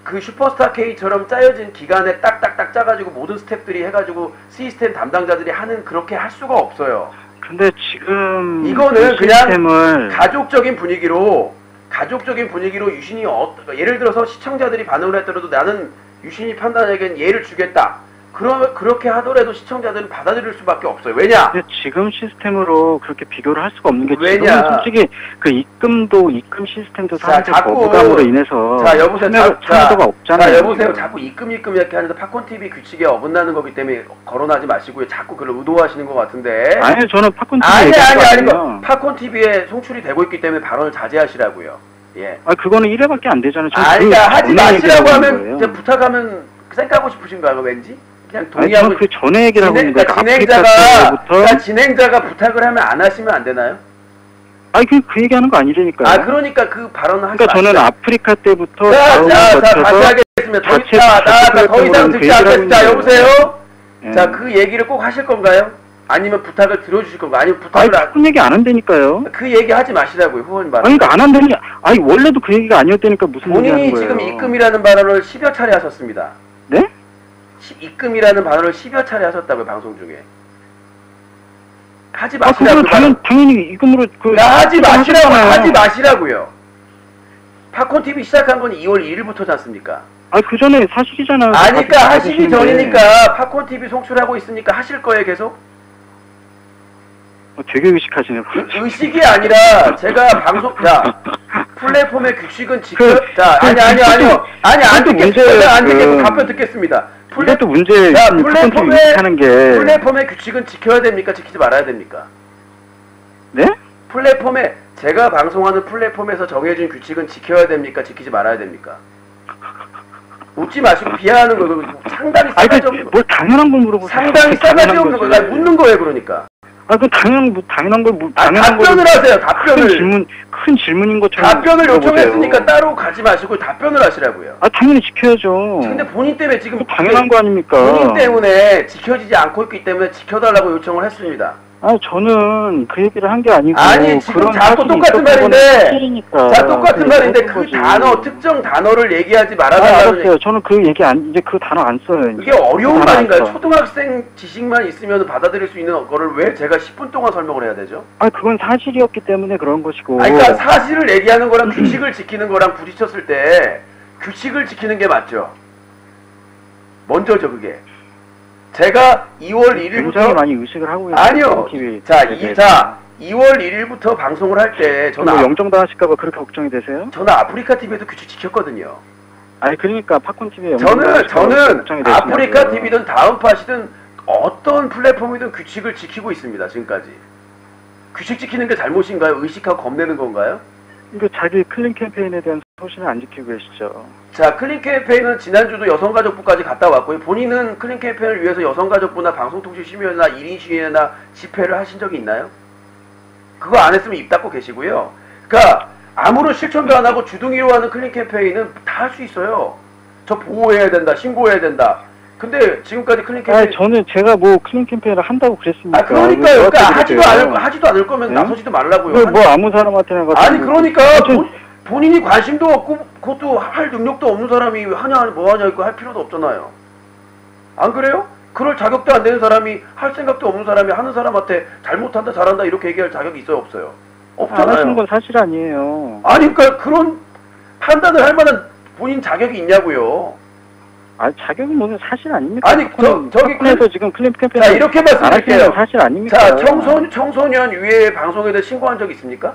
그 슈퍼스타 K처럼 짜여진 기간에 딱딱딱 짜가지고 모든 스태프들이 해가지고 시스템 담당자들이 하는 그렇게 할 수가 없어요. 근데 지금 이거는 그냥 가족적인 분위기로 유신이 예를 들어서 시청자들이 반응을 했더라도 나는 유신이 판단에겐 예를 주겠다. 그렇게 하더라도 시청자들은 받아들일 수밖에 없어요. 왜냐? 근데 지금 시스템으로 그렇게 비교를 할 수가 없는 게 왜냐? 지금은 솔직히 그 입금 시스템도 사람들 거부감으로 인해서 자, 여보세요. 참여도가 없잖아요. 자, 여보세요. 자꾸 입금 이렇게 하는데 팝콘TV 규칙에 어긋나는 거기 때문에 거론하지 마시고요. 자꾸 그걸 의도하시는 것 같은데. 아니요. 저는 팝콘TV 아니. 팝콘TV에 송출이 되고 있기 때문에 발언을 자제하시라고요. 예. 그거는 1회밖에 안 되잖아요. 그러니까 하지 마시라고 하면 이제 부탁하면 생각하고 싶으신가요? 왠지? 그냥 동의하고. 저는 그 전에 얘기를 하고 있는 거예요. 진행자가 부탁을 하면 안 하시면 안 되나요? 그 얘기하는 거 아니라니까요. 그러니까 그 발언을 하지 그러니까 저는 아프리카 때부터 다시 하겠습니다. 더 이상 듣지 않겠습니다. 여보세요? 자, 그 얘기를 꼭 하실 건가요? 아니면 부탁을 들어주실 건가요? 아니면 부탁을 팝콘 얘기 안 한다니까요. 그 얘기 하지 마시라고요, 후원님 발언. 그러니까 안 한다니. 원래도 그 얘기가 아니었다니까 무슨 얘기 하는 거예요. 본인이 지금 입금이라는 발언을 10여 차례 하셨습니다. 네? 입금이라는 발언을 10여 차례 하셨다고요, 방송 중에. 하지 마시라고. 당연히 이금으로 하지 마시라고요. 팝콘 TV 시작한 건 2월 1일부터지 않습니까? 그 전에 사실이잖아요. 그러니까 하시기 전이니까 팝콘 TV 송출하고 있으니까 하실 거예요, 계속? 되게 의식하시네요. 의식이 아니라 제가 플랫폼의 규칙은 아니요. 안 듣겠습니다. 답변 듣겠습니다. 이것도 문제. 플랫폼의 규칙은 지켜야 됩니까? 지키지 말아야 됩니까? 네? 제가 방송하는 플랫폼에서 정해진 규칙은 지켜야 됩니까? 지키지 말아야 됩니까? 웃지 마시고 비하하는 거 상당히 싸가지 없는 거. 뭘 당연한 걸 물어보세요. 상당히 싸가지 없는 거. 묻는 거예요, 그러니까. 그 당연한 걸 답변을 하세요. 답변을. 큰 질문인 것처럼. 답변을 요청했으니까 따로 가지 마시고 답변을 하시라고요. 당연히 지켜야죠. 근데 본인 때문에 지금 당연한 거 아닙니까? 본인 때문에 지켜지지 않고 있기 때문에 지켜달라고 요청을 했습니다. 저는 그 얘기를 한 게 아니고. 지금 자꾸 똑같은 말인데. 똑같은 말인데 그 특정 단어를 얘기하지 말아달라는. 알았어요. 저는 그 얘기 이제 그 단어 안 써요. 이게 어려운 말인가요? 초등학생 지식만 있으면 받아들일 수 있는 거를 왜 제가 10분 동안 설명을 해야 되죠? 그건 사실이었기 때문에 그런 것이고. 그러니까 사실을 얘기하는 거랑 규칙을 지키는 거랑 부딪혔을 때 규칙을 지키는 게 맞죠. 먼저죠, 그게. 제가 2월 1일부터 굉장히 많이 의식을 하고 있어요. 아니요. 2월 1일부터 방송을 할 때 저는 영정당하실까봐 그렇게 걱정이 되세요? 저는 아프리카 TV에도 규칙 지켰거든요. 그러니까 팝콘 TV에 저는 아프리카 TV든 다음팟이든 어떤 플랫폼이든 규칙을 지키고 있습니다. 지금까지. 규칙 지키는 게 잘못인가요? 의식하고 겁내는 건가요? 이거 자기 클린 캠페인에 대한 소신을 안 지키고 계시죠. 클린 캠페인은 지난주도 여성가족부까지 갔다 왔고요. 본인은 클린 캠페인을 위해서 여성가족부나 방송통신심의위나 1인 시위나 집회를 하신 적이 있나요? 그거 안 했으면 입 닫고 계시고요. 그러니까 아무런 실천도 안 하고 주둥이로 하는 클린 캠페인은 다 할 수 있어요. 저 보호해야 된다, 신고해야 된다. 근데 지금까지 클린 캠페인 제가 클린 캠페인을 한다고 그랬습니까? 그러니까요. 하지도 않을 거면 나서지도 말라고요. 아무 사람한테나 그러니까 본인이 관심도 없고 그것도 할 능력도 없는 사람이 하냐 뭐하냐 이거 할 필요도 없잖아요. 안 그래요? 그럴 자격도 안 되는 사람이 할 생각도 없는 사람이 하는 사람한테 잘못한다 잘한다 이렇게 얘기할 자격이 있어요 없어요? 없잖아요. 안 하시는 건 사실 아니에요. 그러니까 그런 판단을 할 만한 본인 자격이 있냐고요. 자격이 뭐는 사실 아닙니까? 저기에서 지금 클린 캠페인 이렇게 말씀드릴게요. 사실 아닙니까? 청소년 유해 방송에 대해 신고한 적 있습니까?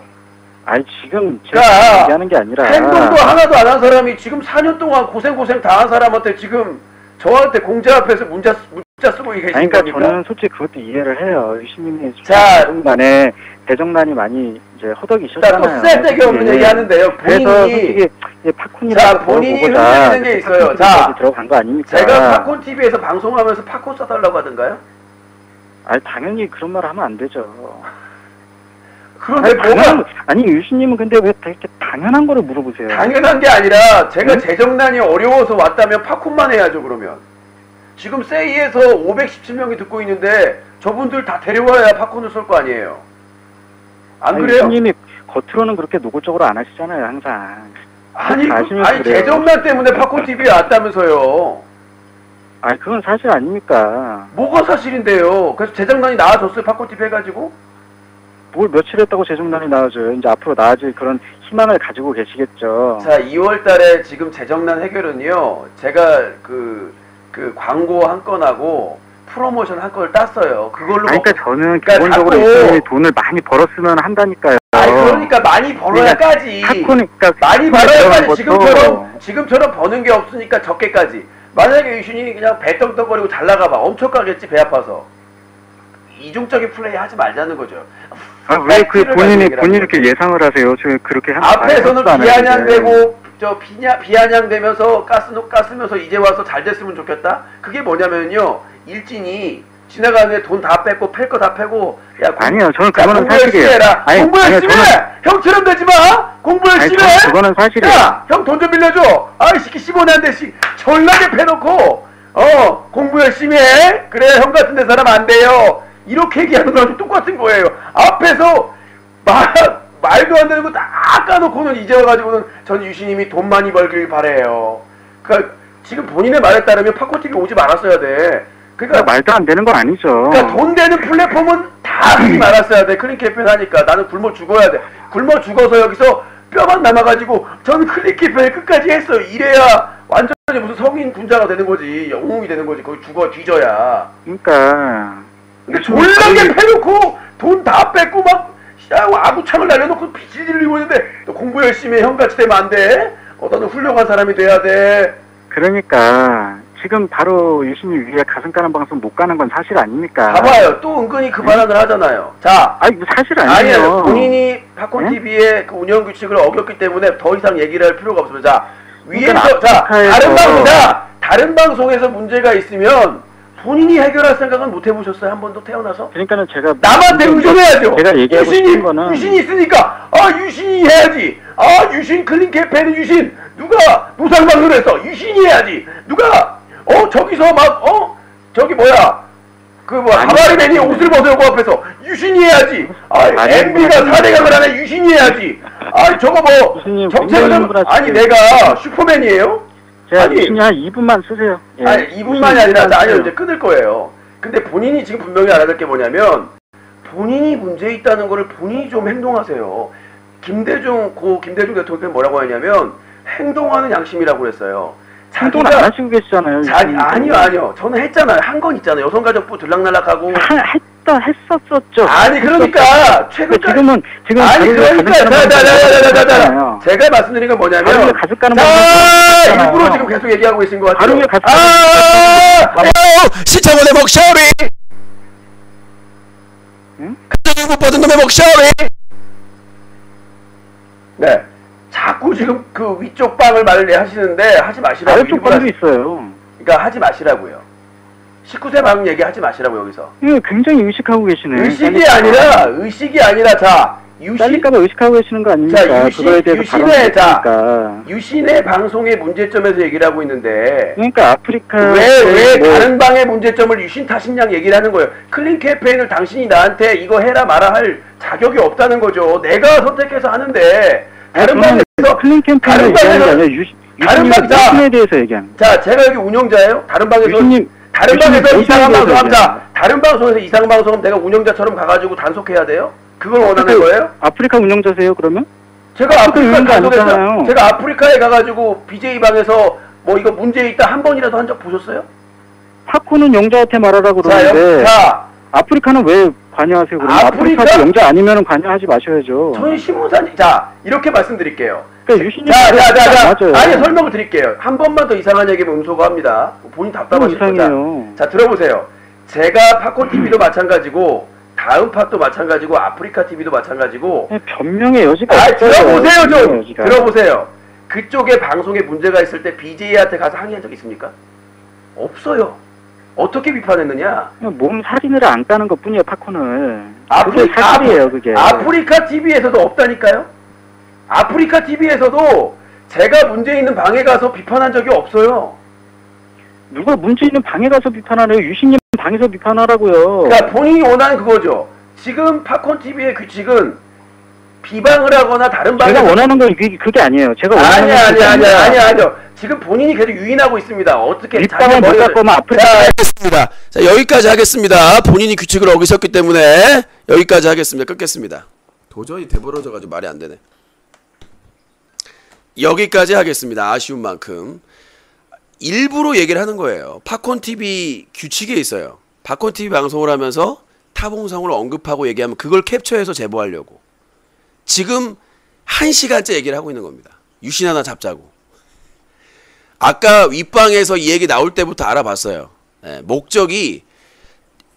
지금 제가 얘기하는 게 아니라 행동도 하나도 안 한 사람이 지금 4년 동안 고생 다 한 사람한테 지금 저한테 공자 앞에서 문자 쓰고 계신 겁니까? 그러니까 저는 솔직히 그것도 이해를 해요. 유시민이 중간에 대정난이 많이 이제 허덕이셨잖아요. 또 쓸데기 없는 얘기 하는데요. 본인이 팝콘이라고 본인이 흔들리는 게 있어요. 들어간 거 아닙니까? 제가 팝콘 TV에서 방송하면서 팝콘 써달라고 하던가요? 당연히 그런 말 하면 안 되죠. 그런데 유시님은 근데 왜 이렇게 당연한 거를 물어보세요? 당연한 게 아니라 제가 재정난이 어려워서 왔다면 팝콘만 해야죠. 그러면 지금 세이에서 517명이 듣고 있는데 저분들 다 데려와야 팝콘을 쏠 거 아니에요. 안 그래요? 유시님이 겉으로는 그렇게 노골적으로 안 하시잖아요. 항상. 재정난 때문에 팝콘 TV에 왔다면서요. 그건 사실 아닙니까? 뭐가 사실인데요? 그래서 재정난이 나아졌어요. 팝콘 TV 해가지고? 뭘 며칠 했다고 재정난이 나아져요. 이제 앞으로 나아질 그런 희망을 가지고 계시겠죠. 2월 달에 지금 재정난 해결은요. 제가 그 광고 한 건하고 프로모션 한 건을 땄어요. 그걸로 그러니까 저는 기본적으로 이분이 돈을 많이 벌었으면 한다니까요. 그러니까 많이 벌어야까지. 많이 벌어야까지. 지금처럼 버는 게 없으니까 적게까지. 만약에 유신이 그냥 배 떡떡거리고 잘 나가봐. 엄청 가겠지 배 아파서. 이중적인 플레이 하지 말자는 거죠. 왜 본인이 이렇게 예상을 하세요? 저 그렇게 앞에서는 비아냥되고 비아냥되면서 가스면서 이제 와서 잘 됐으면 좋겠다. 그게 뭐냐면요. 일진이 지나가는데 돈 다 뺏고 팰 거 다 패고 아니요. 저는 그거는 사실이에요. 공부 열심히 해! 형처럼 되지 마! 공부 열심히 해! 그거는 사실이에요. 형 돈 좀 빌려줘! 이 새끼 15년 한 대씩 전나게 패놓고 공부 열심히 해! 그래 형 같은 데 사람 안 돼요! 이렇게 얘기하는 거랑 똑같은 거예요. 앞에서 말도 안 되는 거 다 까놓고는 이제 와가지고는 전 유시님이 돈 많이 벌길 바래요. 그러니까 지금 본인의 말에 따르면 팝콘TV 오지 말았어야 돼. 그러니까 말도 안 되는 건 아니죠. 그러니까 돈 되는 플랫폼은 다 하지 말았어야 돼. 클린 캠페인 하니까 나는 굶어 죽어야 돼. 굶어 죽어서 여기서 뼈만 남아가지고 저는 클린 캠페인 끝까지 했어요. 이래야 완전히 무슨 성인 군자가 되는 거지. 영웅이 되는 거지. 거기 죽어 뒤져야. 그러니까. 근데 졸라게 패놓고 돈 다 뺏고 막 아구창을 날려놓고 비질 들리고 있는데 너 공부 열심히 해. 형같이 되면 안 돼. 너는 훌륭한 사람이 돼야 돼. 그러니까 지금 바로 유신이 위에 가슴 까는 방송 못 가는 건 사실 아닙니까? 봐봐요. 또 은근히 그 발언을 하잖아요. 자, 아니 뭐 사실 아니에요. 아니에요. 본인이 팝콘 TV의 그 운영 규칙을 어겼기 때문에 더 이상 얘기를 할 필요가 없습니다. 자, 위에서 자 다른 방송에서 문제가 있으면 본인이 해결할 생각은 못 해보셨어요? 한 번도 태어나서? 그러니까는 제가 남한테 의존해야죠. 제가 얘기하고 싶은 거는 유신이 있으니까 유신이 해야지. 유신 클린 캠페인 유신 누가 노상방송을 해서 유신이 해야지. 누가 저기서 막 저기 뭐야 하바리맨이 옷을 벗어고 앞에서 유신이 해야지. MB가 사대강을 하네. 유신이 해야지. 저거 뭐 정책은 아니 내가 슈퍼맨이에요? 아니 유신이 한 2분만 쓰세요. 예. 아니 2분만이 아니라 아니요 이제 끊을 거예요. 근데 본인이 지금 분명히 알아야 될 게 뭐냐면 본인이 문제 있다는 거를 본인이 좀 행동하세요. 김대중 대통령이 뭐라고 하냐면 행동하는 양심이라고 그랬어요. 행동을 안 하시고 계시잖아요. 아니요. 저는 했잖아요. 한 건 있잖아요. 여성가족부 들락날락하고. 했었죠. 아니 그러니까 최근까지 지금 아니 그러니까 제가 말씀드린 건 뭐냐면 일부러 지금 계속 얘기하고 계신 것 같아요. 시청원의 목소리. 가정이 못 받은 놈의 목소리. 네. 자꾸 지금 그 위쪽 방을 말을 하시는데 하지 마시라고. 아래쪽 방도 있어요. 그러니까 하지 마시라고요. 19세 방 얘기하지 마시라고 여기서. 예, 굉장히 의식하고 계시네. 의식이 아니라 자 잘릴까봐 의식하고 계시는 거 아닙니까? 자, 유신의 방송의 문제점에서 얘기를 하고 있는데. 그러니까 아프리카 왜 다른 방의 문제점을 유신 탓이냐 얘기를 하는 거예요. 클린 캠페인을 당신이 나한테 이거 해라 마라 할 자격이 없다는 거죠. 내가 선택해서 하는데 다른 방에서 클린 캠페인을 얘기하는 게 아니라 유신에 대해서 얘기하는 거예요. 자, 제가 여기 운영자예요. 다른 방에서 이상한 방송합니다. 다른 방송에서 이상한 방송하면 내가 운영자처럼 가가지고 단속해야 돼요? 그걸 원하는 거예요? 아프리카 운영자세요 그러면? 제가 아프리카 단속했어요. 제가 아프리카에 가가지고 BJ 방에서 뭐 이거 문제 있다 한 번이라도 한 적 보셨어요? 팝콘은 영자한테 말하라고 그러는데 아프리카는 왜 관여하세요? 그러면 아프리카도 영자 아니면 관여하지 마셔야죠. 저희 신문사님 이렇게 말씀드릴게요. 그러니까 유신이 아니 설명을 드릴게요. 한 번만 더 이상한 얘기면 음소거합니다. 본인 답답하실 거죠. 자 들어보세요. 제가 팝콘 TV도 마찬가지고 다음 팟도 마찬가지고 아프리카 TV도 마찬가지고 변명의 여지가 없어요. 들어보세요. 그쪽에 방송에 문제가 있을 때 BJ한테 가서 항의한 적 있습니까? 없어요. 어떻게 비판했느냐? 몸 사진을 안 까는 것 뿐이에요. 팝콘을. 그게 사실이에요. 그게. 아프리카 TV에서도 없다니까요? 아프리카 TV에서도 제가 문제 있는 방에 가서 비판한 적이 없어요. 누가 문제 있는 방에 가서 비판하래요? 유신님 방에서 비판하라고요. 그러니까 본인이 원하는 그거죠. 지금 팝콘 TV의 규칙은 비방을 하거나 다른 방에 제가 원하는 건 그게 아니에요. 제가 원하는 아니요. 지금 본인이 계속 유인하고 있습니다. 어떻게 윗방을 못 깎으면 아프리카. 자, 알겠습니다. 자, 여기까지 하겠습니다. 본인이 규칙을 어기셨기 때문에 여기까지 하겠습니다. 끊겠습니다. 도저히 대버러져가지고 말이 안 되네. 여기까지 하겠습니다. 아쉬운 만큼. 일부러 얘기를 하는 거예요. 팝콘 TV 규칙에 있어요. 팝콘 TV 방송을 하면서 타봉성을 언급하고 얘기하면 그걸 캡처해서 제보하려고. 지금 1시간째 얘기를 하고 있는 겁니다. 유신 하나 잡자고. 아까 윗방에서 이 얘기 나올 때부터 알아봤어요. 목적이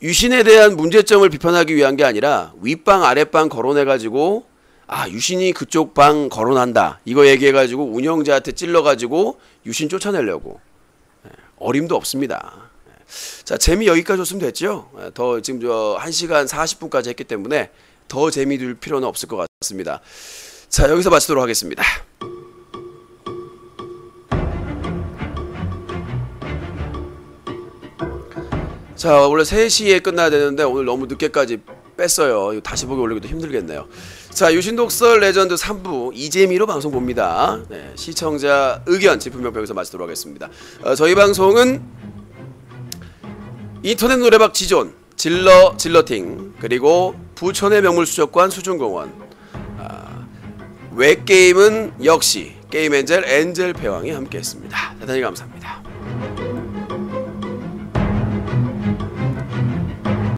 유신에 대한 문제점을 비판하기 위한 게 아니라 윗방 아랫방 거론해가지고 유신이 그쪽 방 거론한다 이거 얘기해가지고 운영자한테 찔러가지고 유신 쫓아내려고. 어림도 없습니다. 자, 재미 여기까지 줬으면 됐죠. 더 지금 1시간 40분까지 했기 때문에 더 재미 둘 필요는 없을 것 같습니다. 자, 여기서 마치도록 하겠습니다. 자, 원래 3시에 끝나야 되는데 오늘 너무 늦게까지 뺐어요. 이거 다시 보기 올리기도 힘들겠네요. 자, 유신독설 레전드 3부 이재미로 방송 봅니다. 네, 시청자 의견 짚으면 여기서 마치도록 하겠습니다. 저희 방송은 인터넷 노래방 지존, 질러팅, 그리고 부천의 명물수족관 수중공원, 웹게임은 역시 게임엔젤 엔젤 배왕이 함께했습니다. 대단히 감사합니다.